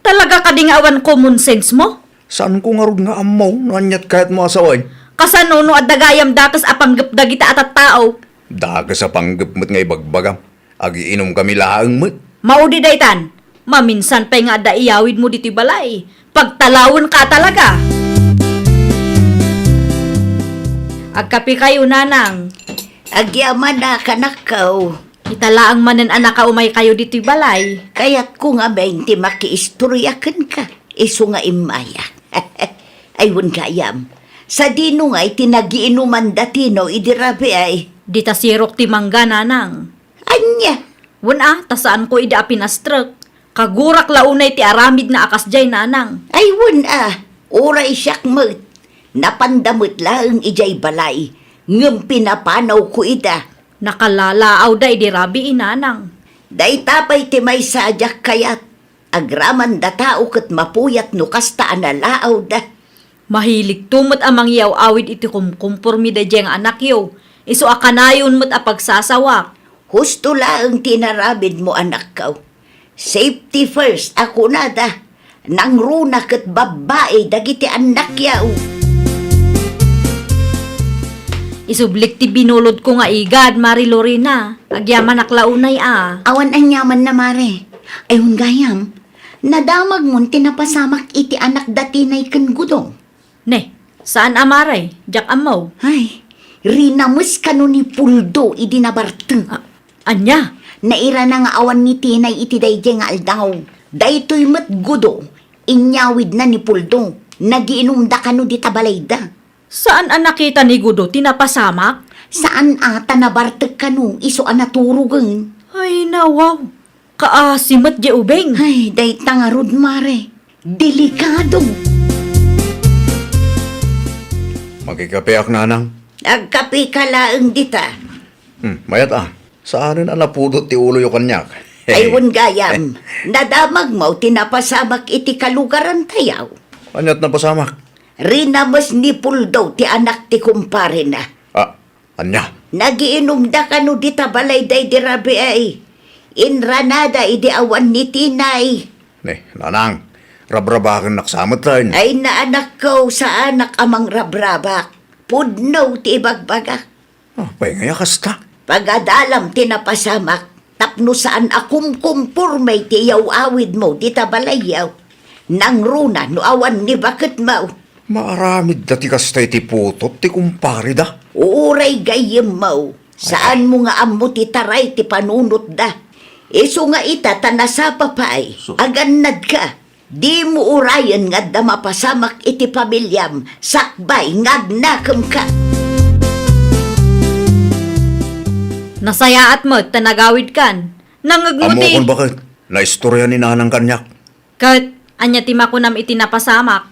Talaga ka ding awan common sense mo? Saan ko nga rod nga amaw no anyat kahit mo asaway? Kasano no adagayam dakas apanggap dagita atat tao. Daga sa panggap mo't nga ibagbagam. Agiinom kami laang mo't. Maudi daytan. Maminsan pay nga da iyawid mo diti balay. Pagtalawon ka talaga. Agkapi kayo nanang. Agyaman na kanakaw. Italaang manen anak ka umay kayo diti balay. Kaya't ko nga 20 makiistoryakan ka. Iso nga imaya. Ayun kayam. Sa dino nga itinagiinuman datino idirabi ay. Dita sirok ti mangga nanang. Anya. Wala, tasaan ko ida pinastrek. Kagurak launay ti aramid na akas jay nanang. Ay oray siyak mat. Napandamot lang ijay balay. Ngam pinapanaw ko ida. Nakalalaaw da idi rabi inanang. Day tapay ti may sadyak kayat. Agraman da tao kat mapuyat no kasta analaaw da. Mahilig tumot amang yaw awid iti kumkumpurmi da jeng anak yo. Iso akanayon mo't apagsasawak. Husto lang tinarabid mo anak kaw. Safety first ako na da. Nang runa kat babae dagiti anak yaw. Isublik ti binulod ko nga igad, Mari Lorena. Agyaman aklaunay Awan ang yaman na mare. Ayun gayam, nadamag mon tinapasamak iti anak datinay ken gudong. Ne, saan amare? Jak amaw. Ay, rinamus kanu ni Puldo idi nabarteng. Anya? Naira na nga awan ni tinay iti dayjay nga aldaw. Daytoy met gudo, inyawid na ni Puldo. Nagiinom da kanu di tabalay da. Saan ang nakita ni Gudo? Tinapasamak? Saan ata nabarteg kanu iso anaturugan? Ay nawaw. Kaasimot di ubeng. Ay, day tangarod mare. Delikado. Magkikapeak nanang. Nagkapi ka laeng dita. Mayat saanin ang napudot ti ulo yung kanyak. Aywan gayam. Nadamag mo tinapasamak iti kalugaran tayaw. Anyat na pasamak. Rinamas ni Puldo ti anak ti kumpare na. Anya. Nagiinom da kanu dita balay day di rabi ay. Inranada idi awan ni Tinay. Nanang. Rabrabakan naksamot tayo. Ay na anak ko sa anak amang rabrabak. Pudno ti ibagbagak. Pahingaya kasta. Pagadalam tinapasamak. Tapno saan akum kumpur may tiyaw awid mo dita balayaw. Nang runa no awan ni bakit mo. Maaramid dati kasta iti putot ti kumpari da. Uuray gayem mo. Saan mo nga amo ti taray ti panunot da. Iso nga ita tanasapa pa ay. Agannad ka. Di mo urayan nga da mapasamak iti pamilyam. Sakbay ngagnakam ka. Nasayaat mo, tanagawid kan. Amo Nangagmuti. kung bakit? Naistorya ni nanang kanyak. Kat, anya timakunam itinapasamak.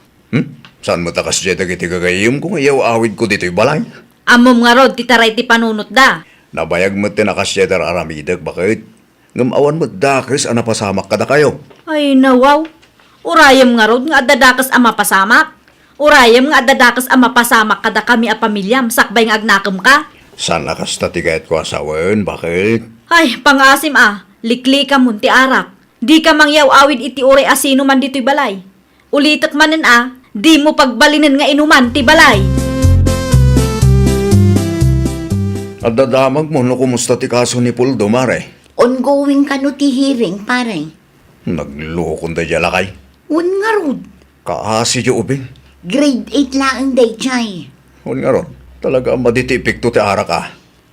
Saan mo takas dyan iti gagayim kung iyaw awid ko dito'y balay? Amom nga rod, titaray ti panunot da. Nabayag mo tinakas dyan aramidag bakit? Ngamawan mo dakris anapasamak kada kayo. Ay, nawaw. Urayam nga rod, nga adadakas ama pasamak. Urayam nga adadakas ama pasamak kada kami a pamilyam, sakbay nga agnakam ka. Saan nakas tatigayat ko asawan? Bakit? Ay, pangasim likli ka mun ti arak. Di ka mangyaw awid iti ure asino man dito'y balay. Ulitak manen di mo pagbalinin nga inuman ti balay. At dadamag mo no kumusta ti kaso ni Puldo, mare? Ongoing kanu ti hearing pare. Naglukon da dyan lakay. Un nga rod. Kaasi dyan ubing. Grade 8 lang day chay. Hun nga ron, talaga maditipik to ti arak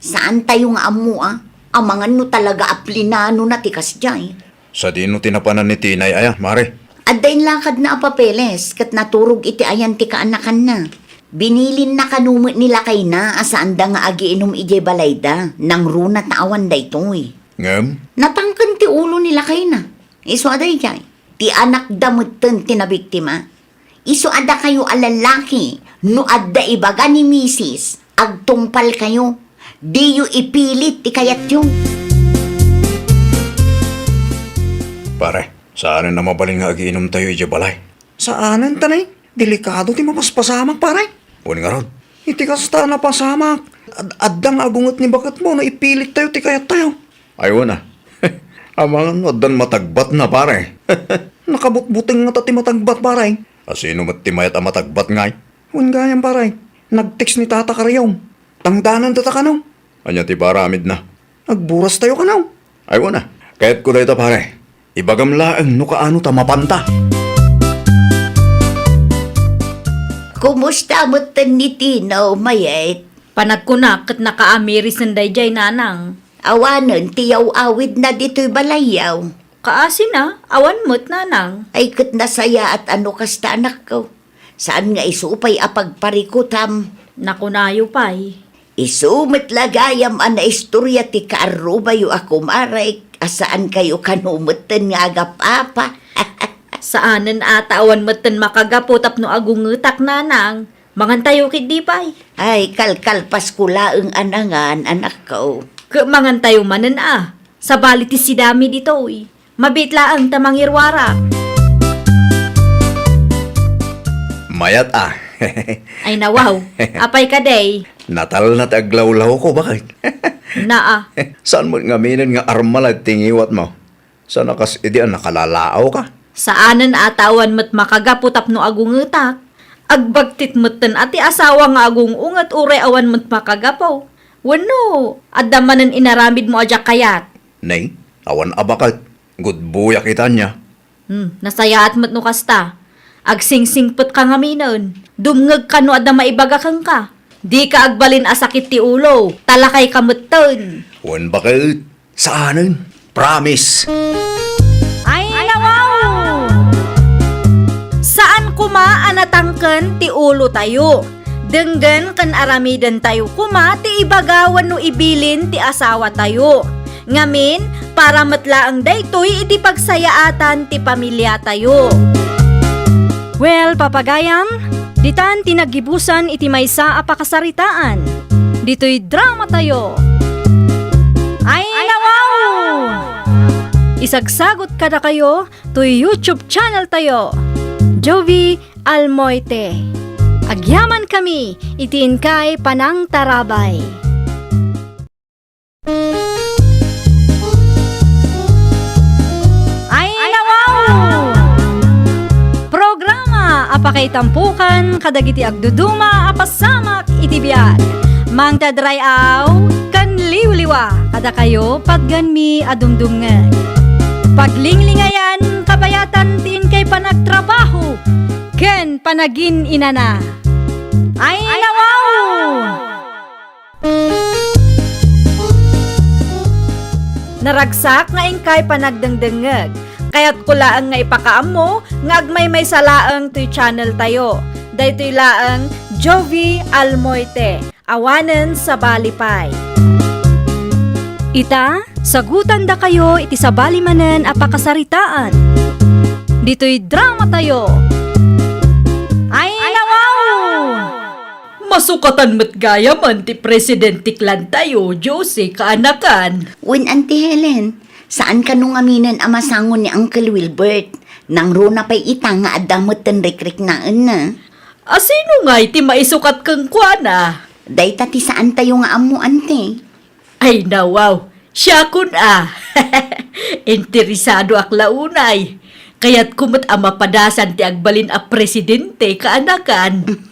Saan tayo nga amo Amangan no talaga aplinano na tikas jay. Sa dino tinapanan ni Tinay mare. Aday lakad na papeles kat naturog iti ayan ti kaanakan na. Binilin na kanumot nila kay na asaan da nga agiinom ije balayda nang runa tawan da ito'y. Ngem? Natangkan ti ulo nila kay na. Iso aday jay. Ti anak damutan ti nabiktima. Iso ada kayo alalaki no adda ibaga ni misis agtungpal kayo. Di yu ipilit ti kayat yung. Pare, saan na mabaling nga agiinom tayo ije balay? Saanan tanay? Delikado ti mapaspasamak, pare. Hun nga ron, iti kasta na pasamak. Addang agungot ni bakat mo na ipilit tayo ti kayat tayo. Aywan Amangan addan matagbat na, pare. Nakabutbuting nga ti matagbat, pare. Asino mattimayat ang matagbat ngay? Hun gayam, pare. Nag-text ni tata karayong. Tangdanan tata kanaw. Anya ti baramid na. Nagburas tayo kanaw. Aywan Kahit ko dito, pare. Ibagam laeng no kaano ta mapanta. Kumusta mo ni Tino, mayet? Panagkunak kat nakaamiris ng dayjay nanang. Awanan tiyaw awid na dito'y balayaw. Kaasi na, awan mo't nanang. Ay kat nasaya at ano kasta anak ko. Saan nga isupay apagparikutam? Nakunayo pa'y. Isumit lagayam ana istorya ti kaarubayo ako maray. Asaan kayo kanumutan nga agapapa? Saanan atawan mo't makagapo tapno agungutak nanang. Mangantayo kit di pa'y. Ay kalkalpas ko laeng anangan anak ko. Mangantayo manan Sa balit ti sidami dito Mabitla ang tamangirwara. Mayat Ay nawaw, apay ka day. Natal na taglawlaw ko, bakit? Naa, Saan mo ngaminin nga armalag tingiwat mo? Sa nakas idian nakalalaaw ka? saanan atawan mo't makagapo tapno agungutak. Agbagtit mo't ati asawa nga agung ungat uray awan mo't makagapo. Wano, adamanan inaramid mo adya kayat. Nay, awan abakat. Good buya kita niya. Nasayaat mo't no kasta. Agsingsingpot ka nga minon. Dumngag ka no adda maibaga kang ka. Di ka agbalin asakit ti ulo. Talakay ka mo't Wan bakit? Saanin? Promise. Ay, nawaw! Saan kuma anatangken ti ulo tayo? Denggan kan aramidan tayo kuma ti ibagawan no ibilin ti asawa tayo. Ngamin, para matlaang daytoy iti pagsayaatan ti pamilya tayo. Well, papagayam, ditan tinagibusan iti maysa a pakasaritaan. Dito'y drama tayo. Ay, nawaw! Isagsagot kada kayo to YouTube channel tayo. Jovi Almoite. Agyaman kami, itiin kay Panang Tarabay. Ay, nawaw! Programa apakay tampukan kadagiti agduduma apasamak iti biag. Mang tadrayaw kan liwliwa kada kayo pagganmi adumdumngan. Paglinglingayan kabayatan tin kay panagtrabaho ken panagin inana. Ay, nawaw! Naragsak nga ingkay panagdengdengeg. Kaya't kulaang nga ipakaam mo, nga agmay may salaang to'y channel tayo. Daytoy laang Jovi Almoite, awanen sa Balipay. Ita, sagutan da kayo iti sa balimanen a pakasaritaan. Dito'y drama tayo. Ay, nawaw! Masukatan met gaya man ti Presidente Klan tayo, Jose, kaanakan. When Auntie Helen, saan ka nung aminan ang masangon ni Uncle Wilbert? Nang runa pa'y ita nga adamot ten rikrik naan na. Asino nga iti maisukat kang kuana? Day tati saan tayo nga amo, ante? Ay, nawaw, siya kun interesado ak launay. Kaya't kumot ang mapadasan ti agbalin a presidente kaanakan.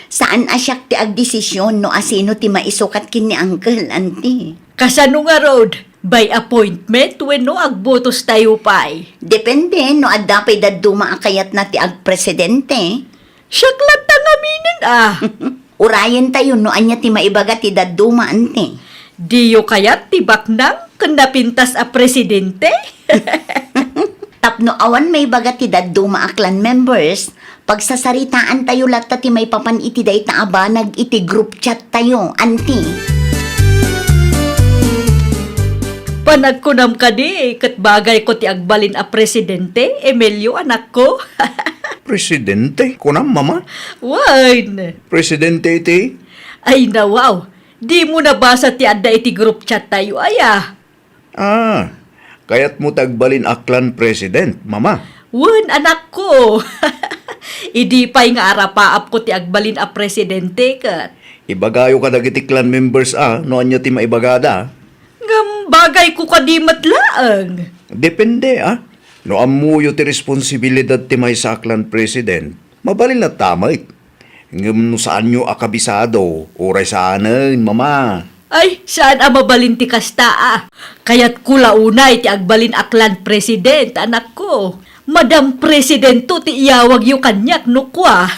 Saan asyak ti agdesisyon no asino ti maisukat kin ni Uncle, ante? Kasano nga road? By appointment when no agbotos tayo pa'y. Depende no adda pa'y daduma akayat na ti agpresidente. Siyaklat ang aminin Urayan tayo no anya ti maibaga ti daduma, ante. Diyo kayat tibak nang kanapintas a presidente? Tapno awan may baga ti daduma a clan members, pagsasaritaan tayo latta ti may papan iti day taabanag iti group chat tayo, anti. Panagkunam ka di, kat bagay ko ti agbalin a presidente, Emilio anak ko. Presidente? Kunam, mama? Wine. Presidente iti? Ay nawaw, di mo nabasa ti adda iti group chat tayo, aya. Kaya't mo tagbalin aklan president, mama. Wen anak ko. Idi pa'y nga arapaap ko ti agbalin a presidente kat. Ibagayo ka dagiti clan members no anya ti maibagada. Ngam bagay ko kadi matlaang. Depende no amuyo ti responsibilidad ti may sa aklan president. Mabalin na tamay. Ngam no saan nyo akabisado, oray saanan, mama. Ay, saan ang mabalin ti kasta Kaya't kulaunay ti agbalin aklan president, anak ko. Madam Presidento ti iyawag yu kanyak no kwa.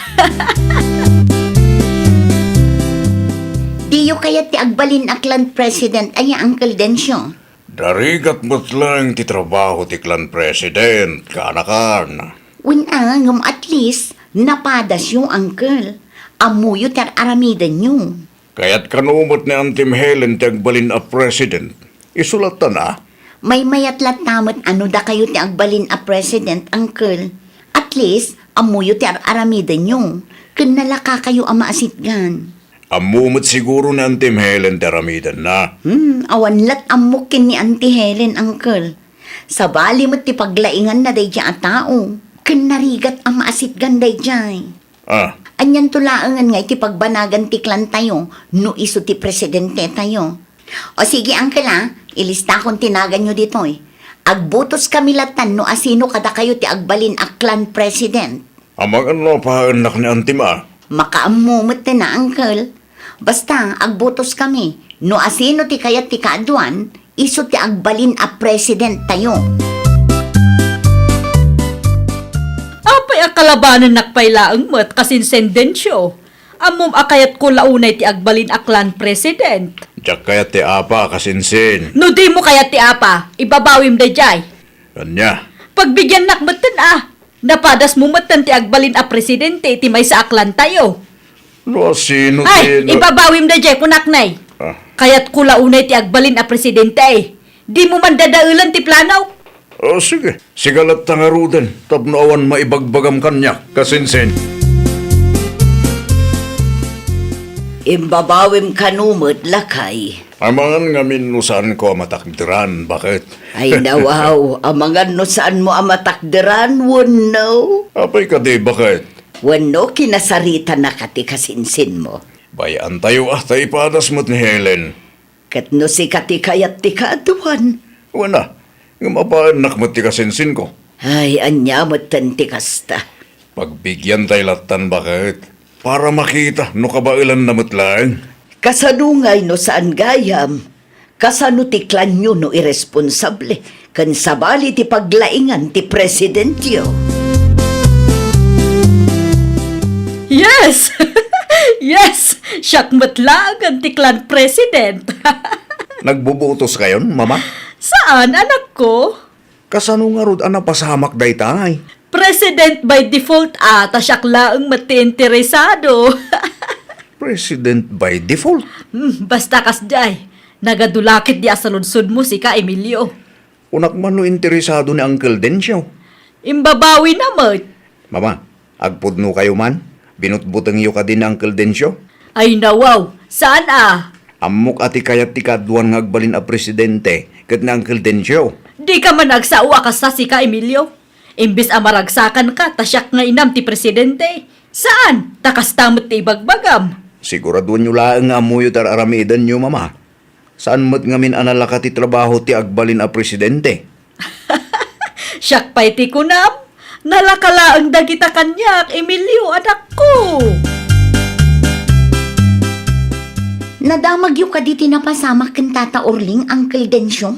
Diyo kaya ti agbalin aklan president ay Uncle Densyo. Darigat mo't lang ti trabaho ti clan president, kaanakan. When ngam at least napadas yung uncle. Amuyo tar aramidan nyo. Kaya't kanumot ni Antim Helen ti agbalin a president. Isulatan May mayatlat tamot ano da kayo ti agbalin a president, uncle. At least, amuyo ti aramidan nyo. Kanalaka kayo ang maasitgan. Amumot siguro ni Antim Helen ti aramidan na. Awan lat amukin ni Auntie Helen, uncle. Sa bali mo ti paglaingan na day a tao. Kanarigat ang maasitgan day jay. Anyan tulaangan nga iti pagbanagan ti klan tayo, no iso ti presidente tayo. O sige, uncle ilista kong tinagan nyo dito Agbutos kami latan no asino kada kayo ti agbalin a clan president. Amang ano pa anak ni Antim Makaamumot na, uncle. Basta, agbutos kami. No asino ti kayat ti kaaduan, iso ti agbalin a president tayo. Apay akalabanan nakpailaang mat kasinsendensyo. Amom akayat ko launay ti agbalin aklan president. Diyak kaya ti apa kasinsin. No di mo kaya ti apa, ibabawim da jay. Kanya. Pagbigyan nakmatan napadas mo matan ti agbalin a presidente ti may sa aklan tayo. No, sino Ay, ti... ibabawim da jay kunaknay. Kaya't kula unay ti agbalin a presidente Di mo man dadaulan ti planaw. O sige, sigalat tangaruden, tapno awan maibagbagam kanya, kasinsin. Imbabawim kanumot lakay. Amangan ngamin nusan ko matakdiran, bakit? Ay nawaw, amangan no saan mo amatakderan, wano? Apay ka di, bakit? Wano kinasarita na kati kasinsin mo. Bayaan tayo tayo padas mo't ni Helen. Kat no si kati kayat ti kaaduan. Wana, nga mapaanak mo't ti kasinsin ko. Ay, anya mo't tanti kasta. Pagbigyan tayo latan, bakit? Para makita, no kabailan na mo't lang. Kasanungay no saan gayam. Kasano ti klan nyo no irresponsable. Kan sabali ti paglaingan ti presidentyo. Yes! Yes! Siyak matlag ang tiklan president. Nagbubutos kayon, mama? Saan, anak ko? Kasano nga rod ang napasamak day tay? President by default ata siyak laang mati-interesado. President by default. Basta kasday, nagadulakit di sa lunsod mo si ka Emilio. Unak man no interesado ni Uncle Dencio. Imbabawi na mo. Mama, agpudno kayo man? Binutbutang iyo ka din ni Uncle Dencio? Ay nawaw, saan Amok ati kayat ti kaduan nga agbalin a presidente kat ni Uncle Dencio. Di ka man nagsawa ka sa si ka Emilio. Imbis amaragsakan ka, tasyak nga inam ti presidente. Saan? Takastamot ti ibagbagam. Siguraduan nyo laang nga amuyo tar aramidan nyo, mama. Saan mo't ngamin analaka ti trabaho ti agbalin a presidente? Siyak pa'y ti kunam. Nalakalaang dagita kanyak, Emilio, anak ko. Nadamag yung kaditi na pasamak kan Tata Orling, Uncle Dencio.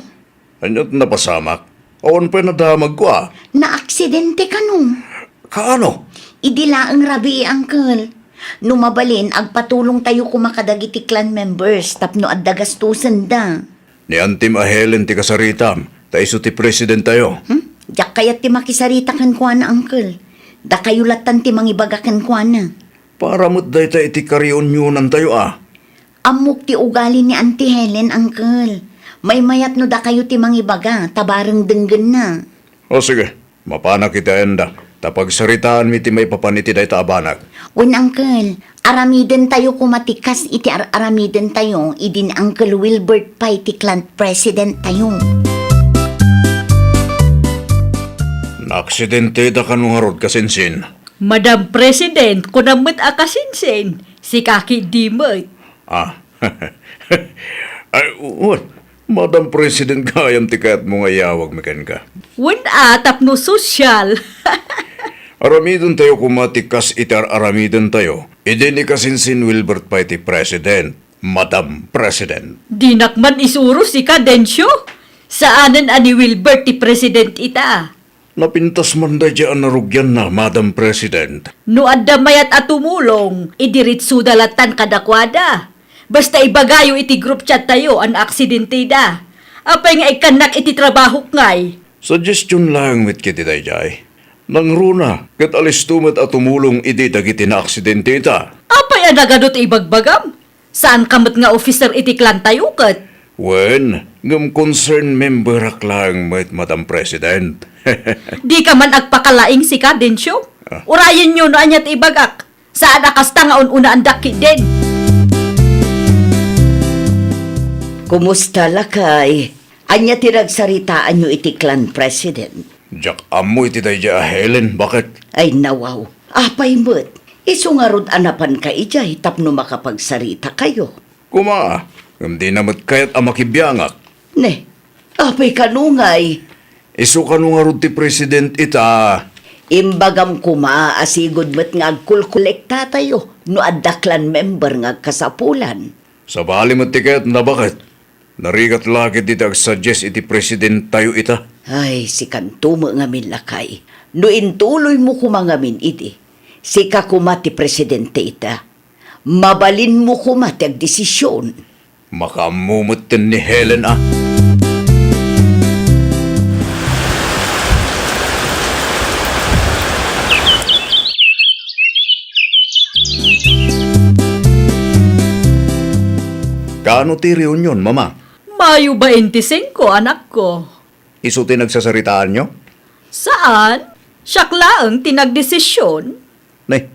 Anyot napasamak? Awan pa nadamag ko Na-aksidente ka nung. Kaano? Idila ang rabi, Uncle. Numabalin, agpatulong tayo kumakadagiti clan members, tapno at dagastusan da. Ni Antim a Helen ti kasaritam, ta iso ti president tayo. Diyak kayat ti makisarita kan kuana, Uncle. Da kayo latan ti mangibagakan kuana. Para mo't day ta iti karyon tayo Amok ti ugali ni Auntie Helen, Uncle. May mayat no da kayo ti mangibaga, tabarang denggan na. O sige, mapana kita enda. Tapag saritaan mi ti may papaniti day ta abanag. Un, Uncle, aramiden tayo kumatikas iti aramiden tayo, idin Uncle Wilbert pa iti clan president tayo. Naaksidente da kanungarod kasinsin. Madam President, kunamot akasinsin. Si Kaki Dimot. Ay, what? Madam President kayam ti kayat mo nga yawag mekan ka. Wala, tapno sosyal. Aramidon tayo kumatikas itar aramidon tayo. Idi ni kasinsin Wilbert pa iti president. Madam President. Dinakman isuro si Cadencio. Saanan ani Wilbert ti president ita. Napintas man da dyan narugyan na, Madam President. No adda mayat at tumulong, idiritsu dalatan kadakwada. Basta ibagayo iti group chat tayo an aksidente da. Apay nga ikanak iti trabaho ngay. Suggestion lang mit kiti dayjay. Nang runa, kat alis tumat at tumulong iti dagiti na aksidente ita. Apay adagadot ibagbagam. Saan kamot nga officer iti klan tayo kat? Wen, ngam concern member aklang mit Madam President. Di ka man agpakalaing si Cadencio. Urayan nyo no anyat ibagak. Saan akasta nga una ang daki din. Kumusta lakay? Anya tinagsaritaan nyo iti clan president. Jak amo iti dayjay Helen, bakit? Ay nawaw, apay mo't. Isungarod anapan ka ijay tapno makapagsarita kayo. Kuma, ngam di namat kayat amakibiyangak. Ne, apay kanungay. Isu kanungarod ti president ita. Imbagam kuma asigod mo't nga agkulkulekta tayo no adda clan member nga kasapulan. Sa bali mo tiket na bakit? Narigat lagi dito ag-suggest iti president tayo ita. Ay, si kantumo nga min lakay. No intuloy mo kumangamin iti. Si kakumati presidente ita. Mabalin mo kumati ag desisyon. Makamumot din ni Helen Kaano ti reunion, mama? Mayo 25, anak ko. Isuti nagsasaritaan nyo? Saan? Siyak laang tinagdesisyon. Nay,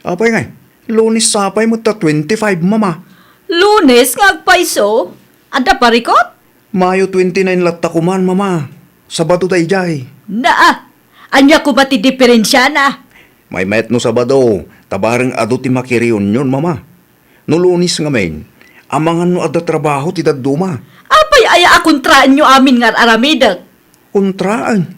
apay ngay. Lunis sapay mo ta 25, mama. Lunes nga agpaiso. Ada parikot? Mayo 29 latta kuman, mama. Sabado dayjay. Naa. Anya ko ba ti diferensya na? May met no Sabado. Tabarang ado ti makiriyon yun, mama. No lunis nga men. Amangan no ada trabaho ti daduma. Apay aya akontraan nyo amin nga aramidag. Kontraan.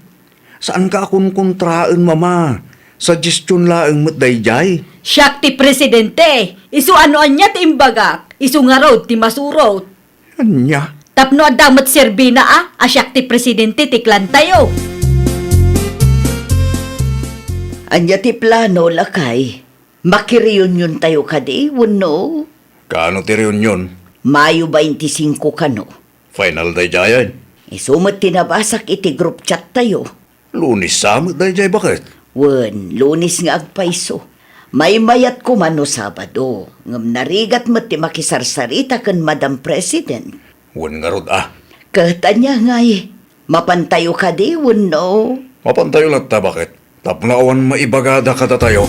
Saan ka akong kontraan, mama? Suggestion laang mo't dayjay. Siyak ti presidente. Isu ano anya ti imbagak. Isu nga raw ti masurot. Anya? Tapno adamat serbina asyak ti presidente ti klan tayo. Anya ti plano lakay. Makiriyon tayo kadi, no? Kaano ti reunion? Mayo 25 kano. Final dayjayan. Isumat tinabasak iti group chat tayo. Lunis samot dayjay bakit? Lunis nga agpaiso. May mayat ko man no Sabado. Ngam narigat mo ti makisarsarita kan Madam President. Wan nga rod Katanya ngay, mapantayo ka di, no? Mapantayo lang ta bakit? Tapnawan maibagada ka tayo.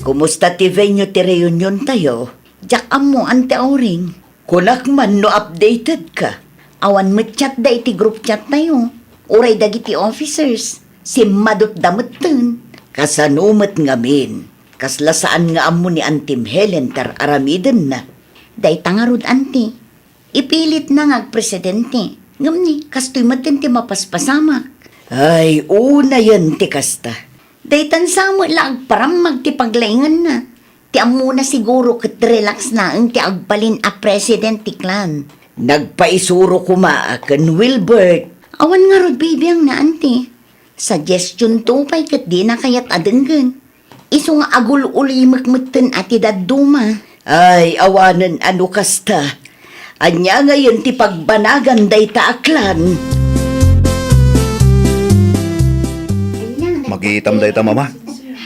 Kumusta ti venue ti reunion tayo? Jak amo ante auring. Kulak man no updated ka. Awan mo chat da iti group chat tayo. Uray dagiti officers. Si madot damutan. Kasanumat ngamin. Kaslasaan nga amo ni Antim Helen tar aramiden na. Day tangarod anti. Ipilit na nga presidente. Ngam ni, kastoy matin ti mapaspasamak. Ay, una yan ti kasta. Day tansamo lang param magtipaglaingan na. Ti amo na siguro kat relax na ang ti agbalin a president ti klan. Nagpaisuro kuma kan Wilbert. Awan nga rod baby ang naanti. Suggestion to pa'y kat di na kayat adenggan. Iso nga agul ulimak mutin ati daduma. Ay, awanan ano kasta. Anya ngayon ti pagbanagan day taaklan. Magiitam day ta, mama.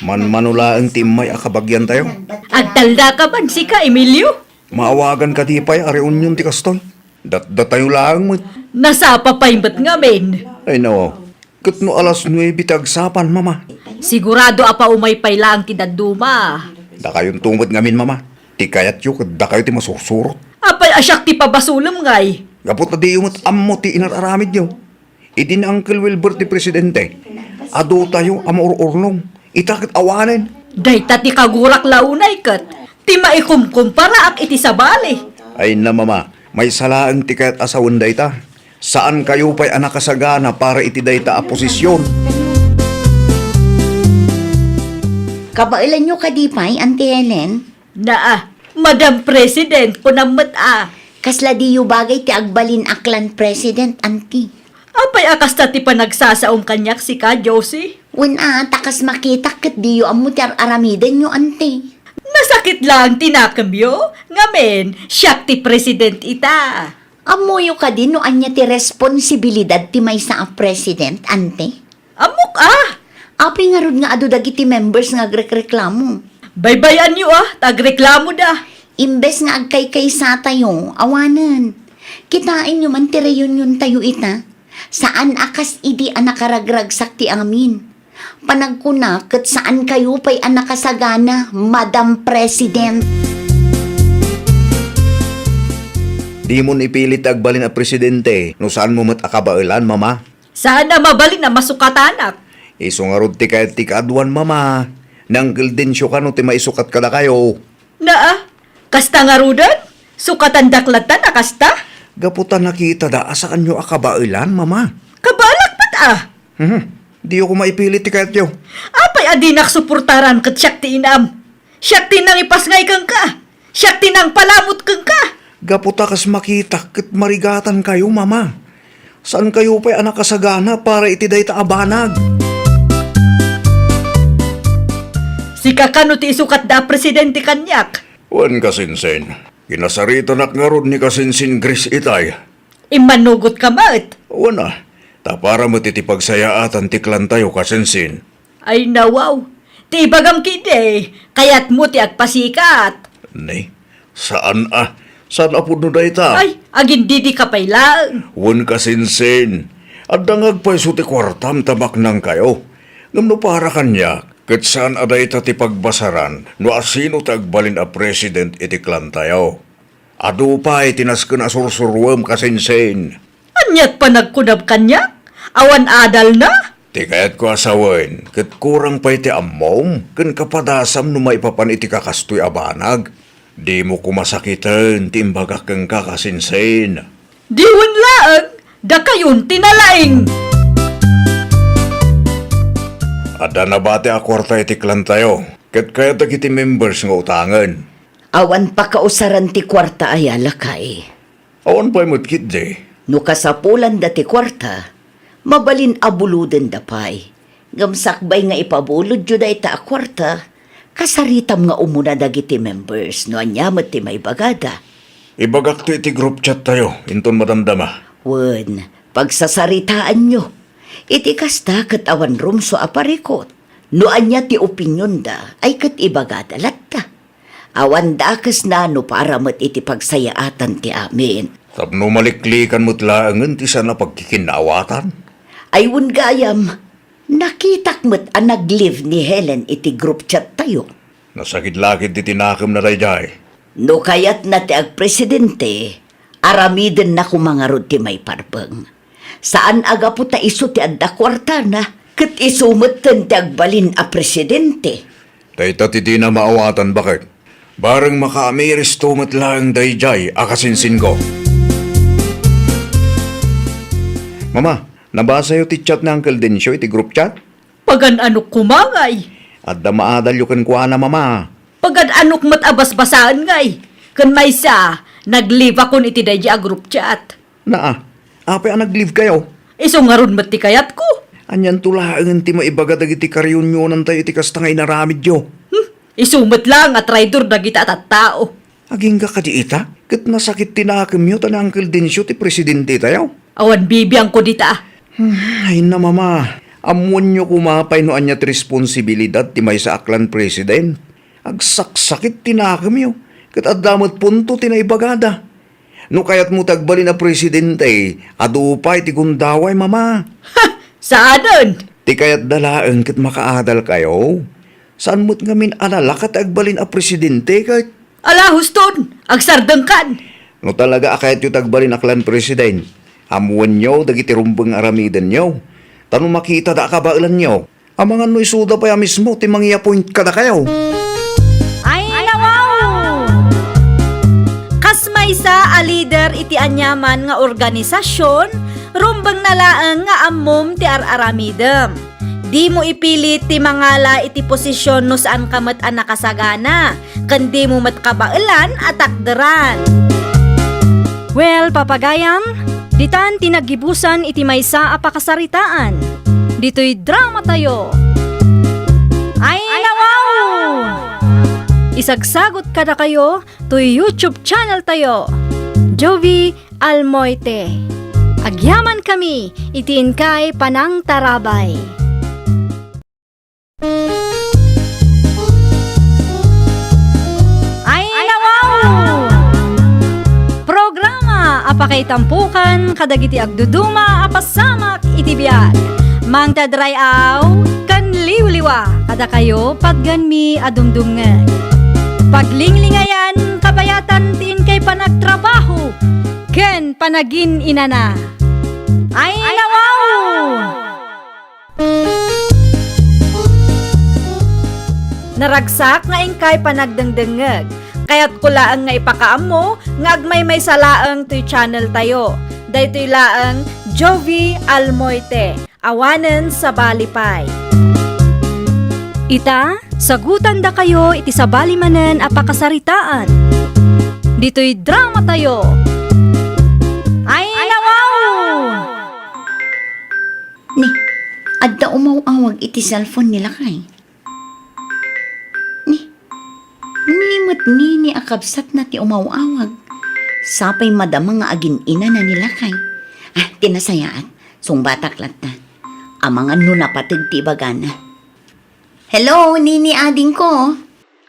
Manmanula ang timay akabagyan tayo. Agtalda ka man si ka, Emilio? Maawagan ka di pa'y a reunion ti kastoy. Dat tayo lang mo. Nasapa pa imbat nga men. Ay no. Kat no alas 9 tagsapan, mama. Sigurado apa umay pay lang ti daduma. Da kayong tumod ngamin, mama. Ti kayat yu, da kayo ti masursurot. Apay asyak ti pabasulam ngay. Gapot na di umot ammo ti inararamid nyo. Idi na Uncle Wilbert ti presidente. Ado tayo amor-ornong. Itakit awanin. Dayta ti kagurak launay kat. Ti maikumkumpara ak iti sabali. Ay na, mama. May salaang ti kayat asawan dayta. Saan kayo pa'y anak kasagana para iti dayta a posisyon? Kabailan nyo kadipay, Auntie Helen? Naa, Madam President, kunamat Kasla di yu bagay ti agbalin aklan president, Auntie. Apay akas ta ti panagsasaom kanyak si ka, Josie. Takas makita kat di yu amo ti aramiden nyo, Auntie. Nasakit lang tinakambyo. Ngamen, siyak ti President ita. Amoyo ka din no anya ti responsibilidad ti may sa president, Auntie. Amok Api nga rod nga ado dagiti members nga agreklamo. Baybayan nyo tagreklamo da. Imbes nga agkay-kay sa tayo, awanan. Kitain nyo man ti reunion tayo ita. Saan akas idi anakaragragsak ti amin. Panagkuna kat saan kayo pa'y anakasagana, Madam President. Di mo ipilit agbalin a presidente. No saan mo mat akabailan, mama? Sana mabalin na masukatanak. Iso nga rod ti kayat ti kaadwan, mama. Nanggal din siyo ka no ti maisukat ka na kayo. Naa, kasta nga rudan? Sukatan daklatan akasta? Gaputan nakita da asaan nyo akabailan, mama. Kabalak pat Di ako maipilit ti kayat yo. Apay adinak suportaran kat siyak ti inam. Siyak ti nang ipasngay kang ka. Siyak ti nang palamot kang ka. Gaputa kas makita kat marigatan kayo, mama. Saan kayo pa'y anak kasagana para iti dayta abanag? Si kakano ti isukat da presidente kanyak. Wan kasinsin. Kinasarita nak nga ron ni kasinsin Gris itay. Imanugot ka mat. Wana. Ta para matitipagsayaatan tiklan tayo kasinsin. Ay nawaw. Ti ibagam kide. Kaya't mo ti agpasikat. Nay, saan Saan apod no dayta? Ay, agin didi ka pailaan. Wan ka sinsin. At dangag pa iso ti kwartam tabak nang kayo. Ngam no para kanya, kat saan aday ta ti pagbasaran no asino tagbalin a president iti klan tayo. Adu pa itinasken asursurwam ka sinsin. Anyat pa nagkunab kanya? Awan adal na? Ti kayat ko asawain, kat kurang pa iti ammom, kan kapadasam no maipapan iti kakastoy abanag. Di mo kumasakitan, ti imbaga kang kakasinsin. Diwan laang, da kayon tinalaing. Ada na bate a kwarta iti klan tayo, kat kaya iti members nga utangan. Awan pa kausaran ti kwarta ayala kay. Awan pa'y mutkit di. No kasapulan da ti kwarta, mabalin abuluden da pay. Gamsakbay nga ipabulod jud da ita a kwarta, kasaritam nga umuna dagiti members no anyamat ti may bagada. Ibagak to iti group chat tayo, inton madamdama. Wen, pagsasaritaan nyo, iti kasta kat awan rumso aparikot. No anya ti opinyon da, ay kat ibagada latta. Awan dakas na no para mat iti pagsayaatan ti amin. Tapno maliklikan mo't laangan ti sana pagkikinawatan. Aywun gayam, nakitak mat ang nag-live ni Helen iti group chat tayo. Nasakit-lakit ti tinakam na dayjay. No kayat na ti agpresidente, aramiden na kumangarod ti may parbeng. Saan aga po ta iso ti adda kwarta na, kat isumatan ti agbalin a presidente. Dayta ti di na maawatan bakit? Barang makaamiris tumat lang dayjay akasinsin ko. Mama, nabasa yo ti chat na Uncle Densyo iti group chat? Pagan anok kumangay. At da maadal yo kan kuha na mama. Pagan anok mat abas-basaan ngay. Kan may sa, nag-live akon iti dahi a group chat. Naa, apay ang nag-leave kayo? Iso nga ron mat ti kayat ko. Anyan tulaangan ti maibaga dagiti karyunyonan tayo iti kasta nga inaramid yo. Isumat lang at rider na kita at tao. Aging ka di ita? Kat nasakit tinakam yo tan Uncle Densyo ti presidente tayo. Awan bibiyang ko dita. Ay na mama, amuan nyo kumapay no anyat responsibilidad ti may sa aklan president. Agsaksakit tinakam yo, kat adamot punto tinaibagada. No kayat mo tagbalin na presidente, adupay ti gundaway mama. Saanan? Ti kayat dalaan kat makaadal kayo. Saan mo't ngamin alala kat agbalin a presidente kat? Ala huston, agsardang kan. No talaga akayat yung tagbalin aklan president. Amuan nyo, dagiti rumbang aramidan nyo. Tanong makita da kabailan nyo. Amangan no isuda pa ya mismo, ti mangi-appoint ka da kayo. Ay, wow! Kasmay sa a leader iti anyaman nga organisasyon, rumbang nalaang nga ammom ti araramidem. Di mo ipilit ti mangala iti posisyon no saan ka mat ang nakasagana, kandi mo mat kabailan at takderan. Well, papagayam, ditan tinagibusan iti maysa a pakasaritaan. Dito'y drama tayo. Ay, wow! Isagsagot ka na kayo to YouTube channel tayo. Jovi Almoite. Agyaman kami, itiin kay Panang Tarabay. Ay, wow! Programa apakay tampukan kadagiti agduduma apasamak iti biag. Mang tadrayaw kan liwliwa kada kayo pagganmi adumdumngan. Paglinglingayan kabayatan tiin kay panagtrabaho ken panagin inana. Ay, wow! Naragsak nga ingkay panagdengdengeg. Kaya't kulaang nga ipakaamo nga agmay may salaang to'y channel tayo. Daytoy laang Jovi Almoite. Awanen sa Balipay. Ita, sagutan da kayo iti sa balimanen apakasaritaan. Dito'y drama tayo. Ay, wow! Ni, adda umaw-awag iti cellphone nila kay. Nimot ni akabsat na ti umaw-awag. Sapay madama nga agin ina na nila kay. Tinasayaan. Sungbatak lat na. Amangan no napatig ti bagana. Hello, nini ading ko.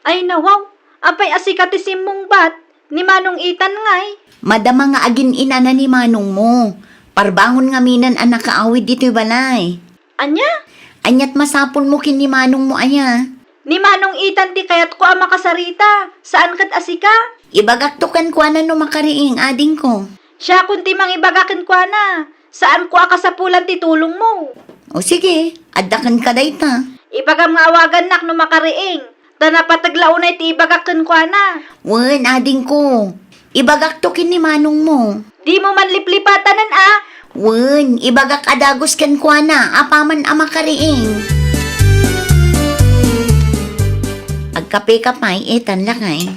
Ay nawaw, apay asikatisim mong bat. Ni Manong Itan ngay. Madama nga agin ina na ni manong mo. Parbangon nga minan ang nakaawid dito balay. Anya? Anyat masapon mo kin ni manong mo aya. Ni Manong Itan ti kayat ko ang makasarita. Saan kat asika? Ibagaktukan ko na no makariing ading ko. Siya kunti mang ibagakin ko na. Saan ko akasapulan ti tulong mo? O sige, adakan ka dayta. Ibagam nga awagan nak no makariing. Tanapataglaunay ti ibagakin ko na. Wen, ading ko. Ibagaktukin ni manong mo. Di mo man liplipatanan ah. Wen, ibagak adagos ken ko na. Apaman ang makariing. Agkape ka pa'y etan lakay.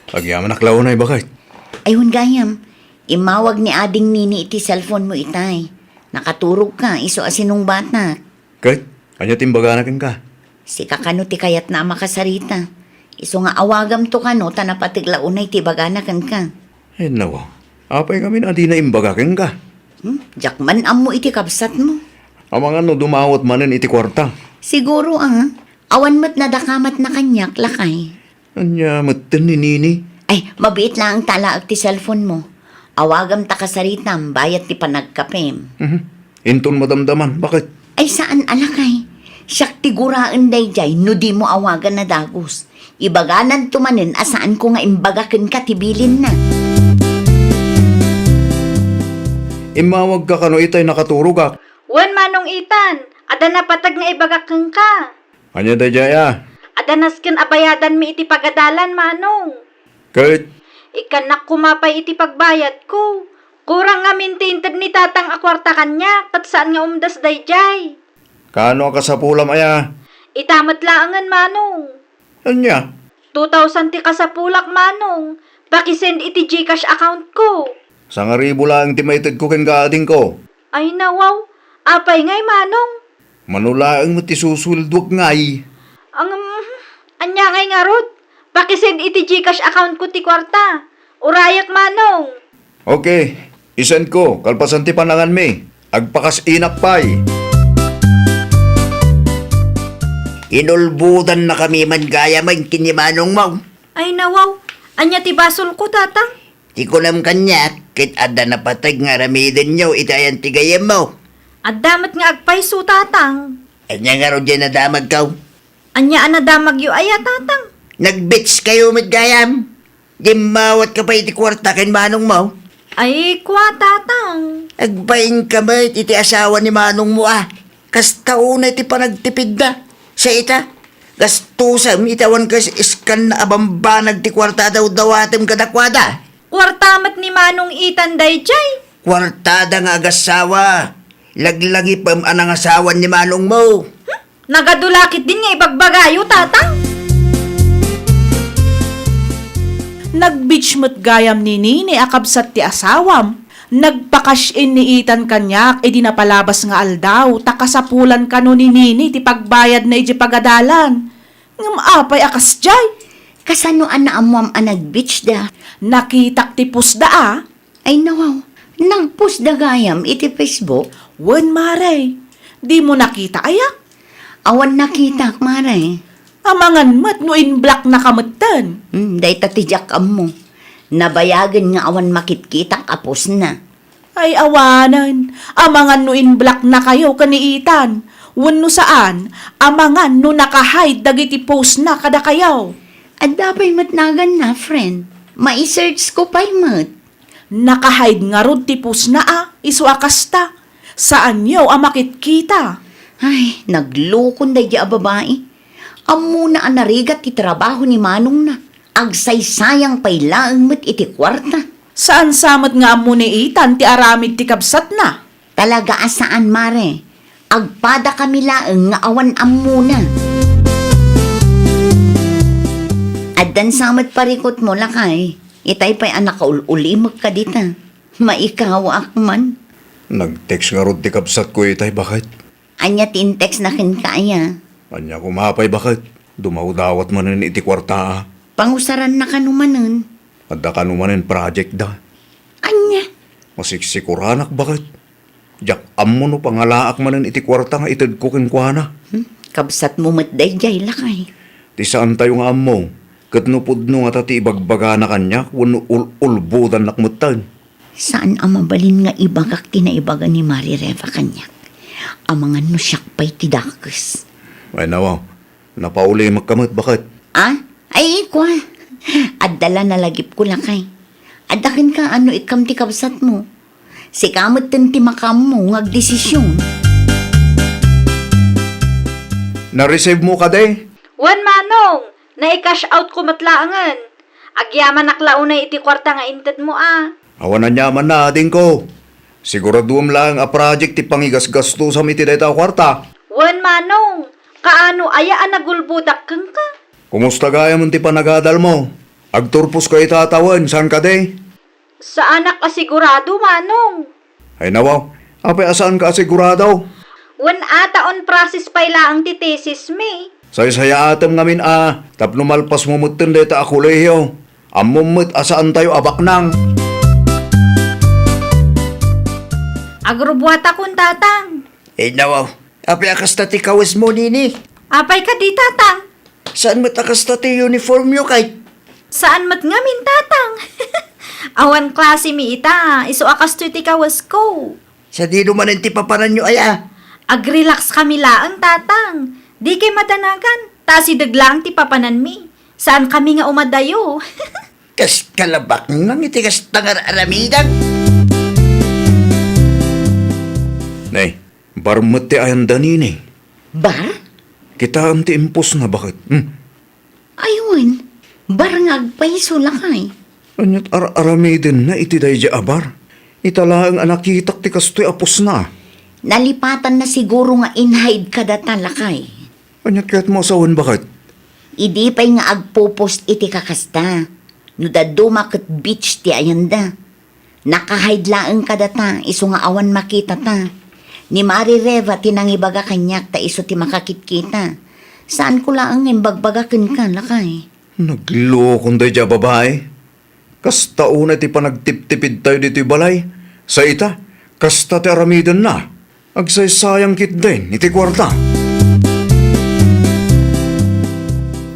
Agyaman naklaunay bakit? Ayun gayam, imawag ni ading nini iti cellphone mo itay. Nakaturog ka, iso asinong bata. Kahit, anya timbaganakin ka. Si kakano ti kayat na makasarita. Iso nga awagam to kano, tanapatiglaunay ti baganakan ka. Eh nawa, apay kami na di na imbagakin ka. Jakman am mo iti kapsat mo. Amang ano dumawat manin iti kwarta. Siguro awan mat nadakamat na kanyak lakay. Anya matin ni Nini. Ay, mabiit lang ang talaag ti cellphone mo. Awagam ta kasaritam, bayat ti panagkapem. Inton madamdaman, bakit? Ay saan alakay? Siyak tiguraan dayjay, no di mo awagan na dagos. Ibaganan tumanin asaan ko nga imbagakin ka tibilin na. Imawag ka kano itay nakaturog ak. Wan Manong Itan. Ada na patag nga ibagakin ka. Anya da jaya. Ada naskin abayadan mi iti pagadalan Manong. Kahit, Ikanak kumapay iti pagbayad ko. Kurang nga mintinted ni tatang akwarta kanya. Kat saan nga umdas dayjay. kano ka sa pulam aya? Itamat laangan Manong. Anya? 2,000 ti kasapulak Manong. Pakisend iti Gcash account ko. Sa nga ribo lang timaitid ko ken kaading ko. Ay nawaw. Apay ngay Manong. Manulaang mo ti susuldwag ngay. Anya ngay nga rod. Pakisend iti Gcash account ko ti kwarta. Urayak Manong. Okay, isend ko. Kalpasan ti panangan mi. Agpakas inak pay. Inulbudan na kami man gaya man kinimanong mo. Ay nawaw. Anya ti basol ko tatang. Di ko nam kanya, kit ada na patag nga ramidin nyo, itayan tigayam mo. At damat nga agpaiso tatang. Anya nga ro dyan nadamag ka. Anya anadamag yu aya tatang. Nagbits kayo mit gayam. Di mawat ka pa iti kwarta ken manong mo. Ay kwa tatang. Agbain ka ba iti asawa ni manong mo Kas tauna iti panagtipid na. Sa ita, gastusam itawan kas iskan na abambanag ti kwarta daw dawatem kadakwada. Kwartamat ni Manong Itan dayjay. Kwartada nga agasawa. Laglagi pam anang asawan ni manong mo. Nagadulakit din nga ibagbagayo tatang. Nag-beach mo't gayam ni Nini akabsat ti asawam. Nagpakash-in ni Itan kanyak, di napalabas nga aldaw, takasapulan kano ni Nini ti pagbayad na iti pagadalan. Ngam apay akas jay. Kasano na amwam nag-beach da? Nakitak ti pusda Ay nawaw, nagpusda gayam iti Facebook. Wen mare, di mo nakita ayak. Awan nakita mare. Amangan mat no in black na kamutan. Day tatijak mo. Nabayagan nga awan makitkitak apos na. Ay awanan, amangan no in black na kayo kaniitan. Wenno saan, amangan no nakahide dagiti post na kada kayaw. At dapay matnagan na, friend. Ma-search ko pa'y mat. Nakahide nga rod ti post na iso akasta. Saan yaw amakit kita? Ay, naglukon day di a babae. Amo na anarigat ti trabaho ni Manong na. Agsaysayang pailaang mat iti kwarta. Saan samat nga amo ni Itan ti aramid ti kabsat na? Talaga asaan, mare? Agpada kami laeng nga awan amo na. Addan samat parikot mo lakay. Itay pa'y anak ulimag ka dita. Maikaw akman. Nag-text nga rod ti kapsat ko itay, bakit? Anya tintext na kin kaya. Anya kumapay, bakit? Dumawdawat manin iti kwarta Pangusaran na kanumanan. Adda kanumanin project da. Anya? Masiksikuran bakit? Jak ammo no pangalaak manin iti kwarta nga itid ko kinkwana. Kabsat mo matday jay lakay. Ti saan tayo nga ammo? Katnupod no nga tati ibagbaga na kanya, wano ulbudan nakmutan. Saan ang mabalin nga ibagak tinaibaga ni Mari Reva kanyak? Ang mga nusyak pa'y tidakes. Ay nawaw, napauli magkamot, bakit? Ah? Ay, kwa. Adala na lagip ko lakay. Adakin ka ano ikam ti kabsat mo. Si kamot ti makam mo ngagdesisyon. Na-receive mo ka day? Wan manong, na-cash out ko matlaangan. Agyaman naklaunay iti kwarta nga inted mo Awan na nyaman na ating ko. Siguraduam lang a project ti pangigas-gasto sa miti dayta kwarta. Wan manong, kaano ayaan nagulbudak kang ka? Kumusta gaya mo ti panagadal mo? Agturpos ka itatawan, saan ka day? Sa anak asigurado manong. Ay nawaw, apay asaan ka asigurado? Wan ata on process pa ilaang ti thesis me. Say-saya atam ngamin tapno malpas mo mutin dayta a kolehiyo. Amumut asaan tayo abaknang. Agrobwata kun tatang. Eh nawaw, apay akas tati kawas mo nini. Apay ka di tatang. Saan mo takas tati uniform nyo kay? Saan mat ngamin tatang? Awan klase mi ita, iso akas to iti kawas ko. Sa di naman ti papanan nyo ay Agrelax kami laang tatang. Di kay madanagan, tasi daglang ti papanan mi. Saan kami nga umadayo? Kas kalabak nang iti kas tangar aramidan. Nay, barmat ti ayan danini. Bar? Kita am ti impos na bakit? Ayun. Barangag paiso lakay. Anyat aramidin na iti day abar. Italaang anakitak ti kastoy apos na. Nalipatan na siguro nga inhide kada talakay. Anyat kaya't mo asawan bakit? Idi pa'y nga agpo-post iti kakasta. No da dumakot beach ti ayanda. Nakahide laeng kada ta, iso nga awan makita ta. Ni Mari Reva tinangibaga kanyak ta iso ti makakitkita. Saan ko laeng imbagbagakin ka lakay? Naglokon day babae. Kasta una ti panagtip-tipid tayo dito balay. Sa ita, kasta ti aramidan na. Agsaysayang kit din, iti kwarta.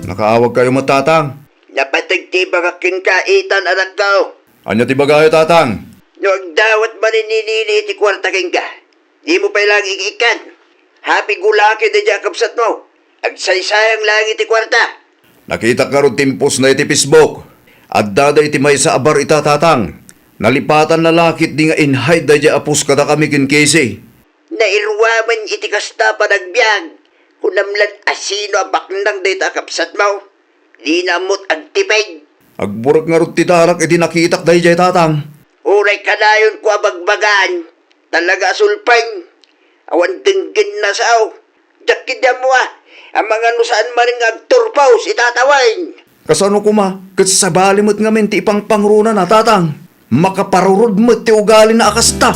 Nakaawag kayo matatang. Napatag ti bagakin kaitan anak ko. Anya ti bagayo tatang? Noag dawat maninini ti kwarta king ka. Di mo pa lang ikikan. Happy gulaki da jakapsat mo. Agsaysayang lang iti kwarta. Nakita ka ron timpos na iti Facebook. At daday iti may sa abar ita tatang. Nalipatan na lakit di nga inhide da dya apos kada kami kin Casey. Nairwaman iti kasta panagbiag. Kunamlan asino abaknang dayta kapsat mo. Di namot agtipig. Agburag nga ron titarak iti nakitak da dya tatang. Uray kanayon ko abagbagaan. Talaga sulpang. Awan tinggin na sao. Jakida mo ang mga nusaan maring agturpaw si tatawain. Kasano kuma, kat sa balimot nga men ti ipang pangruna na tatang. Makaparurod mo ti ugali na akasta.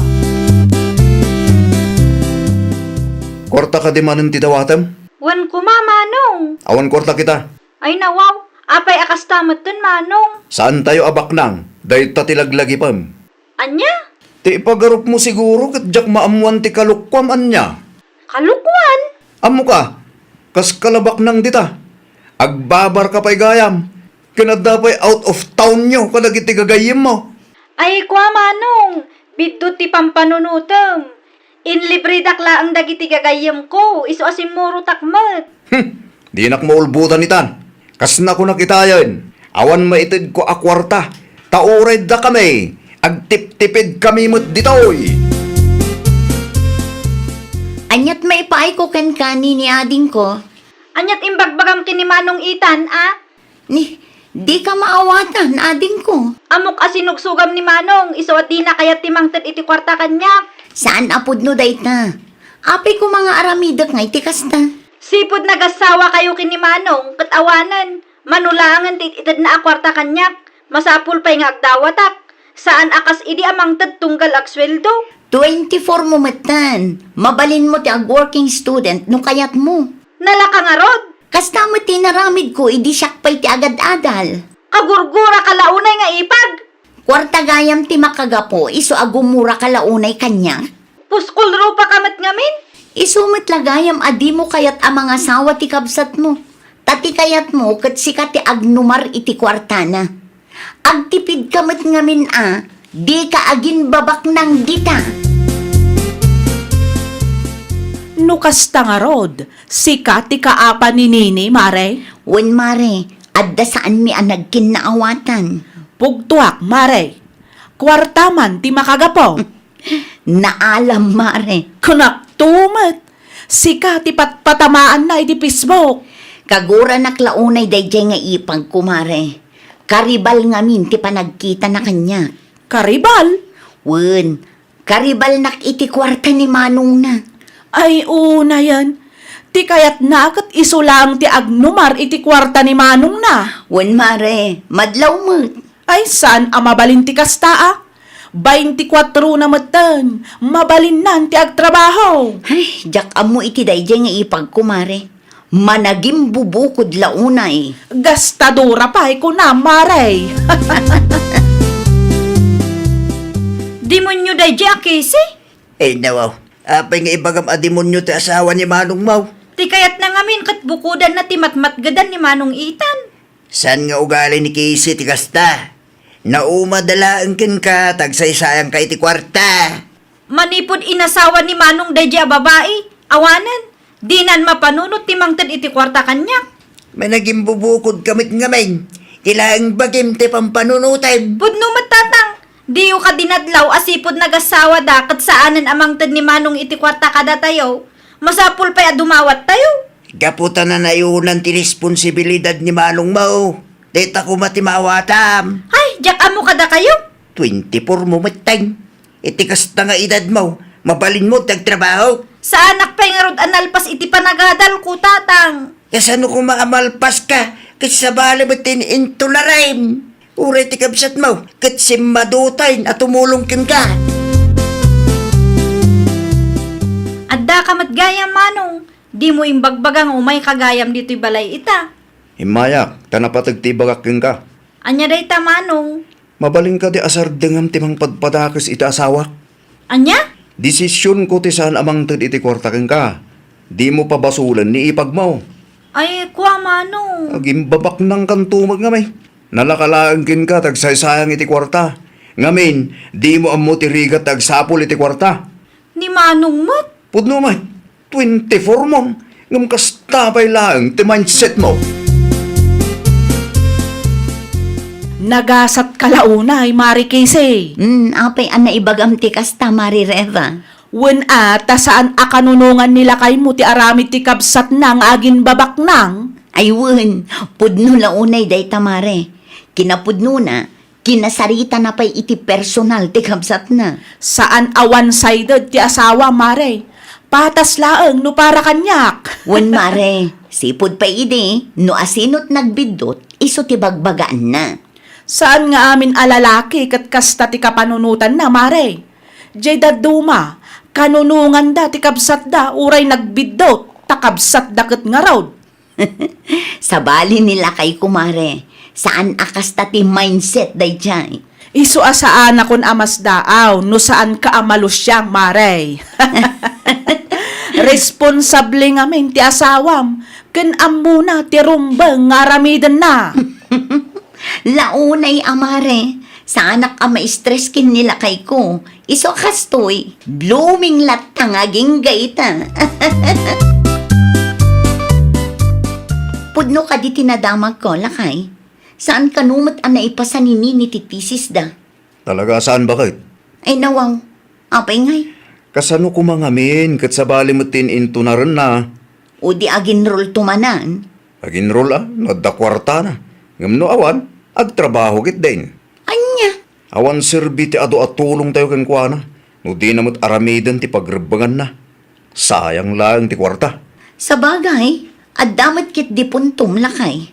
Korta ka di manin ti dawatem? Wan ko manong. Awan korta kita. Ay nawaw, apay akastamot dun manong. Saan tayo abaknang? Dahil tatilaglagi pam. Anya? Ti ipagarup mo siguro kat jak maamuan ti kalukwam anya. Kalukwan? Amo ka, kas kalabak nang dita. Agbabar ka pa'y gayam. Kinadapay out of town nyo kadag iti gagayim mo. Ay kwa manong, bito ti pampanunutem. Inlibre dakla ang dagiti gagayem ko, iso asimuro takmet. Di nak maulbutan itan. Kas na ko nakitayan. Awan maitid ko akwarta. Taured da kami. Agtip-tipid kami mo't ditoy. Anyat maipaay ko kan kani ni ading ko. Anyat imbagbagam kinimanong itan, Di ka maawatan, ading ko. Amok asinugsugam ni Manong, iso at di na kaya timangted iti kwarta kanyak. Saan apod no dayta? Apay ko mga aramidak nga iti kasta. Sipod nagasawa kayo kini Manong, katawanan. Manulangan tititad na akwarta kanyak. Masapul pa'y nga agdawatak. Saan akas idi amang tad tunggal agsweldo? 24 mo matan. Mabalin mo ti ag working student no kayat mo. Nalaka nga rod. Kasta mo tinaramid ko, idi siyak pa'y ti agad-adal. Kagurgura kalaunay nga ipag. Kwarta gayam ti makagapo, iso agumura kalaunay kanya. Puskol ro pa kamat ngamin. Iso matlagayam adi mo kayat ang mga sawa ti kabsat mo. Tati kayat mo, kat sikat ti agnumar iti kwartana. Agtipid kamat ngamin di ka agin babak ng dita. Nukasta nga rod, sika ti kaapa ni Nini, Mare. Wen mare, adda saan mi anagkin na awatan. Pugtuak, Mare. Kwartaman ti makagapo. Naalam mare, Kunak tumat. Sika ti patpatamaan na iti Facebook. kagura naklaunay dayjay nga ipag kumare. Karibal ngamin ti panagkita na kanya. Karibal. Wen, karibal nak iti kwarta ni Manong na. Ay una yan. Ti kayat na kat isulang ti agnumar iti kwarta ni Manong na. Wen mare, madlaw mo. Ay san mabalin ti kastaa? 24 na matan, mabalin nan ti agtrabaho. Ay, jak amo iti dayjay nga ipag kumare. Managim bubukod launay. Gastadora pa ko na, Mare. Demonyo day Jack Casey. Eh, nawaw. Apay nga ibagam adimonyo ti asawa ni Manong Mau. Ti kayat na ngamin kat bukudan na ti matmatgadan ni Manong Itan. San nga ugali ni Casey ti kasta? Naumadalaan kin ka, tagsaysayang ka iti kwarta. Manipod inasawa ni Manong Dayja babae, awanan. Dinan mapanunot ti mangtad iti kwarta kanyak. May naging bubukod kamit ngamin. Ilang bagim ti pampanunutan. Pudno matatang. Diyo ka dinadlaw asipod nagasawa da kat saanan amangtad ni Manong iti kwarta kada tayo. Masapul pa'y dumawat tayo. Kaputan na nayunan ti responsibilidad ni Manong Mau. Dita ko matimawatam. Ay, jak amo kada kayo. 24 mo matang. Iti kasta nga edad mo. Mabalin mo tagtrabaho. Sa anak pa'y nga rod analpas iti panagadal ko tatang. Kasano kung maamalpas ka? Kasi sa bala mo intularim. Uray ti kabsat mo. Kasi madutay at tumulong kin ka. Adda ka matgayam Manong. Di mo imbagbagang umay kagayam dito'y balay ita. Himayak, tanapatagtibagak ka. Anya day ta Manong. Mabaling ka di asar dengam timang padpadakis ita asawa. Anya? Desisyon ko ti saan amang tad iti kwarta ka. Di mo pabasulan ni ipag mo. Ay, kwa Manong. Aging babak ng kantumag nga may. Nalakalaan kin ka tagsaysayang iti kwarta. Ngamin, di mo amo tirigat tagsapol iti kwarta. Ni Manong mat. Pudno may, 24 mo. Ngam kastapay lang ti mindset mo. Nagasat kalaunay, Mari Casey. Apay an naibagam ti kasta Marireva. Wen ata saan akanunungan nila kay mo ti aramid ti kabsat nang agin babak nang. Ay wen, pudno launay day tamare. Kinapudno na, kinasarita na pa'y iti personal ti kabsat na. Saan one-sided ti asawa, Mare? Patas laeng no para kanyak. Wen mare, sipod pa ide, no asinot nagbidot, iso ti bagbagaan na. Saan nga amin alalaki kat kasta ti kapanunutan na, Mare? Jay daduma, kanunungan da ti kabsat da, uray nagbidot, takabsat da ket nga raw. Sa bali nila kay kumare, saan akasta ti mindset day jay. Isu asaan akon amas daaw, no saan ka amalos siyang, Mare. Responsable nga men ti asawam, ken amuna ti rumbang nga aramidan na. Launay amare, sa anak a ma-stress kin nila kay ko, iso kastoy, blooming latang aging gaita. Pudno ka di tinadamag ko, lakay. Saan ka numot ang naipasan ni Nini titisis da? Talaga saan bakit? Ay nawaw, apay ngay. Kasano kumangamin kat sa bali mo into na rin na. O di agin roll tumanan. Agin roll nadda kwarta na. Ngam no awan, agtrabaho kit din. Anya? Awan serbi ti ado at tulong tayo kan kuana. No di namot aramidan ti pagrebangan na. Sayang lang ti kwarta. Sa bagay, addamat kit di puntum lakay.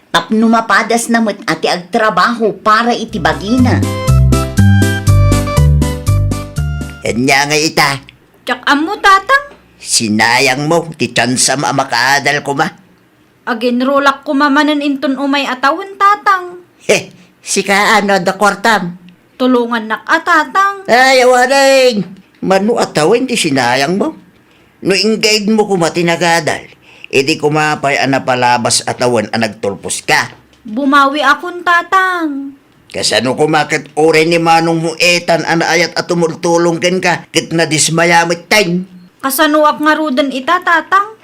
Tapno mapadas namot ati agtrabaho para itibagina. Anya nga ita. Jak amo tatang. Sinayang mo, ti tsansa makaadal ko ma. Agin rolak kumamanan inton umay atawin tatang. Heh, sika ano da kwartam. Tulungan nak atatang. Ay, awaring. Manu atawin ti sinayang mo. No inggaid mo ko matinagadal. Idi kumapay ang napalabas atawan ang nagtulpos ka. Bumawi akong tatang. Kasano kumakit ore ni manong mo etan ang ayat at tumultulong ken ka kit na dismayamit tayo. Kasanuak nga rudan ita tatang.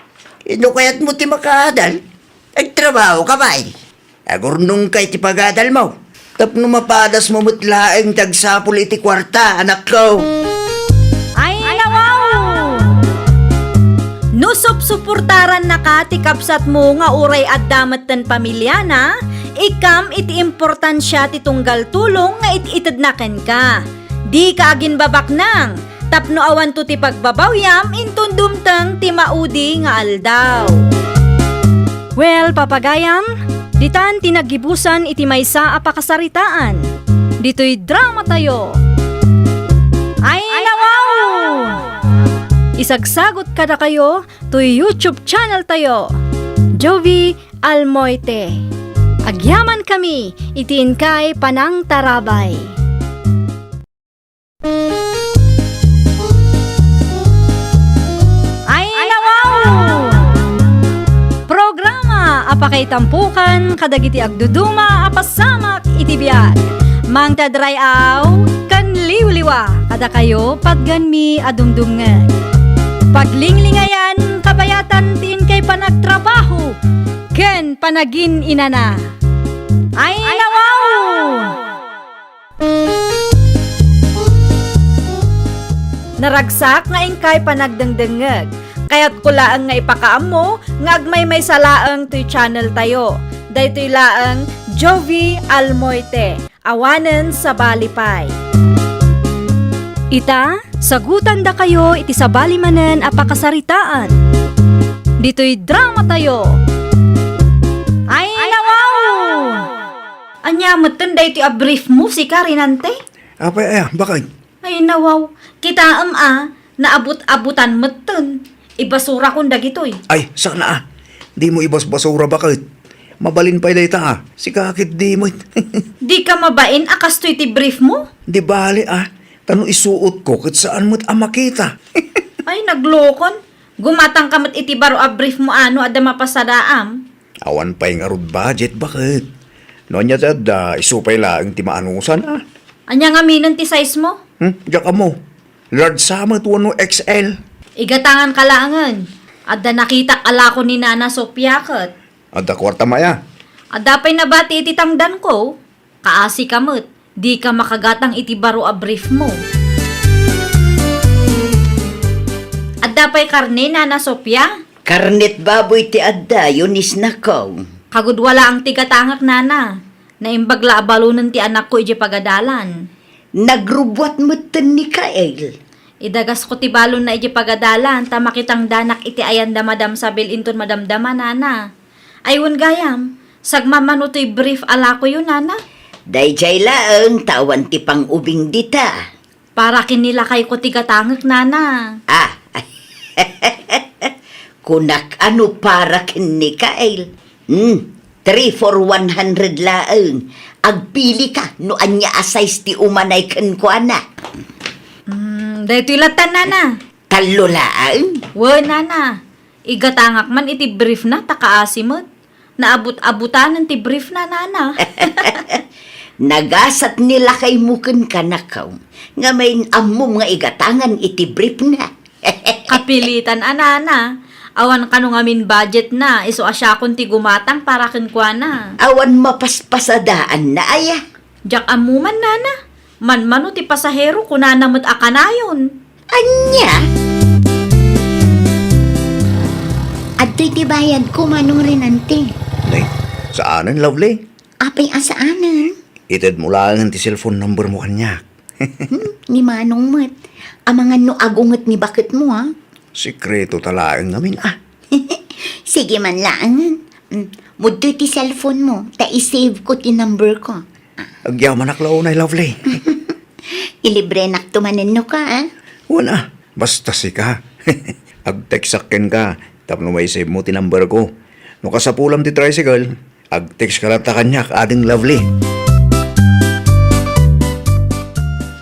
Ino kayat mo ti makadal? Agtrabaho ka ba? Agurnong kay ti pagadal mo. Tapno mapadas mo mutlaeng tagsapul iti kwarta, anak ko. Ay, nawaw! Nusup suportaran na ka ti kapsat mo nga uray at damat tan pamilya na, ikam iti importansya ti tunggal tulong nga ititid na ken ka. Di ka agin babak nang, tapno awan to ti pagbabawyam intun dumtang ti maudi nga aldaw. Well, papagayam, ditan tinagibusan iti maysa a pakasaritaan. Dito'y drama tayo. Ay, nawaw! Isagsagot kada kayo to YouTube channel tayo. Jovi Almoite. Agyaman kami, itiin kay Panang Tarabay. Ay, nawaw! Programa apakay tampukan kadagiti agduduma apasamak iti biag. Mang tadray aw kan liwliwa kada kayo pagganmi adumdumngeg. Paglinglingayan kabayatan tin kay panagtrabaho ken panagin inana. Ay, nawaw! Naragsak nga ingkay panagdengdengeg. Kaya't kulaang nga ipakaam mo, nga agmay may salaang to'y channel tayo. Daytoy laang Jovi Almoite, awanen sa balipay. Ita, sagutan da kayo iti sa balimanen a pakasaritaan. Dito'y drama tayo. Ay, nawaw! Anya, matan iti a brief mo si Karinante? Apay, bakit? Ay, nawaw. Kita naabot-abutan matan. Ibasura kong dagitoy. Ay, sana di mo ibas basura bakit? Mabalin pa dayta si kakit di mo. Di ka mabain akas to iti brief mo? Di bali tano isuot ko kit saan mo't makita. Ay, naglokon. Gumatang kamat iti baro a brief mo ano ada mapasadaam. Awan pa'y nga rod budget bakit? No niya dad, isupay lang ti maanusan Anya nga minan ti size mo? Diyak mo. Large sama tuwano XL. Igatangan kalangan. Ada nakita ala ko ni Nana Sophia kat. Ada kwarta maya. Ada pa'y nabati iti tangdan ko. Kaasi kamot. Di ka makagatang iti baro a brief mo. Ada pa'y karne Nana Sophia. Karnet baboy ti adda, yunis na ko. Kagudwala ang tigatangak Nana. Naimbagla abalunan ti anak ko iti pagadalan. Nagrubwat mo ni Kael. Idagas ko ti balon na iti pagadalan, ta makitang danak iti ayan damadam sabil inton madamdama, Nana. Ayun gayam, sagmamano to'y brief ala ko yun, Nana. Dayjay laeng tawan ti pang ubing dita. Para kinilakay ko ti gatangak, Nana. Kunak ano para kin ni Kael. 3 for 100 laeng. Agpili ka no anya asais ti umanay ken ko anak. Dahito ilatan, Nana. Talo laeng. Wo, Nana. Igatangak man iti brief na, takaasimot. Naabot-abutan ti brief na, Nana. Nagasat nila kay muken kanakaw. Nga may amom nga igatangan iti brief na. Kapilitan, Nana. Awan ka nung amin budget na, iso asya kon ti gumatang para kinkwa na. Awan mapaspasadaan na aya. Jak amuman, Nana. Man-mano ti pasahero kunanamot akanayon. Anya? Adto'y ti bayad ko manong rinante. Nay, saanan lovely? Apay asaanan? Itad mo lang ti cellphone number mo kanya. Ni manong mat. Amangan no agungat ni bakit mo Sikreto talaang namin Sige man lang. Mudto ti cellphone mo. Ta i-save ko ti number ko. Agyaman aklaw na lovely. Ilibre naktumanin no ka Wala, basta si ka. Ag-texakin ka, tapno may save mo ti number ko. No kasapulam ti tricycle, ag-text ka lang ta kanya ading lovely.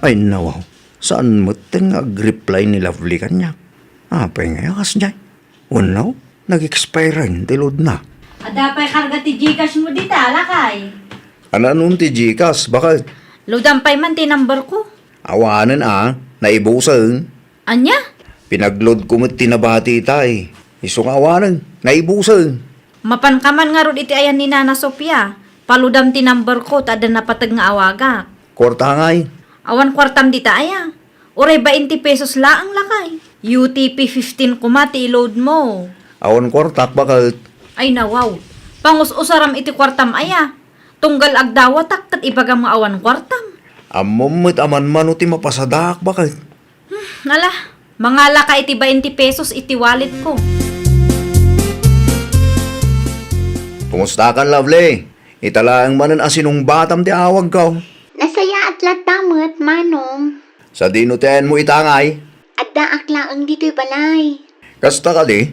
Ay nawaw, saan mo ting ag-reply ni lovely kanya? Apay nga yakas dyan. Wala, Nag-expire rin, tilod na. Adapay karga ti Gcash mo dita, lakay. Ano nun ti Gcash, bakit? Ludampay man ti number ko. Awanan naibusan. Anya? Pinagload ko mo't tinabati tay. Isong awanan, naibusan. Mapan ka man nga ron iti ayan ni Nana Sofia. Paludam ti number ko, tada napatag nga awaga. Korta ngay. Awan kwartam dita aya. Uray 20 pesos laang lakay. UTP 15 kumati load mo. Awan kortak, bakit? Ay nawaw. Pangus-usaram iti kwartam aya. Tunggal agdawatak kat ibagang maawan kwartam. Amomot aman mano ti mapasadak, bakit? Nala, mga laka iti 20 pesos iti wallet ko. Kumusta ka, lovely? Italaang manan asinong batam ti awag ka. Nasaya at latamot, manong. Sa dinutayan mo itangay. At daak laang dito'y balay. Kasta ka di?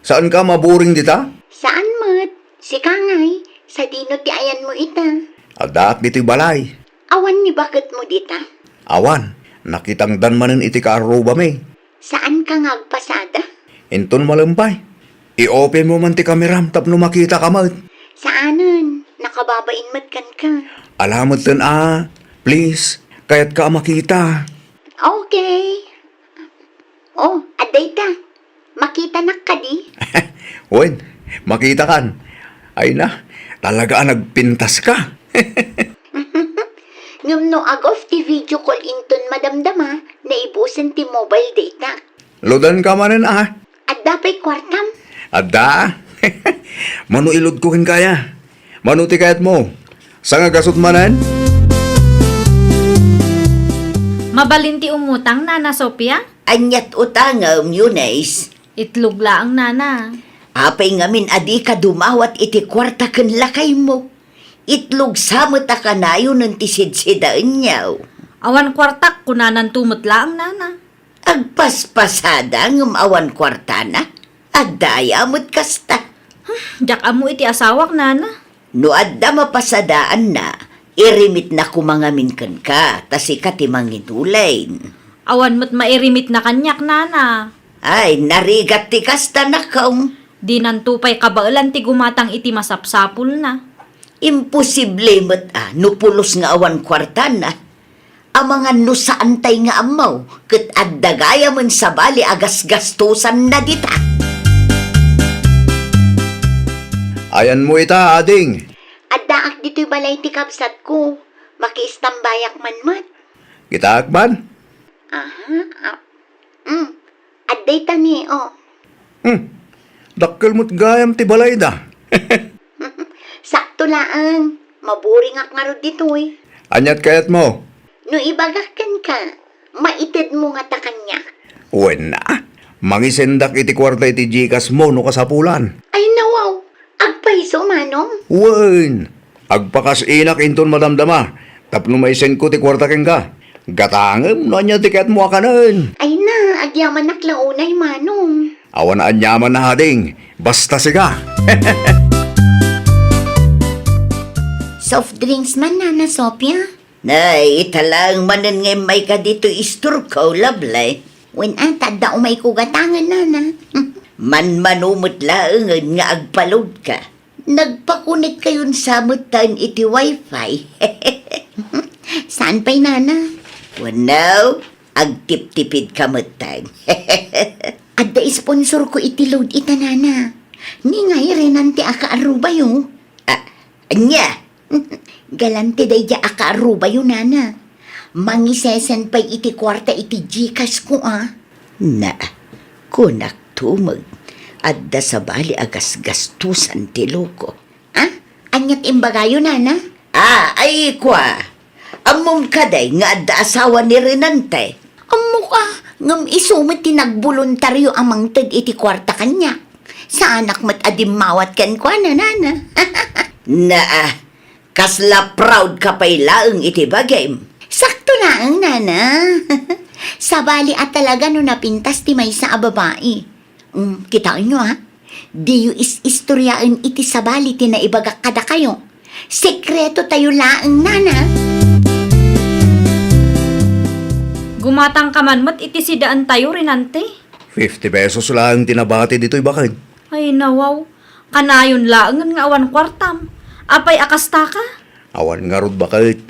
Saan ka maburing dita? Saan mat? Si Kangay, sa dino ti ayan mo ita. Adak dito'y balay. Awan ni bakit mo dita? Awan, nakitang danmanin iti kaaruba me. Saan ka ngagpasada? Inton malampay. I-open mo man ti kameram tapno makita ka mat. Saanan? Nakababain mat kan ka. Alamot tan please, kayat ka makita. Okay. Oh, aday ta. Makita na ka di? Wen, makita kan. Ay na, talaga nagpintas ka. Ngam no agof ti video call inton madamdama na ibusan ti mobile data. Lodan ka manan At dapay kwartam. Adda, mano ilod ko kin kaya. Mano ti kayat mo. Sanga gasot manan? Mabalinti umutang, Nana Sofia? Anyat utangam, Eunice. Itlog laang, Nana. Apay ngamin adi ka dumawat iti kwarta ken lakay mo. Itlog samot ka na yun ang tisidsidaan niyaw. Awan kwartak, kunanan tumot laang, Nana. Agpaspasada ng awan kwarta na. Agdayamot kasta. Jak amo iti asawak, Nana. No adda mapasadaan na, irimit na kumangamin kan ka, tasi ka timangitulain. Awan mo't mairimit na kanyak, Nana. Ay, narigat ti kasta na kaong. Di nantupay kabailan ti gumatang iti masapsapul na. Imposible mo't nupulos nga awan kwarta na. Ang mga nusaantay nga amaw, kat addagaya man sa bali agas-gastusan na dita. Ayan mo ita, ading. At daak dito'y balay ti kapsat ko. Makiistambayak man mat. Kita akban? Adday tani, oh. Dakkel mo't gayam ti balay da. Sakto laang. Maburing ak nga ro dito'y. Anyat kayat mo? No ibagakan ka, maitid mo nga ta kanya. Wen na. Mangisendak iti kwarta iti Gcash mo no kasapulan. Ay nawaw, agpaiso manong. Wen. Agpakas inak inton madamdama. Tapno may send ko ti kwarta ken ka. Gatangem no anya tiket mo akanan. Ay na, agyaman naklaunay manong. Awan anyaman na hading. Basta siga. Soft drinks man, Nana Sofia. Nay, italang manan nga may ka dito istur ko, lablay. When ata da umay kugatangan, Nana. Man-manumot laangan nga agpalod ka. Nagpakunik kayon sa mutan iti wifi. Saan pa'y, Nana? Wanaw, agtip-tipid ka mutan. Adda sponsor ko iti load ita, Nana. Ni ngay renante aka-aruba yung. Anya, Galante day ja aka-aruba yung, Nana. Mangisesen pa'y iti kwarta iti Gcash ko, na, kunak tumag. Adda sa bali agas gastusan ti loko. Anyat imbagayo, Nana? Ay kwa. Amom kaday nga adda asawa ni Renante. Amo ka, ngam isumit tinagboluntaryo amang tag iti kwarta kanya. Sa anak mat adim mawat kan kwa na, Nana. Kasla proud ka pa'y laeng iti bagay. Sakto lang, Nana. Sa bali at talaga no napintas ti may sa babae. Kitaan nyo, Diyo istoryaan iti sa bali ti naibagak kada kayo. Sekreto tayo laeng, Nana. Gumatang ka man mat iti sidaan tayo, Renante. 50 pesos lang tinabati dito'y bakit? Ay nawaw, kanayon laangan nga awan kwartam. Apay akasta ka? Awan nga rod bakit?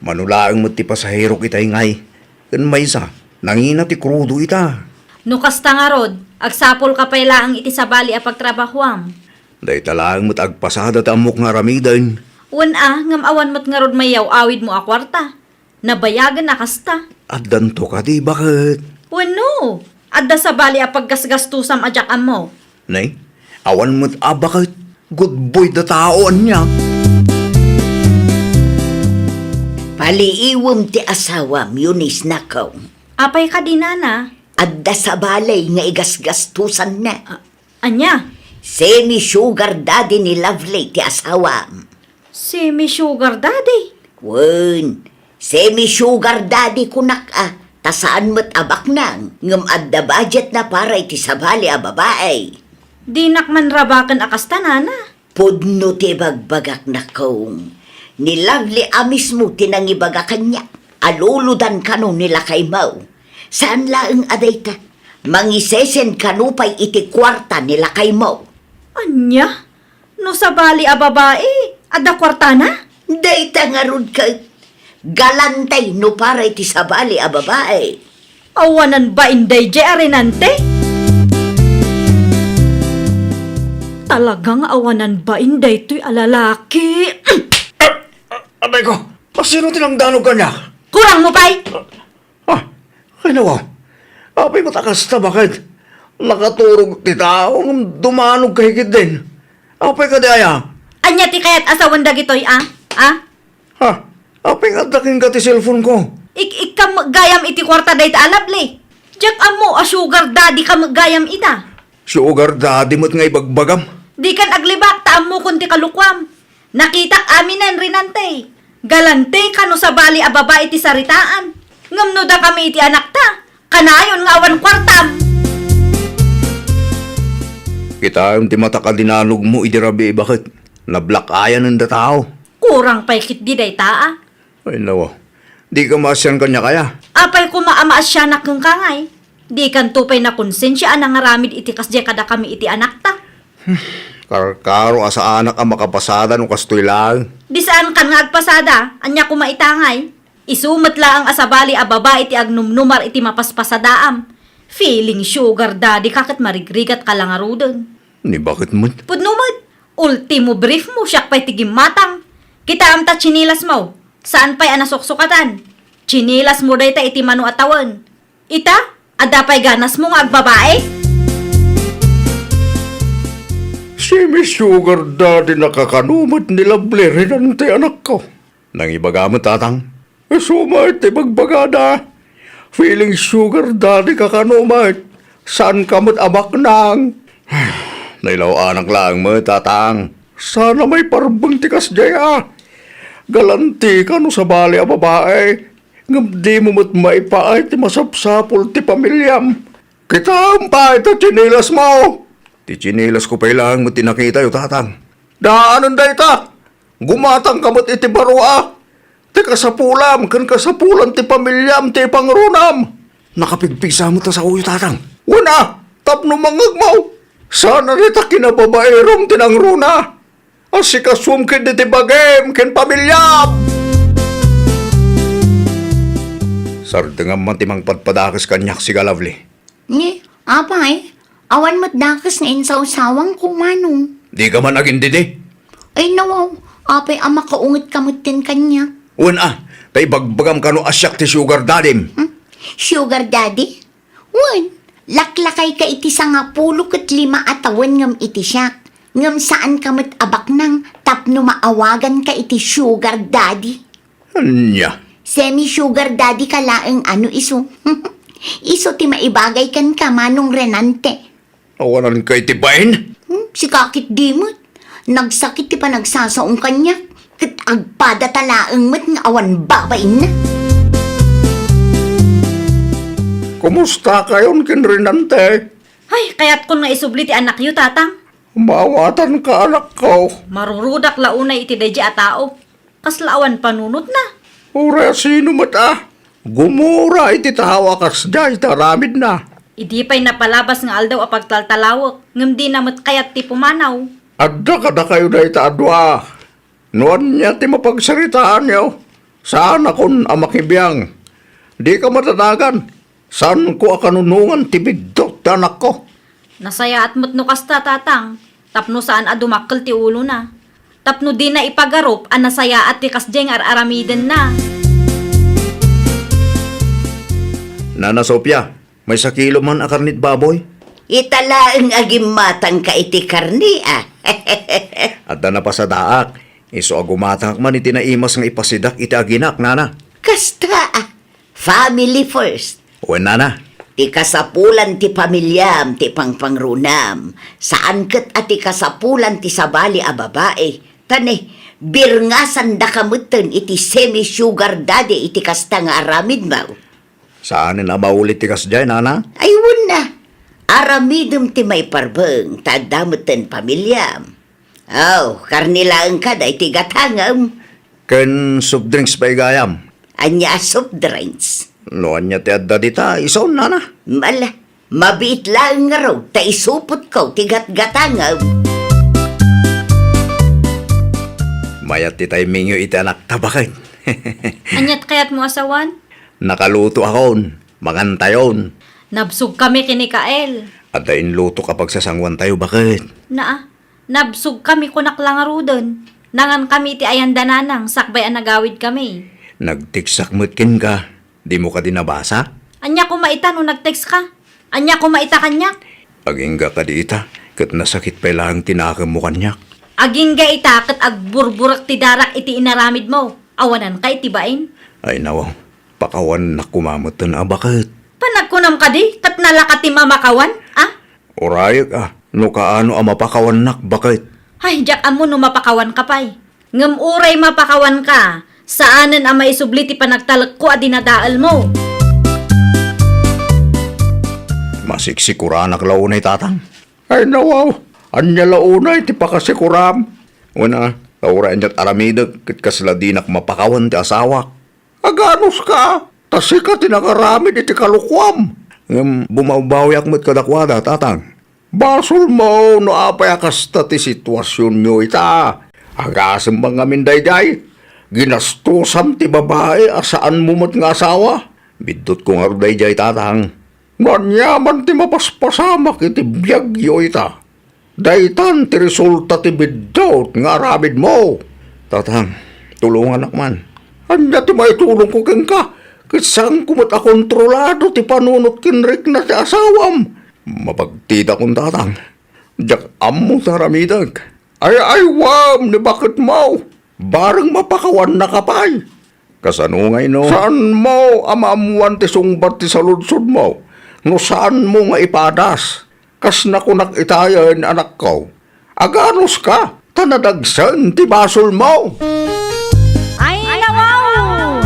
Manulaang mo ti pasahero kita ingay. Kan may isa, nangina ti krudo ita. No kasta nga rod, agsapol ka pay laang iti sabali a pagtrabahuam. Day talaang mo't agpasada ta amok nga ramidan. Ngam awan mo't nga rod mayaw awid mo a kwarta. Nabayagan na kasta. At danto ka di bakit? Wano, adda sabali a paggasgastusam ajak mo. Nay, awan mo't bakit? Good boy da taoan niya. Paliiwom ti asawam, Yunis nakaw. Apay ka dinana. Adda sa balay nga igasgastusan na. Anya, Semi-sugar daddy ni Lovely ti asawam. semi-sugar daddy. Wen, semi-sugar daddy kunak tasaan mo't abak nang, ngam adda budget na para iti sabali a babae. Di nakman rabakan akasta nana. Pudno ti bagbagak na kong. Ni Lovely mismo tinangibagakan niya. Aluludan kano nila kay Mau. Saan laeng aday ka? Mangisesen kanupay iti kwarta nila kay Mau. Anya, no sabali a babae, adda kwarta na? Dayta nga rod ka. Galantay no para iti sabali a babae. Awanan ba inday je arinante? Talagang awanan ba inday to'y alalaki? Abay ko, sino tinangdanog ka niya? Kurang mo pa'y! Ay nawa, apay matakas ta bakit? Nakaturog ti tao, dumanog kahigit din. Apay ka daya? Anya ti kayat asawan dagitoy Ha? Apay ka daking ka ti cellphone ko. Ikam gayam iti kwarta day ta alabli. Diyak amo a sugar daddy kam gayam ita. Sugar daddy mo't nga ibagbagam. Di kan aglibak ta amo kunti kalukwam. Nakitak aminan rinante. Galante kano sa bali a babae iti saritaan. Ngamno da kami iti anak ta. Kanayon nga awan kwartam. Kita yung timata ka dinanog mo, idirabi, bakit? Nablak ayan ng tao. Kurang pa'y kit di day taa. Ay nawa, di ka masyan kanya kaya. Apay ko maamaas siya na kang kangay. Di kan tupay na konsensya anang ngaramid iti kasya kada kami iti anak ta. Karkaro asa anak ang makapasada nung kastoy lang. Di saan kan nga agpasada, anya ko maitangay. Isumat la ang asabali a baba iti agnumnumar iti mapaspasadaam. Feeling sugar daddy kakit marigrigat ka lang arudon. Ni bakit mo? Pudnumad, ultimo brief mo siyak pa'y tigim matang. Kita amta chinilas mo. Saan pa'y anasuksukatan? Chinilas mo day ta iti manu atawan. Ita, ada pa'y ganas mo nga agbabae? Si Miss Sugar Daddy nakakanumot nila Blair ang ti anak ko. Nang ibagamot tatang, sumait ibagbagada. Feeling Sugar Daddy kakanumot. Saan kamot abak nang? Nailaw anak lang mo tatang. Sana may parbang tikas jaya. Galanti ka no sa bali a babae. Ngam di mo mo't maipaay ti masapsapol ti pamilyam. Kita ang pa ito chinilas mo. Ti chinilas ko pa ilang mo tinakita yung tatang. Daanan da ita. Gumatang kamot iti barua. Ti kasapulam, kan kasapulan ti pamilyam, ti pangrunam. Nakapigpisa mo ta sa uyo tatang. Una, tapno mangag mo. Sana rita kinababaerom tinangruna. Asikasum kin di ti bagem, kin pamilyam. Sardengam man timang padpadakas kanyak si Galavli. Ni, apay, awan mo't dakas nga insaw-sawang kumanong. Di ka man agindidi. Ay nawaw, apay ama kaungit kamutin kanya. Una, tay bagbagam kano asyak ti sugar dadim. Sugar daddy? Wan, laklakay ka iti sa nga 15 atawan ngam iti siyak. Ngam saan ka mo't abak nang tapno maawagan ka iti sugar daddy. Anya, Semi-sugar daddy ka laeng ano iso. Iso ti maibagay kan ka manong renante. awanan kay tibain. Si kakit di mo't. Nagsakit ti pa nagsasaong kanya. Kat agpada talaeng mo't nga awan babain na. Kumusta kayon kin Renante? Ay, kaya't kun nga isubli ti anak yu tatang. Mawatan ka anak ko. Marurudak launay iti deji a tao. Kaslaawan panunot na. Ura sino mata? Gumura iti tawa kas jay taramid na. Idi pa'y napalabas nga aldaw a pagtaltalawak, ngam di namot kayat ti pumanaw. Adda kada kayo na itaadwa. Noon niya ti mapagsaritaan niyo. Saan akon amakibiyang? Di ka matanagan. Saan ko akanunungan ti bidot anak ko? Nasaya at mutno kasta tatang, tapno saan a dumakkel ti ulo na. Tapno di na ipagarop, a nasaya at ti kasjeng aramiden na. Nana Sophia, may sakilo man akarnit baboy. Italaang agimatang ka iti karni ah. At na pa sa daak. Iso agumatak man iti naimas nga ipasidak iti aginak, nana. Kasta ah. Family first. Uwan, nana. Ti kasapulan ti pamilyam ti pangpangrunam. Saan ket ati kasapulan ti sabali a babae. Tane, birngasan da kamutten iti semi-sugar daddy iti kasta nga aramid mo. Saan na maulit ti kasjay, nana? Ayun na. Aramidum ti may parbeng, tadamutten pamilyam. Oh, karnilaan ka da iti gatangam. Ken soft drinks pa igayam. Anya soft drinks. Noon niya ti adda dita, ison, nana. Mala, mabiit lang nga raw, ta isupot ko ti gatgatangam. Mayat ti timing iti anak tabakin. Anyat kayat mo asawan? Nakaluto akon, mangantayon. Nabsug kami kini Kael. At dain luto kapag sasangwan tayo, bakit? Nabsug kami kunak lang arudon. Nangan kami ti ayan dananang, sakbay ang nagawid kami. Nagtiksak mutkin ka, di mo ka dinabasa? Anya ko maita no nag-text ka? Anya ko maita kanyak? Agingga ka di ita, kat nasakit pa lang tinakam mo kanyak. Aging ga ita kat agburburak ti darak iti inaramid mo. Awanan kay tibain. Ay nawaw, pakawan na kumamot na bakit? Panagkunam ka di, kat nalakat ti mamakawan, ah? Orayag no kaano ang mapakawan nak, bakit? Ay, jak amo no mapakawan ka pa'y. Ngam uray mapakawan ka, saanan ang maisubli ti panagtalak ko a dinadaal mo. Masiksikuran ak launay tatang. Ay nawaw, anya launay ti pakasikuram. Una, lauraan niya't aramidag, kat kasladinak mapakawan ti asawak. Aganos ka, tasi ka tinakaramid iti kalukwam. Ngam bumawbawiak mo't kadakwada, tatang. Basol mo, no apay akasta ti sitwasyon nyo ita. Agasam bang amin dayday. Ginastusam ti babae, asaan mo mo't nga asawa. Bidot ko nga dayday, tatang. Ganyaman ti mapaspasamak iti biyagyo ita. Daytan ti resulta ti bidot nga arabid mo. Tatang, tulungan akman. Anya ti maitulong ko ken ka. Kisang kumot a kontrolado ti panunot kinrik na ti asawam. Mapagtida kong tatang. Diyak amo taramidag. Ay, wam, ni bakit mo? Barang mapakawan na kapay. Kasanungay no? Saan mo amamuan ti sungbat ti saludsod mo? No saan mo nga ipadas? Kas na kunak itayan anak ko. Aganos ka? Tanadagsan ti basol mo. Ay, nawaw!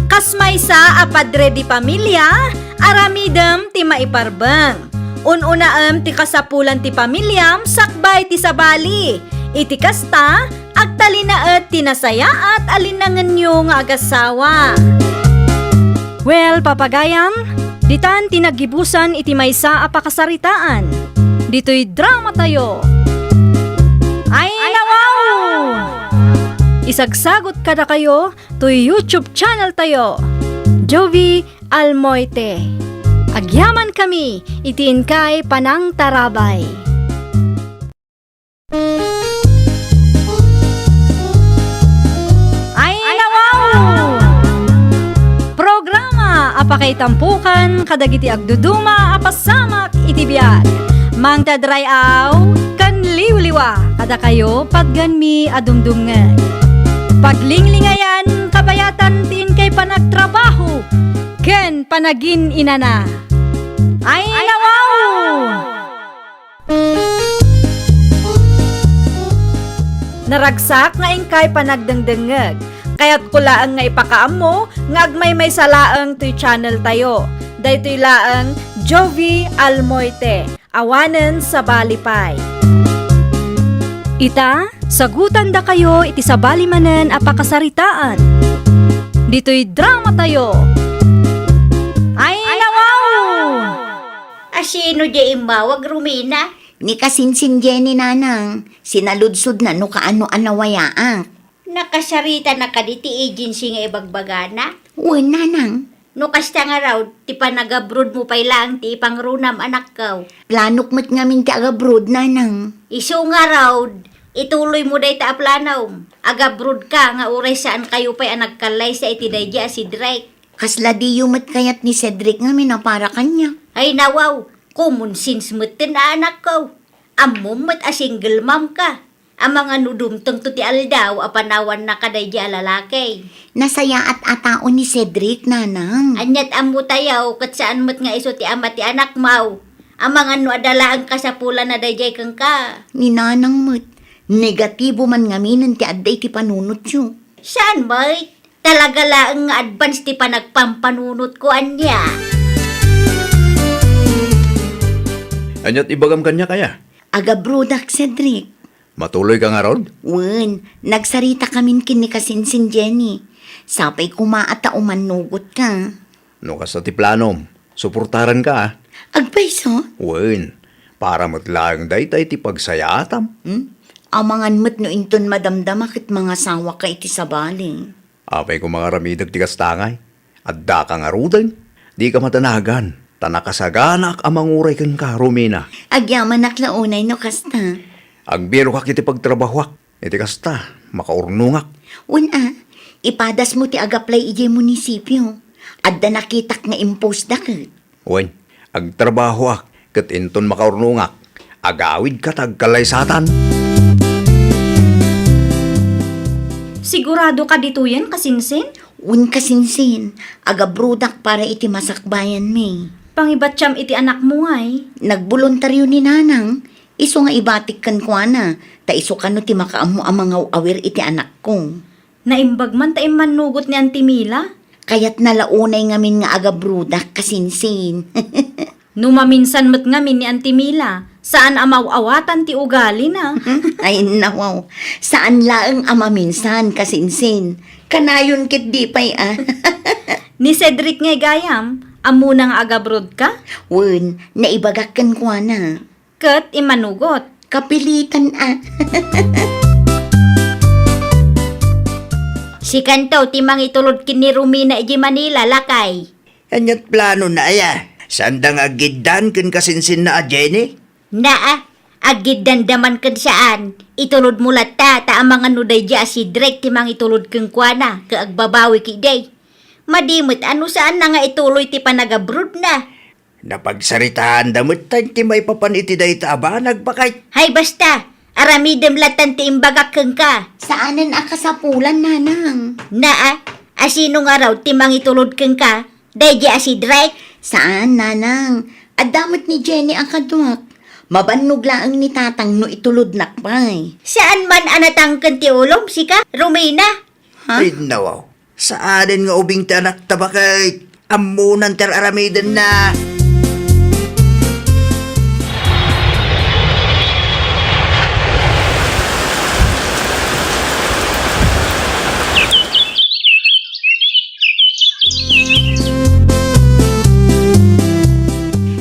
Kasmaysa a padre di pamilya, aramidem ti maiparbeng. Ununaem ti kasapulan ti pamilyam, sakbay ti sabali. Iti kasta, agtalinaet ti nasaya at alinangan nyo nga agasawa. Well, papagayam, ditan tinagibusan iti maysa a pakasaritaan. Dito'y drama tayo. Ay, nawaw! Isagsagot kada kayo to YouTube channel tayo. Jovi Almoite. Agyaman kami, itiin kay Panang Tarabay. Ay, nawaw! Programa apakay tampukan kadagiti agduduma apasamak itibiyag. Mang tadrayaw kan liwliwa kada kayo pagganmi adumdumngan. Paglinglingayan kabayatan tin kay panagtrabaho ken panagin inana. Ay, nawaw! Naragsak nga ingkay panagdengdengeg. Kaya't kulaang nga ipakaam mo, nga agmay may salaang to'y channel tayo. Daytoy laang Jovi Almoite, awanen sa balipay. Ita, sagutan da kayo iti sa balimanen a pakasaritaan. Dito'y drama tayo. Ay, nawaw! Sino di imawag, Romina? Ni kasinsin Jenny nanang, sinaludsod na no kaano anawayaak. Nakasarita na ka di ti agency nga ibagbagana. Uy nanang, No kasta nga raw, ti panagabrood mo pa lang ti ipangrunam anak ko. planok mo't ngamin ti agabrood nanang. Iso nga raw, ituloy mo day ta planaw. Agabrood ka nga uray saan kayo pa'y nagkalay sa itidayja si Drake. Kasla di yumat kayat ni Cedric ngamin na para kanya. Ay nawaw, common sense mo tin anak ko. Amom mo't a single mom ka. Ang mga nudumtong to ti aldaw, apanawan na kadayja lalaki. Nasaya at ataon ni Cedric nanang. Anyat amo tayaw, kat saan mo't nga iso ti ama ti anak mau. Ang mga no adalaan ka sa pula na dayjay kang ka. Ni nanang mo't, negatibo man ngamin ti adday ti panunot yu. Saan may? Talaga lang nga advance ti panagpampanunot ko anya. Anyat ibagam kanya kaya? Agabrodak Cedric. Matuloy ka nga ron? Wen, nagsarita kamin kini kasinsin Jenny. Sapay kumaata o manugot ka. No ka sa ti planom, suportaran ka ah. Agbay so? Wen, para matlaang daytay ti pagsayatam. Amangan mo't no inton madamdamakit mga sawa ka iti sabaling. Apay ko mga ramidag ti kastangay. Adda ka nga rudan. Di ka matanagan. Tanakasaganak amang uray kan ka, Romina. Agyaman naklaunay no kasta. Ang biro ka kiti pagtrabahwak. Iti kasta, makaurnungak. Una, ipadas mo ti agaplay ije munisipyo. Adda nakitak nga impose dakit. Wen, ag trabahwak. Kat inton makaurnungak. Agawid ka tagkalaysatan. Sigurado ka dito yan, kasinsin? Un kasinsin, agabrudak para iti masakbayan me. Pangibatsyam iti anak mo ngay. Nagboluntaryo ni nanang, iso nga ibatik kan ko na, ta iso kano ti makaamu ang mga awir iti anak ko. Naimbag man ta manugot ni Auntie Mila. Kaya't nalaunay ngamin nga agabrudak kasinsin. Numaminsan mo't ngamin ni Auntie Mila. Saan amaw-awatan ti ugali na? Ay nawaw, saan laeng amaminsan kasinsin? Kanayon kit di pa'y Ni Cedric ngay gayam, amo nang agabrod ka? Wen, naibagakan ko na. Kat imanugot. Kapilitan Si Kantaw, timang itulod kin ni Romina iji Manila, lakay. Anyat plano na aya. Sandang agidan ken kasinsin na a Jenny? Naa, agid dandaman kan saan. Itulod mo lata, ta ang mga nuday dya si Drake timang itulod kang kuana, kaagbabawi ki day. Madimot, ano saan na nga ituloy ti panagabrod na? Napagsaritaan damot tan ti may papaniti day taaba nagbakay. Hay basta, aramidem latan ti imbagak kang ka. Saanan akasapulan nanang? Naa, asino nga raw timang itulod kang ka, day dya si Drake. Saan nanang? Adamot ni Jenny ang kaduak. Mabannog laang ni tatang no itulod nakpay. Saan man anatang kan ti ulom, sika? Romina? Ay nawaw. Saanin nga ubing tanak tabakay. Amunan ter aramidan na.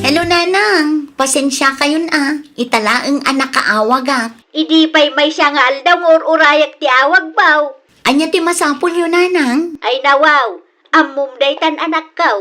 Hello nanang, pasensya kayon Italaang anak kaawag Idi pa'y may siya nga aldaw or urayak ti awag baw. Anya ti masapul yun nanang? Ay nawaw, amum daytan anak kaw.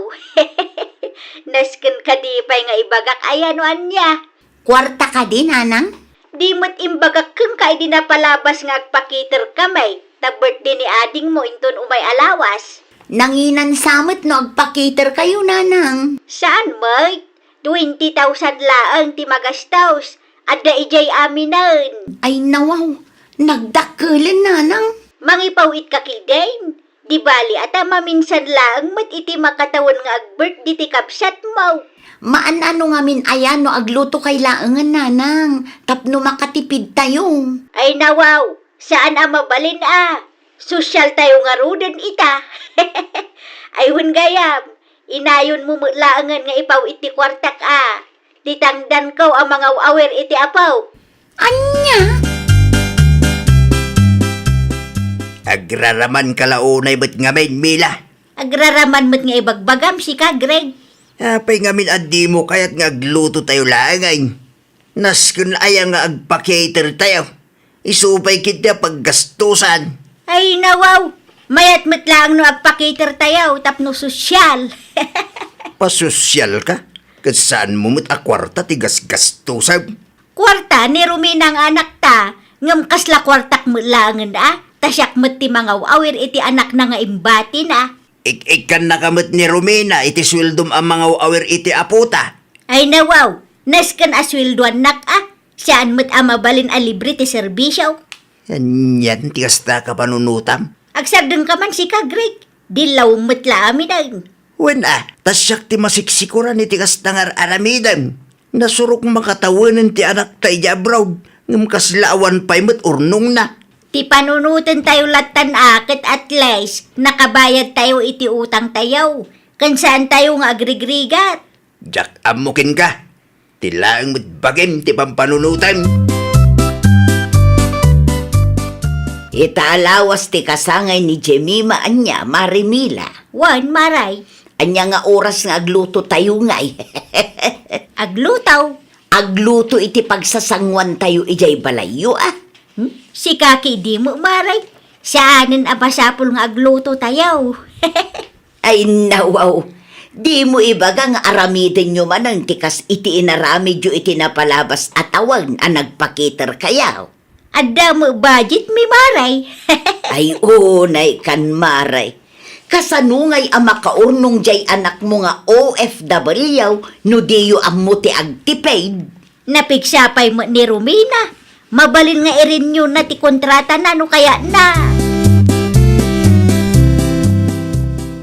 Nasken ka di pa'y nga ibagak ayan anya. Kwarta ka din nanang? Di mo't imbagak kang ka di napalabas nga agpakiter kamay. Tag-birthday ni ading mo inton umay alawas. Nanginan samot no agpakiter kayo nanang. Saan may? 20,000 laang ti magastaws. Adda ijay aminan. Ay nawaw, nagdakulan nanang. Mangipawit ka kidain. Di bali ata maminsan laang mat iti makatawan nga ag-birthday ti kapsat mo. Maan-ano nga min ayan no agluto kay laangan nanang. Tapno makatipid tayo. Ay nawaw, saan mabalin Sosyal tayo nga rudan ita. Ayun gayam, inayon mo laangan nga ipaw iti kwartak Titangdan ko ang mga awer iti apaw. Anya? Agraraman kalaunay ba't ngamin, Mila? Agraraman mo't nga ibagbagam si ka, Greg. Apay ngamin addi mo kaya't nga agluto tayo langay. Naskun aya nga agpa-cater tayo. Isupay kita paggastusan. Ay nawaw, mayat matlaang no agpakiter tayo tapno sosyal. Pasosyal ka? Kasaan mo mo't akwarta tigas gastusan? Kwarta ni Romina ang anak ta, ngam kasla kwartak mulangan tasyak met ti mga awir iti anak na nga imbati na. Ikan nakamot ni Romina, iti swildom ang mga awir iti aputa. Ay nawaw, naskan aswilduan nak saan met mabalin a libre ti serbisyo. Yan, tigas na ka panunutam. Agsagdang ka man si Greg, dilaw metla amin ay. Wala, tasyak ti masiksikuran iti kas tangar aramidan. Nasurok makatawanan ti anak tayo jabraw. Ngam kaslaawan pa'y mat urnong na. Ti panunutan tayo latan akit at least nakabayad tayo iti utang tayo. Kan saan tayo nga agrigrigat. Jak amukin ka. Tilaang mat bagim ti pampanunutan. Itaalawas ti kasangay ni Jemima anya, Marimila. Wan maray, Anya nga oras nga agluto tayo ngay. aglutaw. Agluto iti pagsasangwan tayo ijay balayo Si kaki di mo maray. Saanin abasapol nga agluto tayo. Ay nawaw, di mo ibaga nga aramidin nyo man ang tikas iti inaramid yu iti napalabas atawag nagpakiter kayaw. Adda mo budget mi maray. Ay unay kan maray. Kasanungay ang makaurnong jay anak mo nga OFW no diyo ang muti agtipaid. Napigsapay mo ni Romina. Mabalin nga irin nyo na ti kontrata na no kaya na.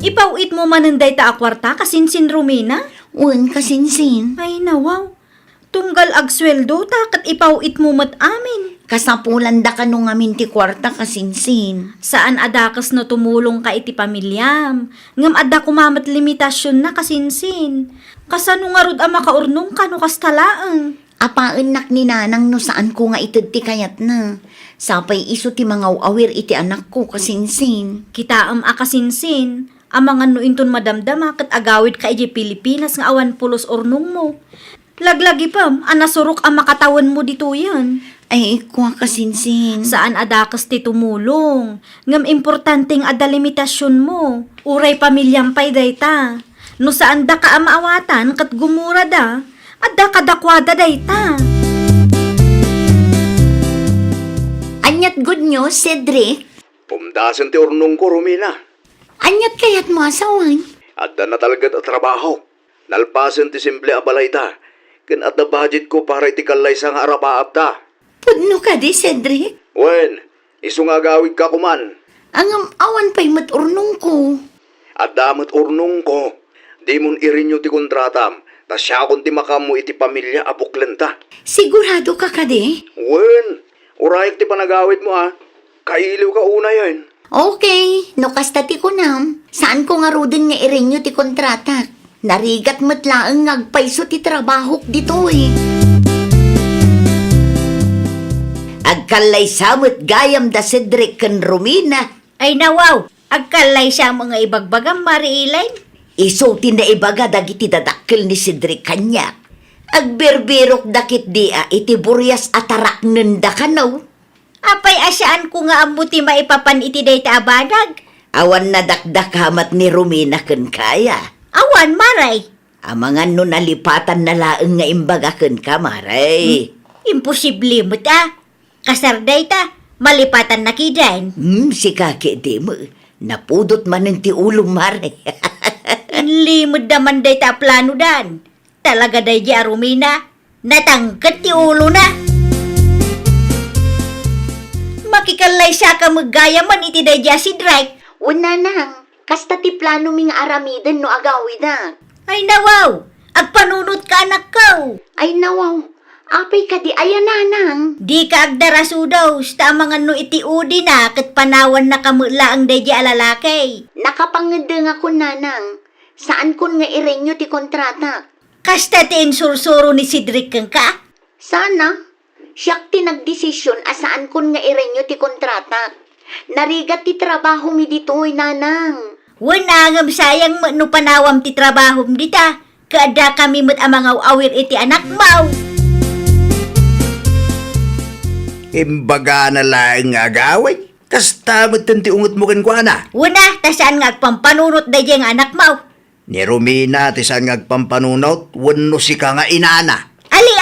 Ipawit mo mananday ta akwarta kasinsin Romina? Wan kasinsin. Ay nawaw. Tunggal agsweldo takat ipawit mo mat amin. Kasapulan da ka nung amin ti kwarta kasinsin. Saan adakas na tumulong ka iti pamilyam? Ngam adda kumamat limitasyon na kasinsin. Kasano nga rod ang makaurnong ka no kastalaang? Apaan nak ni nanang no saan ko nga itid ti kayat na. Sapay iso ti mga awir iti anak ko kasinsin. Kitaam akasinsin. Ang mga nuinton madamdama kat agawid ka iti Pilipinas nga awan pulos urnong mo. Laglagi pam, anasurok ang makatawan mo dito yan. Ay, kuha kasinsin. Saan adakas ti tumulong? Ngam importanteng ada limitasyon mo. Uray pamilyang pay dayta. No saan da ka amaawatan kat gumura da, adda kadakwada dayta. Anyat good news, Cedric. Pumdasan ti urnong ko, Romina. Anyat kayat mo asawan. Adda na talaga at trabaho. Nalpasan ti simple abalay ta. Ken adda budget ko para iti kalay sa nga arapaap ta. Pudno ka di, Cedric. Wen, iso nga gawid ka kuman. Ang awan pa'y maturnong ko. Adda mat urnong ko. Di mon irinyo ti kontratam. Ta siya kun ti makamu iti pamilya apuklen ta. Sigurado ka ka di? Wen, urayik ti panagawid mo Kailiw ka una yan. Okay, no kastati ko nam. Saan ko nga rudin nga irenyo ti kontrata? Narigat matlaang ngagpaiso ti trabaho dito Agkalay samot gayam da Cedric ken Romina. Ay nawaw, agkalay siya mga ibagbagam mariilay. Iso tinaibaga dagiti dadakkel ni Cedric kanya. Agberbirok dakit dia iti buryas atarak nenda kanaw. Apay asyaan ko nga amuti maipapan iti dayta abanag. Awan na dakdakamat ni Romina ken kaya. Awan maray. Amangan no nalipatan na laeng nga imbaga ken ka maray. Imposible mo ta. Kasar dayta, malipatan na kidan. Si kaki di mo. Napudot man ng ti ulo maray. Limod naman dayta plano dan. Talaga dayja Romina. Natangkat ti ulo na. Makikalay siya ka maggaya man iti dayja si Drake. Una nang, kasta ti plano ming aramidan no agawida. Ay nawaw, agpanunot ka anak ko. Ay nawaw, apay ka di ayan nanang. Di ka agdarasudaw, sta mga no iti udi na kat panawan na kamula ang dayja alalakay. Nakapangedeng ako nanang. Saan kun nga irenyo ti kontrata? Kasta ti insursuro ni Cedric kang ka? Sana. Siyak ti nagdesisyon asaan kun nga irenyo ti kontrata. Narigat ti trabaho mi dito'y nanang. Wanangam sayang no panawam ti trabaho dita. Kada kami mo't amang awir iti anak mo. Imbaga na lang nga agaway. Kasta mo't tanti ungot mo kan kuana. Una, tasaan nga agpampanunot da nga anak mo. Ni Romina, tisan nga agpampanunot, wano si ka nga inana. Ali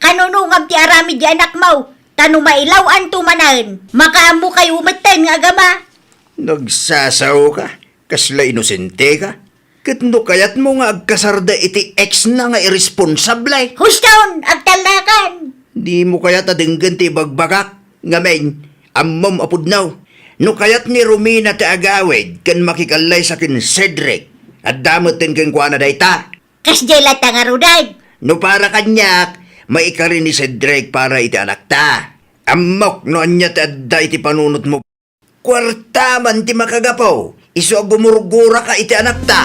kanunungam ti arami di anak mo. Tano mailaw an tumanan. Makaamo kayo umatan nga agama. Nagsasaw ka, kasla inosente ka. Katno kayat mo nga agkasarda iti ex na nga irresponsable. Huston, agtalakan. Di mo kaya tadinggan ti bagbagak. Ngamen, amom apudnaw. No kayat ni Romina ti agawid kan makikalay sa kin Cedric. At damotin kan kuana dayta. Kasjay lata nga rudag. No para kanyak, maikarin ni Cedric para iti anak ta. Amok no anya ti adda iti panunot mo. Kwarta man ti makagapaw. Iso gumurgura ka iti anak ta.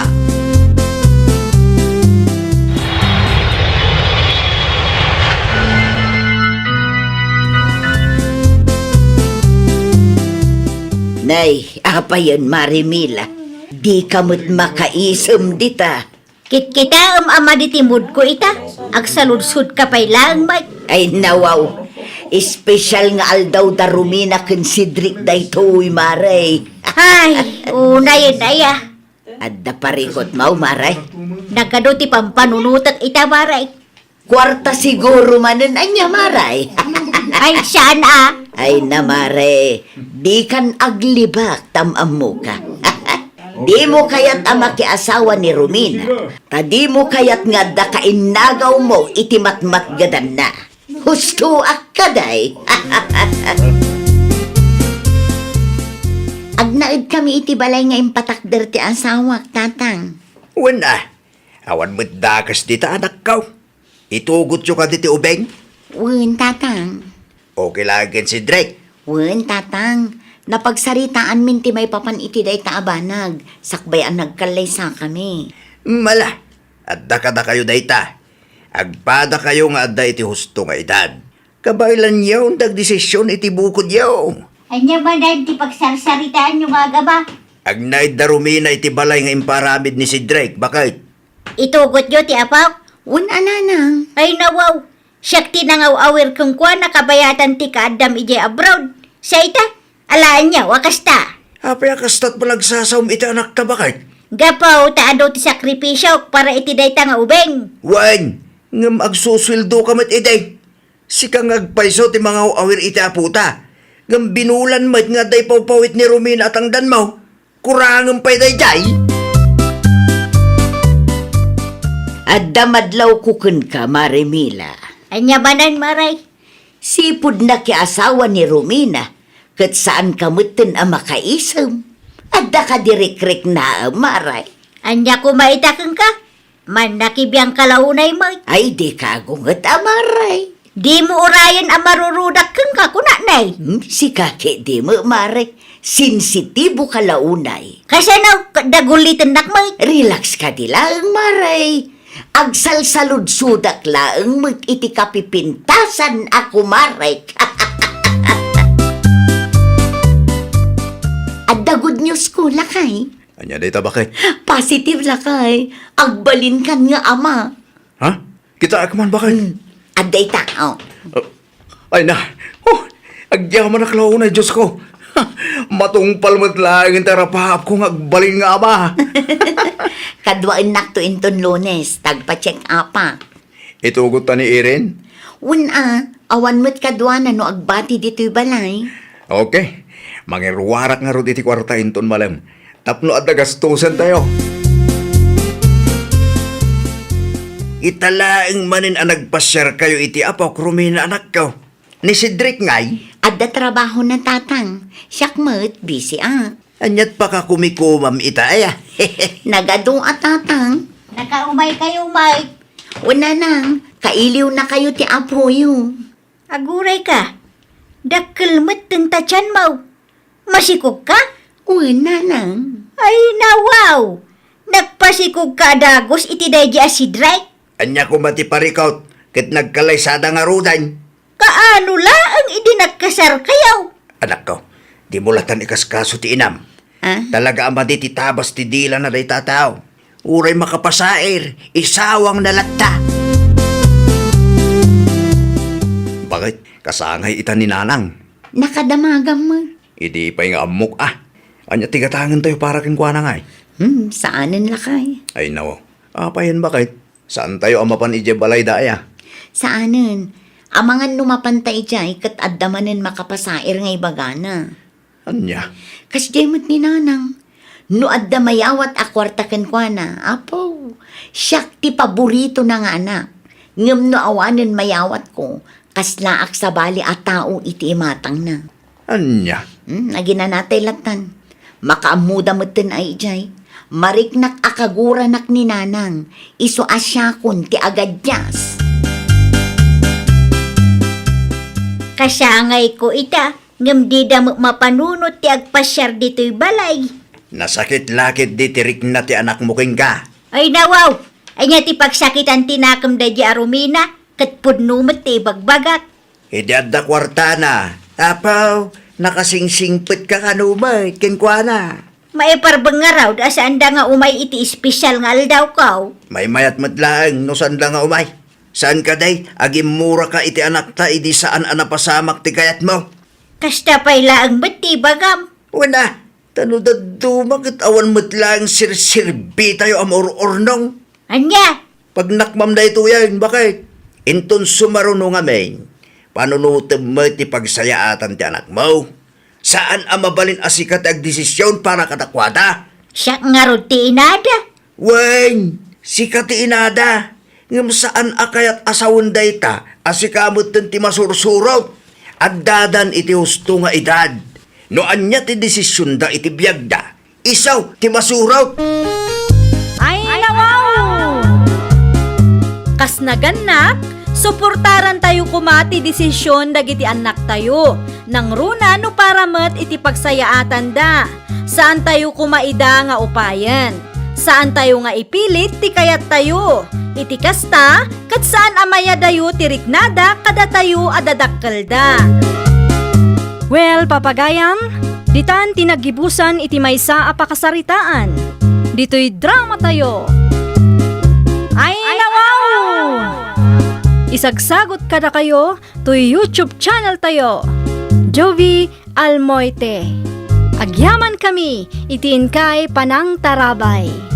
Nay, apa yun, Marimila? Di kamot makaisem dita. Kita ama di timud ko ita. Agsaludsud ka pa'y lang, Mike. Ay nawaw, espesyal nga aldaw da Romina ken Cedric da ito'y maray. Ay, una yun aya. Adda parikot mau maray. Nagkado ti pampanunutat ita, maray. Kwarta siguro manen anya maray. Ay, saan Ay na mare, di kan aglibak tamam mo ka. Di mo kayat ama ki asawa ni Romina. Ta di mo kayat nga da kainagaw mo iti matmat gadan na. Husto akaday. Agnaid kami iti balay nga impatakder ti asawak, tatang. Wala. Awan mo't dakas dita anak kaw. Itugot yo ka diti ubeng. Wen, tatang. Okay lagin si Drake. Wen, tatang. Napagsaritaan min ti may papan iti day taabanag. Sakbayan nagkalay sa kami. Mala. Adda kada kayo dayta. Agpada kayo nga adda iti husto nga edad. Kabailan yaw dagdesisyon iti bukod yaw. Anya ba dahil ti pagsarsaritaan nyo mga ba? Agnaid da Romina iti balay nga imparamid ni si Drake. Bakit? Itugot nyo ti apaw? Wen, ananang. Ay nawaw. Siyak tinangaw-awir kung kwa nakabayatan ti kaadam ije abroad. Sa ita, alaan niya, wakas ta. Apay akastat palagsasawm iti anak ta bakit? Gapaw, taado ti sakripisyo para iti dayta nga ubeng. Wan! Ngam agsusweldo ka mat iday. Sikang agpaiso ti mga awir iti aputa. Ngam binulan mat nga day pawpawit ni Romina at ang dan mo. Kurangam pa'y day jay. Adda madlaw kukun ka, Marimila. Anya banan maray? Sipud na ki asawa ni Romina, kat saan kamutin ang makaisam. Adda ka dirikrik na, maray. Anya kumaitakang ka? Man nakibiyang kalaunay mo. Ay, di ka agungat, maray. Di mo urayan ang marurudak kang ka kunanay. Si kake di mo, maray. Sensitibo ka launay. Kasanaw, dagulitin nak mo. Relax ka di lang, maray. Agsalsalud-sudak laang iti kapipintasan ako, maray. Adda good news ko, lakay. Anya day ta bakit? Positive, lakay. Agbalin kan nga ama. Ha? Kita akaman bakit? Adday tao. Ay na. Oh, agyaman na klaunay, Diyos ko. Matungpal mo't lang ang tarapahap kong agbalin nga ama. Kadwain nakto inton Lunes, tagpa-check apa. Itugot ta ni Erin? Awan mo't kadwa na no agbati dito'y balay. Okay. Mangirwarak nga ro iti kwarta inton malam. Tapno at nagastusan tayo. Italaang manin ang nagpasyar kayo iti apaw Romina anak ko. Ni Cedric ngay. Adda trabaho na tatang. Siyak mo't busy Anyat pa ka kumikumam ita aya. Nagadong tatang. Nakaumay kayo, Mike. Una nang, kailiw na kayo ti apoyo. Aguray ka. Dakkel mo't tintatyan mo. Masikog ka? Una nang. Ay nawaw. Nagpasikog ka dagos iti daydi si Drake. Anya ko mati parikaut. Kat nagkalaysada nga rudan. Kaano laang idinagkasar kayaw? Anak ko, di mo latan ikaskaso ti inam. Talaga ang mati ti tabas ti dila na day tataw. Uray makapasair, isawang nalatta. Bakit? Kasangay ita ni Nanang. Nakadamagan mo. Idi pa'y nga amok Anya tigatangan tayo para kin kwa na nga Saanin lakay? Ay nawo. Apayan bakit? Saan tayo amapan ije balay daya? Saanin? Amangan lumapantay jay kat addamanin makapasair nga ibagana. Anya? Kas jemot ni Nanang. No adda mayawat akwarta ken kwa na. Apo, siyak ti paborito na nga anak. Ngem no awanin mayawat ko. Kas laak sa bali at tao iti imatang na. Anya? Naginanatay latan. Makaamuda mo tin ay jay. Mariknak akagura nak ni Nanang. Iso asyakon ti agadyas. Kasangay ko ita, ngam di da mapanunot ti agpasyar dito'y balay. Nasakit-lakit di tirik na ti anak mo king ka. Ay nawaw, ay nga ti pagsakitan tinakam da di arumina, kat pudnumot ti bagbagat. Idi adda kwarta na. Apaw, nakasingsingpit ka kanumay, kinkwana. Maiparbang nga raw, da saan da nga umay iti espesyal nga aldaw kaw. May mayat matlaang, no saan lang nga umay. Saan ka day, agim mura ka iti anak ta, idi saan anapasamak ti kayat mo. Kasta pa'y laang ba't ti bagam? Wala, tanudadumag at awan matlaang sirsirbi tayo amor-ornong. Anya? Pag nakmam na ito yan, bakit? Inton sumarunong amin, panunutab mo ti pagsayaatan ti anak mo. Saan ang mabalin asikat ag desisyon para katakwada? Siya nga ro ti inada. Wen, sikat ti inada. Ngam saan akayat asawon dayta, asikamot ti masursurot. At dadan iti husto nga edad. No anya ti desisyon da iti biyagda. Isaw ti masurot. Ay, nawaw! Kas naganak, suportaran tayo kumati desisyon dagiti anak tayo. Nang runa no para met iti pagsayaatan da. Saan tayo kumaida nga upayan? Saan tayo nga ipilit ti kayat tayo? Iti kasta, kat saan amaya dayo tiriknada kada tayo adadakkel da. Well, papagayam, ditan tinagibusan iti maysa a pakasaritaan. Dito'y drama tayo. Ay, nawaw! Isagsagot kada kayo to YouTube channel tayo. Jovi Almoite. Agyaman kami, itiin kay Panang Tarabay.